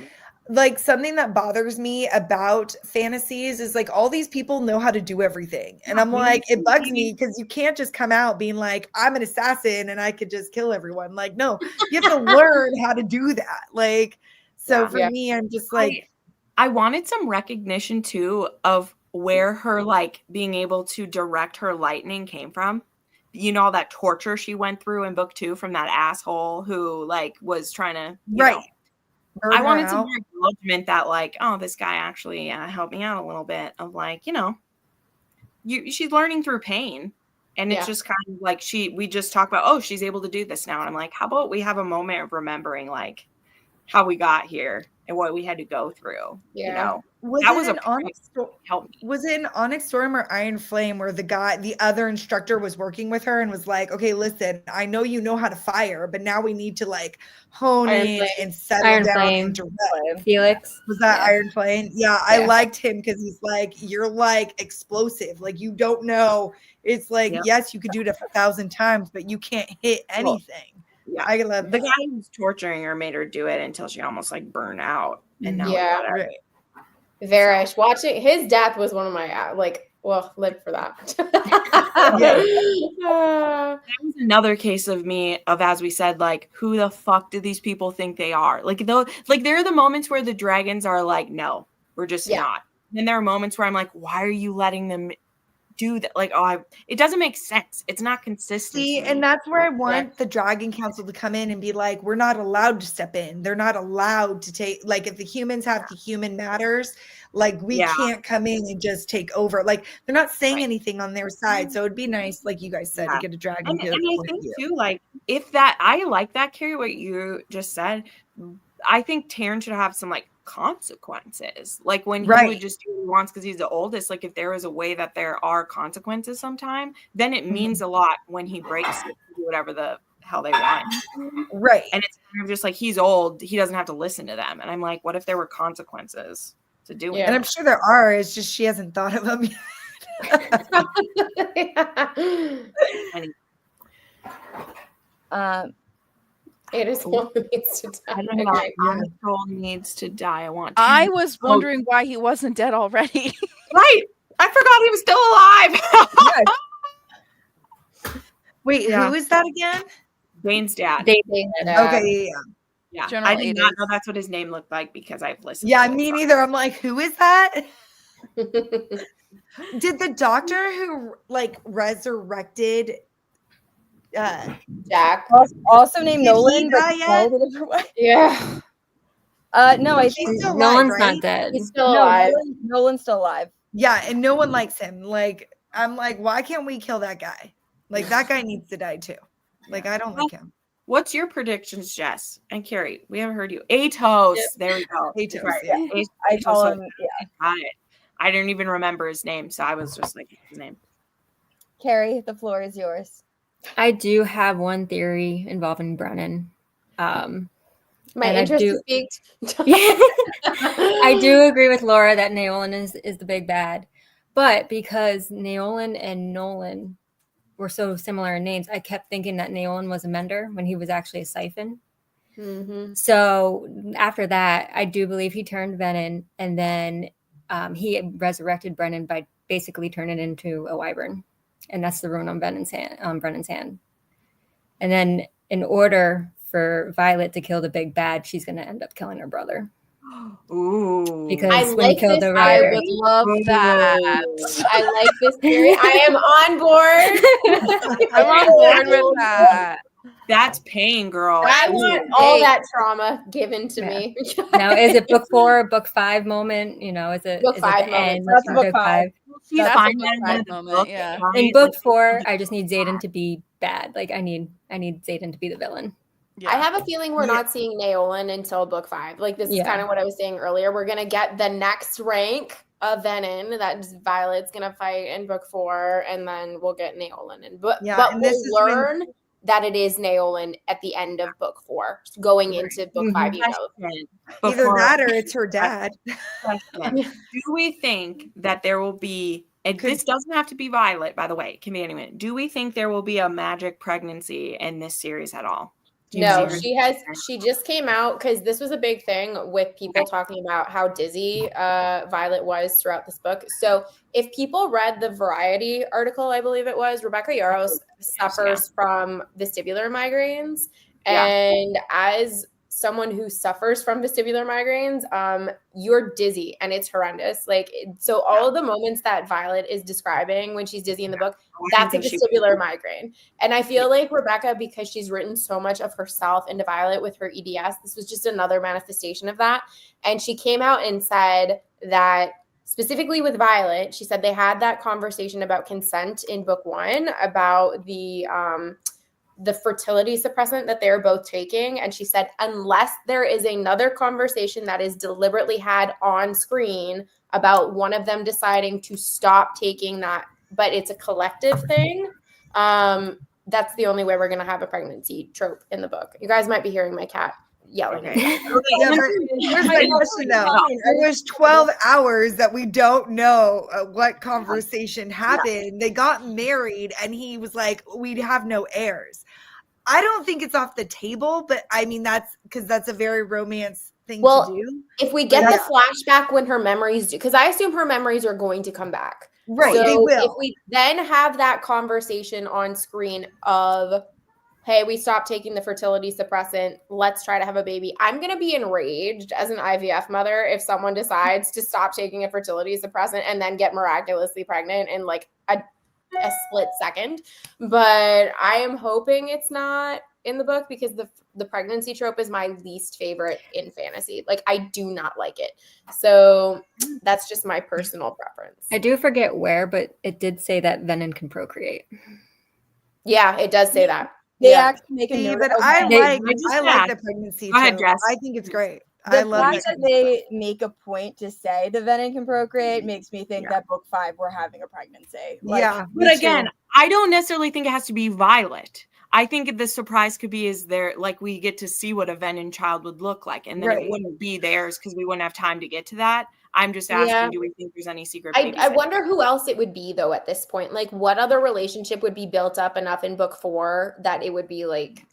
like something that bothers me about fantasies is like all these people know how to do everything, and I'm like, it bugs me because you can't just come out being like, I'm an assassin and I could just kill everyone. Like, no, you have to learn how to do that. Like, so for me, I'm just like, I wanted some recognition too of where her like being able to direct her lightning came from. You know, all that torture she went through in book 2 from that asshole who like was trying to I wanted some more acknowledgement that like, oh, this guy actually helped me out a little bit of like, she's learning through pain, and it's just kind of like we just talk about, oh, she's able to do this now, and I'm like, how about we have a moment of remembering like how we got here and what we had to go through. Was it in Onyx Storm or Iron Flame where the other instructor was working with her and was like, okay, listen, I know you know how to fire, but now we need to like hone in and settle down and direct. Felix. Was that Iron Flame? Yeah, I liked him because he's like, you're like explosive. Like you don't know. It's like, yes, you could do it 1,000 times, but you can't hit anything. Yeah, I love the guy who's torturing her made her do it until she almost like burned out. And now Varish, watching his death was one of my live for that. That was another case of me of, as we said, like, who the fuck do these people think they are? Like there are the moments where the dragons are like, no, we're just not. Then there are moments where I'm like, why are you letting them do that? Like, it doesn't make sense. It's not consistent. See, and that's where I want the Dragon Council to come in and be like, we're not allowed to step in. They're not allowed to take, like, if the humans have the human matters, like, we can't come in and just take over. Like, they're not saying anything on their side. So it'd be nice, like you guys said, to get a dragon. And I think too, like, if that, I like that, Carrie, what you just said. I think Taryn should have some like consequences, like when he would just do what he wants because he's the oldest. Like if there was a way that there are consequences sometime, then it means a lot when he breaks it to do whatever the hell they want. Right. And it's kind of just like, he's old, he doesn't have to listen to them. And I'm like, what if there were consequences to do it? And I'm sure there are, it's just she hasn't thought of them yet. It is one who needs to die. I don't know. My soul needs to die. I was wondering why he wasn't dead already. Right. I forgot he was still alive. Wait, Yeah. who is that again? Dane's dad. Dating. Okay, Yeah. General I did not Aiders. know that's what his name looked like because I've listened yeah. to Me it. neither. I'm like, who is that? Did the doctor who like resurrected Jack. Also named Did he Nolan, but die yet? spelled a different way. Yeah. No, I He's think still No alive, one's right? not dead. He's still no. alive. Nolan's still alive. Yeah, and no one likes him. Like, I'm like, why can't we kill that guy? Like, that guy needs to die too. Like, I don't like him. What's your predictions, Jess and Carrie? We haven't heard you. Atos. Yep. There we go. Atos, Right. yeah. I call Atos. him. Yeah, Got it. I didn't even remember his name, so I was just like, his name. Carrie, the floor is yours. I do have one theory involving Brennan. My And I interest do- is piqued. I do agree with Laura that Naolan is the big bad. But because Naolan and Nolan were so similar in names, I kept thinking that Naolan was a mender when he was actually a siphon. Mm-hmm. So after that, I do believe he turned Venin, and then he resurrected Brennan by basically turning it into a wyvern. And that's the rune on Brennan's hand. And then in order for Violet to kill the big bad, she's going to end up killing her brother. Ooh. Because I when you like kill this the I rider, would love that. I like this theory. I am on board. I'm on board with that. That's pain, girl. I want all that trauma given to Yeah. me. now is it book 4, book 5 moment? You know, is it Book is 5 it the moment. end? That's of book 5. She's That's fine a then good in the moment, book, yeah. right? In book Like, 4, I just need Xaden to be bad. Like I need Xaden to be the villain. Yeah. I have a feeling we're not seeing Naolan until book 5. Like this is Yeah. kind of what I was saying earlier. We're gonna get the next rank of Venin that Violet's gonna fight in book 4, and then we'll get Naolan. But and this is we'll when- learn that it is Naolan at the end of book 4, going into book 5. You know, question Either before- that or it's her dad. question. Do we think that there will be, and this doesn't have to be Violet, by the way, it can be anyone. Do we think there will be a magic pregnancy in this series at all? Do you no, see her? she just came out because this was a big thing with people talking about how dizzy Violet was throughout this book. So if people read the Variety article, I believe it was, Rebecca Yarros suffers from vestibular migraines. Yeah. And as someone who suffers from vestibular migraines, you're dizzy and it's horrendous. Like, so all of the moments that Violet is describing when she's dizzy in the book, that's a vestibular migraine. And I feel like Rebecca, because she's written so much of herself into Violet with her EDS, this was just another manifestation of that. And she came out and said that specifically with Violet, she said they had that conversation about consent in book 1 about the fertility suppressant that they're both taking. And she said, unless there is another conversation that is deliberately had on screen about one of them deciding to stop taking that, but it's a collective thing, that's the only way we're going to have a pregnancy trope in the book. You guys might be hearing my cat yelling. Yeah, but here's my question though. There was 12 hours that we don't know what conversation happened. They got married and he was like, we'd have no heirs. I don't think it's off the table, but I mean, that's because that's a very romance thing to do. If we get the flashback when her memories do, because I assume her memories are going to come back. Right, so they will. If we then have that conversation on screen of, hey, we stopped taking the fertility suppressant, let's try to have a baby. I'm going to be enraged as an IVF mother if someone decides to stop taking a fertility suppressant and then get miraculously pregnant in like a split second. But I am hoping it's not in the book because the pregnancy trope is my least favorite in fantasy. Like, I do not like it. So that's just my personal preference. I do forget where, but it did say that Venin can procreate. Yeah, it does say that. They actually make a note but of I that. like the pregnancy. Go ahead, trope. Jess. I think it's great. The I love fact it. that they make a point to say the Venin can procreate makes me think that book 5 we're having a pregnancy. Like, But again, I don't necessarily think it has to be Violet. I think the surprise could be is there, like, we get to see what a Venin child would look like, and then it wouldn't be theirs because we wouldn't have time to get to that. I'm just asking, do we think there's any secret? I wonder who else it would be though at this point. Like, what other relationship would be built up enough in book 4 that it would be like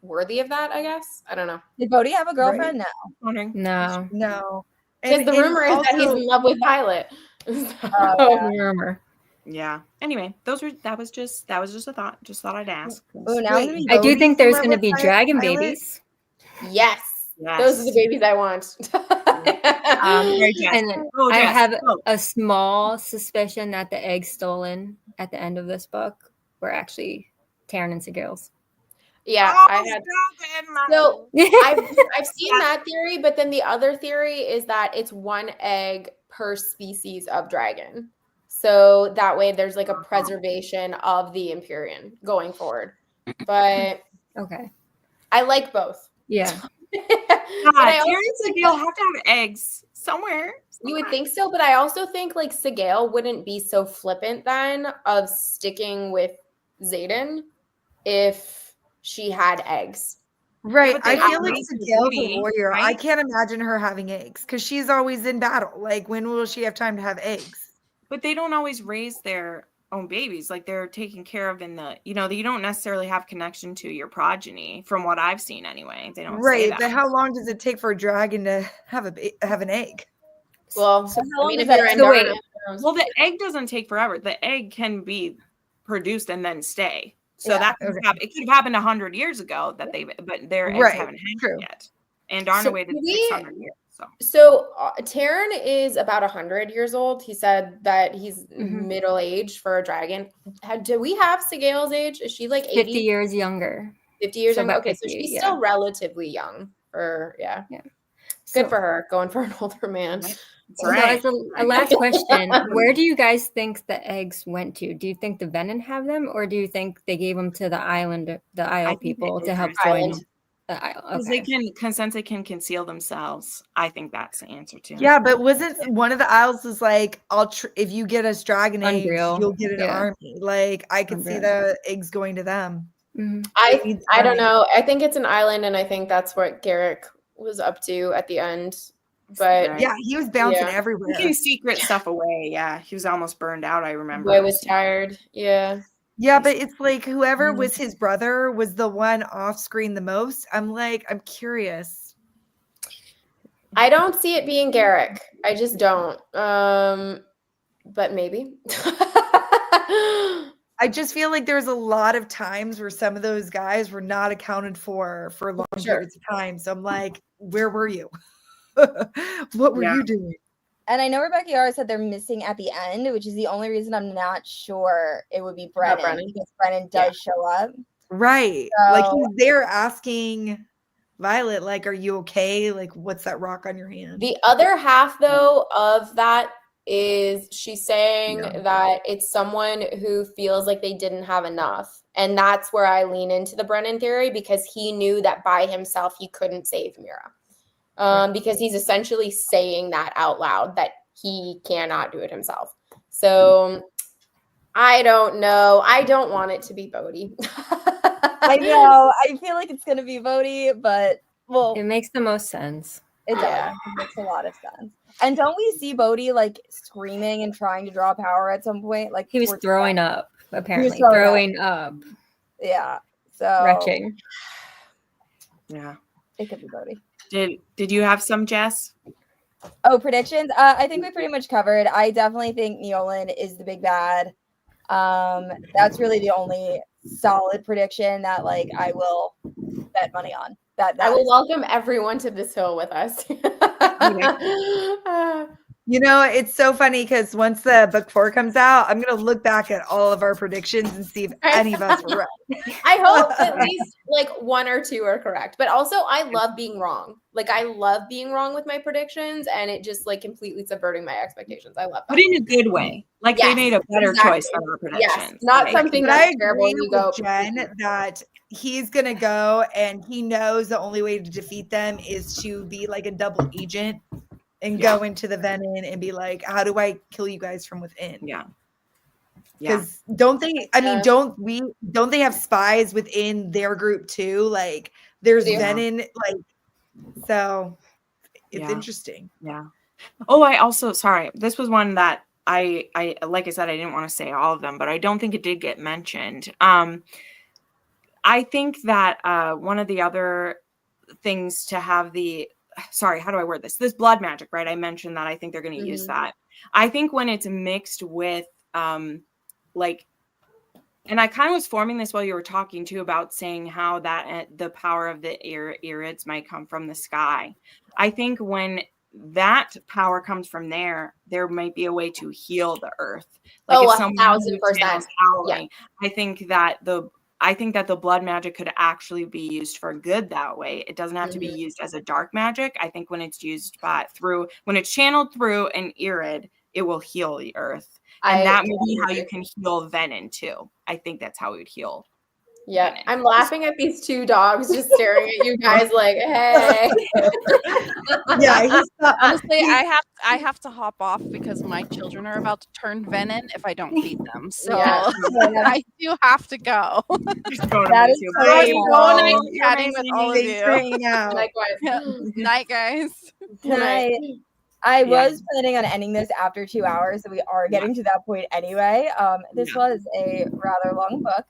worthy of that, I guess. I don't know. Did Bodhi have a girlfriend? No. No. Because the rumor is that he's in love with Violet. Rumor. Yeah. Anyway, that was just a thought. Just thought I'd ask. Oh, now I'm gonna be I do Bodhi think there's somewhere going to be with dragon Violet. babies. Yes. Those are the babies I want. Right, Jess. And Go, I Jess. have Go. a small suspicion that the eggs stolen at the end of this book were actually Taryn and Sigil's. Yeah, Oh, I had. Xaden, So I've seen that theory, but then the other theory is that it's one egg per species of dragon. So that way there's like a preservation of the Empyrean going forward. But Okay. I like both. Yeah. But I also Taryn and think Sigil have to have eggs somewhere. you would think so, but I also think like Sigil wouldn't be so flippant then of sticking with Xaden if she had eggs. Right. But they I feel have like raised the Sigil's a baby, warrior. I right? can't imagine her having eggs because she's always in battle. Like, when will she have time to have eggs? But they don't always raise their own babies. Like they're taken care of in the, you don't necessarily have connection to your progeny from what I've seen anyway. They don't say Right. that. But how long does it take for a dragon to have have an egg? Well, So how I long mean, does if you're that- so wait. Andarna, Well, the egg doesn't take forever. The egg can be produced and then stay. So Yeah, that could okay. happen. It could have happened 100 years ago but their eggs Right, haven't hatched true. yet. Andarna So waited we- 600 years. So Taryn is about 100 years old. He said that he's Mhm. middle-aged for a dragon. Do we have Sigil's age? Is she like 80? 50 years younger. 50 years So younger? about Okay, 50, so she's yeah. still relatively young. Yeah. Good So- for her, going for an older man. That's So right. as a last question, where do you guys think the eggs went to? Do you think the Venin have them, or do you think they gave them to the Isle think people the to help Island. join the Isle? Because Okay. since they can conceal themselves, I think that's the answer too. Yeah, but wasn't one of the isles was like, if you get us dragon eggs, Unreal. you'll get an Yeah. army. Like, I could see Unreal. the eggs going to them. Mhm. They need I don't army. know. I think it's an island, and I think that's what Garrick was up to at the end. But Right. Yeah, he was bouncing Yeah. He everywhere. can secret stuff away. Yeah, he was almost burned out. I remember. boy was tired. Yeah. Yeah, but it's like whoever Mhm. was his brother was the one off screen the most. I'm curious. I don't see it being Garrick. I just don't. But maybe. I just feel like there's a lot of times where some of those guys were not accounted for long Sure. periods of time. So I'm like, where were you? What were Yeah. you doing? And I know Rebecca Yarros said they're missing at the end, which is the only reason I'm not sure it would be Brennan, Brennan. because Brennan does show up. Right. Like So- he's there asking Violet, like, are you okay? Like, what's that rock on your hand? The other half, though, of that is she's saying Yeah. that it's someone who feels like they didn't have enough. And that's where I lean into the Brennan theory, because he knew that by himself he couldn't save Mira. Because he's essentially saying that out loud, that he cannot do it himself. So I don't know. I don't want it to be Bodhi. I know. I feel like it's gonna be Bodhi, but well, It makes the most sense. it does. Yeah. It makes a lot of sense. And don't we see Bodhi like screaming and trying to draw power at some point? Like He was towards throwing the- up, apparently. throwing Throwing up. Yeah. So Retching. Yeah. it could be Bodhi. Did you have some, Jess? Oh, predictions. I think we pretty much covered. I definitely think Neolin is the big bad. That's really the only solid prediction that like I will bet money on. That I will is- welcome everyone to this hill with us. You know, it's so funny because once the book 4 comes out, I'm gonna look back at all of our predictions and see if any of us were right. I hope at least like one or two are correct. But also I love being wrong. Like I love being wrong with my predictions, and it just like completely subverting my expectations. I love that. But in a good way. Like they Yes, made a better exactly. choice than our predictions. Yes, not Like, something But I that's terrible. agree And you with go, Jen that he's gonna go and he knows the only way to defeat them is to be like a double agent and go into the Venin and be like, how do I kill you guys from within? Yeah. Yeah. Because don't they, I mean, Yeah. don't they have spies within their group too? Like there's They do. Venin, like, so it's Yeah. interesting. Yeah. Oh, I also, sorry, this was one that I like I said, I didn't want to say all of them, but I don't think it did get mentioned. I think that one of the other things to have sorry, how do I word this? This blood magic, right? I mentioned that I think they're going to use Mhm. that. I think when it's mixed with like, and I kind of was forming this while you were talking too about saying how that the power of the Irids might come from the sky. I think when that power comes from there might be a way to heal the earth. Like if someone 1,000%. Howling, I think that the blood magic could actually be used for good that way. It doesn't have to be used as a dark magic. I think when it's used when it's channeled through an Irid, it will heal the earth. And that may be how you can heal Venin too. I think that's how we would heal. Yeah, Venin. I'm laughing at these two dogs just staring at you guys like, hey. Yeah, Honestly, I have to hop off because my children are about to turn Venin if I don't feed them. So I do have to go. That is Great. So nice chatting with all of you. Likewise. Night, guys. Good night. I was planning on ending this after 2 hours, so we are getting to that point anyway. This was a rather long book,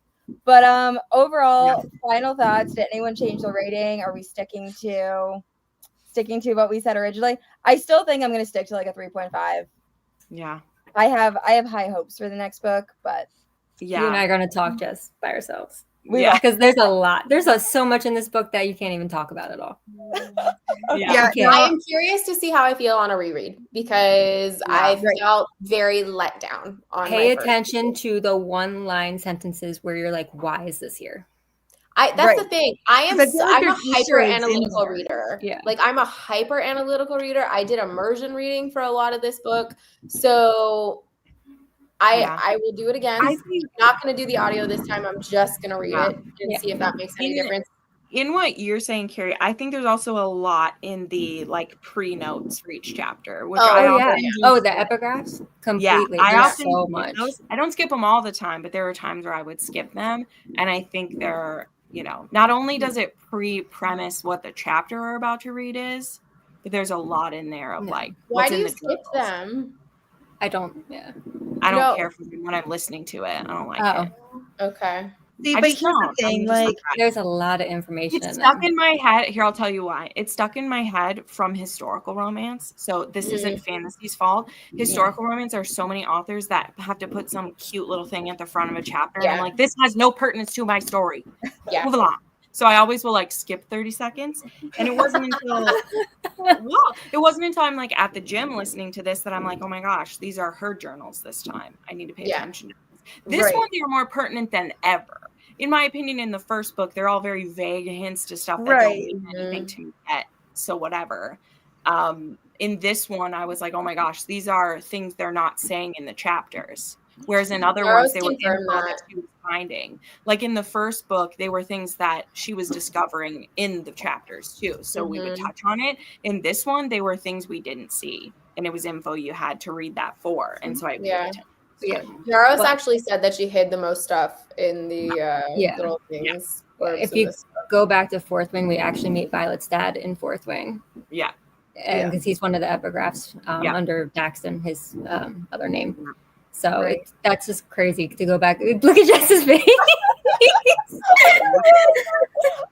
but overall, final thoughts. Did anyone change the rating? Are we sticking to what we said originally? I still think I'm going to stick to like a 3.5. Yeah, I have high hopes for the next book, but you and I are going to talk just by ourselves. Because there's a lot. There's so much in this book that you can't even talk about at all. I am curious to see how I feel on a reread because I felt very let down on Pay attention to the one-line sentences where you're like, why is this here? That's the thing. I'm a hyper analytical in reader. Yeah. Like I'm a hyper analytical reader. I did immersion reading for a lot of this book. So I will do it again. I'm not going to do the audio this time. I'm just going to read it and see if that makes any difference. In what you're saying, Carrie, I think there's also a lot in the like pre-notes for each chapter. Which the epigraphs? Completely. Yeah, I often so much. I don't skip them all the time, but there are times where I would skip them. And I think they're, not only does it pre-premise what the chapter we're about to read is, but there's a lot in there of like, why do you skip them? I don't care for them when I'm listening to it. I don't like it. Okay. See, but here's the thing, like there's a lot of information. It's stuck in my head. Here, I'll tell you why. It's stuck in my head from historical romance. So this isn't fantasy's fault. Historical romance are so many authors that have to put some cute little thing at the front of a chapter. And I'm like, this has no pertinence to my story. Move along. So I always will like skip 30 seconds. And it wasn't until I'm like at the gym listening to this that I'm like, oh my gosh, these are her journals this time. I need to pay attention to this. This one, they are more pertinent than ever. In my opinion, in the first book, they're all very vague hints to stuff that don't mean anything to me yet. So whatever. In this one, I was like, oh my gosh, these are things they're not saying in the chapters. Whereas in other ones, they were things that she was finding. Like in the first book, they were things that she was discovering in the chapters too. So we would touch on it. In this one, they were things we didn't see. And it was info you had to read that for. And so I paid attention. Yarros actually said that she hid the most stuff in the little things. If you go back to Fourth Wing, we actually meet Violet's dad in Fourth Wing. Yeah. And because he's one of the epigraphs under Daxton, his other name. So that's just crazy to go back. Look at Jess's face.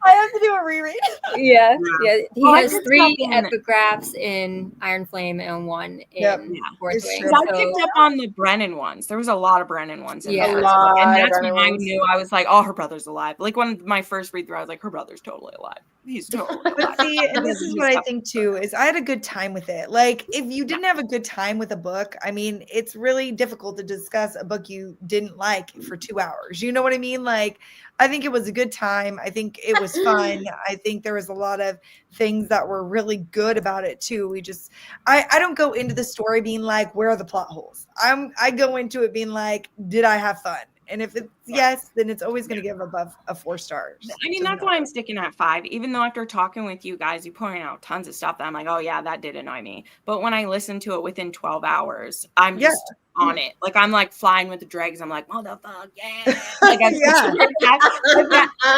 I have to do a reread. He has 3 epigraphs in Iron Flame and 1 in Fourth Wing. I picked up on the Brennan ones. There was a lot of Brennan ones in the first book. And that's when I knew. I was like, oh, her brother's alive. Like when my first read through, I was like, her brother's totally alive. He's totally alive. But see, and this is what I think too, is I had a good time with it. Like if you didn't have a good time with a book, I mean, it's really difficult to discuss a book you didn't like for 2 hours. You know what I mean? Like, I think it was a good time. I think it was fun. I think there was a lot of things that were really good about it too. I don't go into the story being like, where are the plot holes? I go into it being like, did I have fun? And if it's yes, then it's always going to give above a 4 stars. I mean, that's why I'm sticking at 5, even though after talking with you guys, you pointing out tons of stuff that I'm like, oh yeah, that did annoy me. But when I listen to it within 12 hours, I'm just on it. Like I'm like flying with the dregs. I'm like, motherfucker, yeah. Like,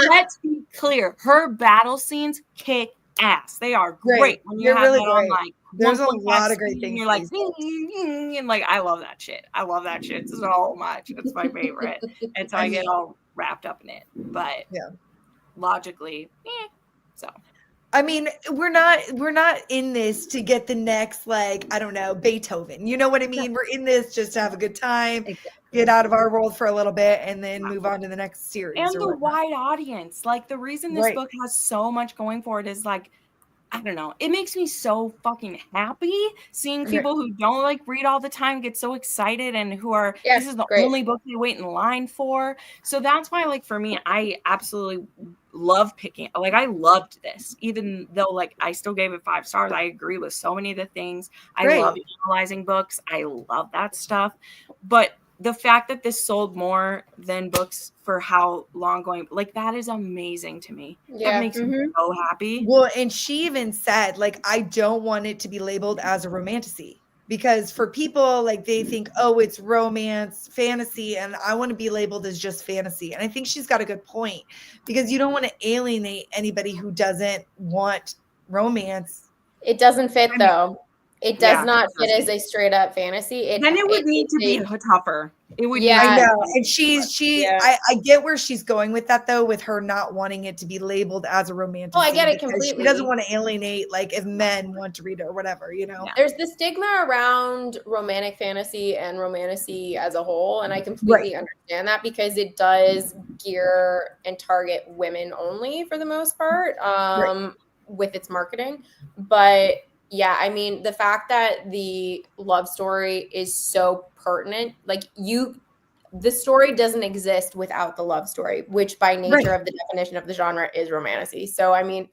let's be clear. Her battle scenes kick ass. They are great. When you have really that on like there's a lot of great things. You're like, and like, I love that shit. I love that shit so much. It's my favorite. And so I get all wrapped up in it. But logically, so. I mean, we're not in this to get the next, like, I don't know, Beethoven. You know what I mean? We're in this just to have a good time. get out of our world for a little bit and then move on to the next series. And or the whatnot. wide audience. Like, the reason this book has so much going for it is, like, I don't know. It makes me so fucking happy seeing people who don't like read all the time get so excited and who are, this is the only book they wait in line for. So that's why, like, for me, I absolutely love picking. Like, I loved this, even though, like, I still gave it 5 stars. I agree with so many of the things. I love analyzing books. I love that stuff. But the fact that this sold more than books for how long going, like, that is amazing to me. That makes me so happy. Well, and she even said, like, I don't want it to be labeled as a romantasy, because for people, like, they think, oh, it's romance, fantasy, and I want to be labeled as just fantasy. And I think she's got a good point, because you don't want to alienate anybody who doesn't want romance. It doesn't fit, though. It does not fit as a straight up fantasy. Then it would need to be tougher. It would. I know. And I get where she's going with that, though, with her not wanting it to be labeled as a romantic. Oh, I get it completely. She doesn't want to alienate, like, if men want to read it or whatever, you know. There's the stigma around romantic fantasy and romantasy as a whole, and I completely understand that, because it does gear and target women only for the most part, with its marketing. But yeah, I mean, the fact that the love story is so pertinent, like, the story doesn't exist without the love story, which by nature of the definition of the genre is romantasy. So, I mean,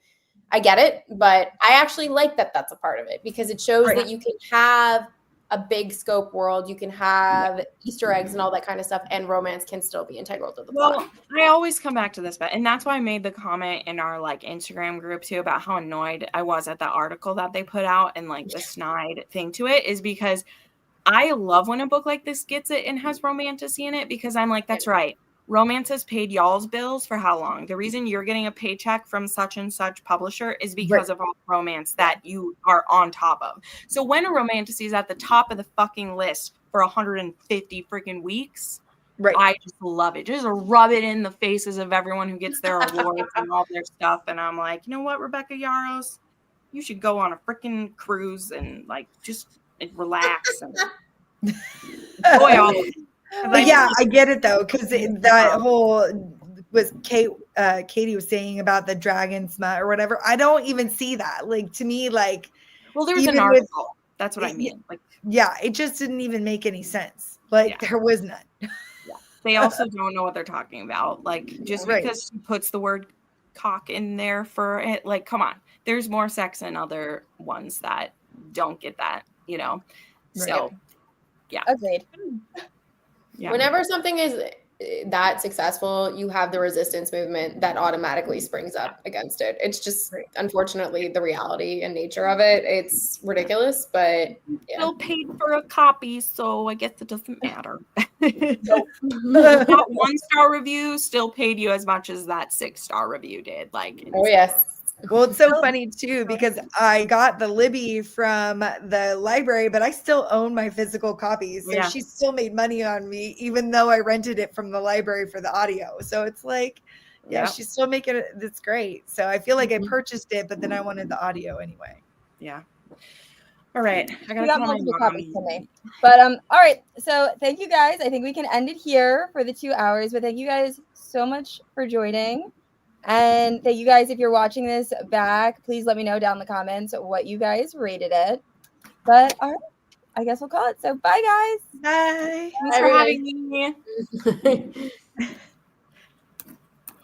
I get it, but I actually like that that's a part of it, because it shows that you can have a big scope world, you can have Easter eggs and all that kind of stuff, and romance can still be integral to the plot. Well, I always come back to this, but and that's why I made the comment in our, like, Instagram group too about how annoyed I was at the article that they put out and, like, the snide thing to it, is because I love when a book like this gets it and has romantasy in it, because I'm like, that's right. Romance has paid y'all's bills for how long? The reason you're getting a paycheck from such and such publisher is because of all the romance that you are on top of. So when a romantasy is at the top of the fucking list for 150 freaking weeks, I just love it. Just rub it in the faces of everyone who gets their awards and all their stuff. And I'm like, you know what, Rebecca Yarros, you should go on a freaking cruise and, like, just relax and enjoy all of it. But yeah, I get it, though, because that whole was Katie was saying about the dragon smut or whatever. I don't even see that. Like, to me, like, well, there's an article. That's what I mean. Like, yeah, it just didn't even make any sense. Like, there was none. They also don't know what they're talking about. Like, just because she puts the word cock in there for it, like, come on. There's more sex in other ones that don't get that, you know? So, yeah. Agreed. Yeah. Whenever something is that successful, you have the resistance movement that automatically springs up against it. It's just, unfortunately, the reality and nature of it. It's ridiculous, but still paid for a copy, so I guess it doesn't matter. That 1-star review still paid you as much as that 6-star review did. Like, oh yes. Well, it's so funny too, because I got the Libby from the library, but I still own my physical copies. So she still made money on me, even though I rented it from the library for the audio. So it's like, she's still making it. That's great. So I feel like I purchased it, but then I wanted the audio anyway. Yeah. All right. I got multiple copies to me. But all right. So thank you guys. I think we can end it here for the 2 hours. But thank you guys so much for joining. And thank you guys, if you're watching this back, please let me know down in the comments what you guys rated it. But all right, I guess we'll call it. So bye, guys. Bye. Thanks for having me.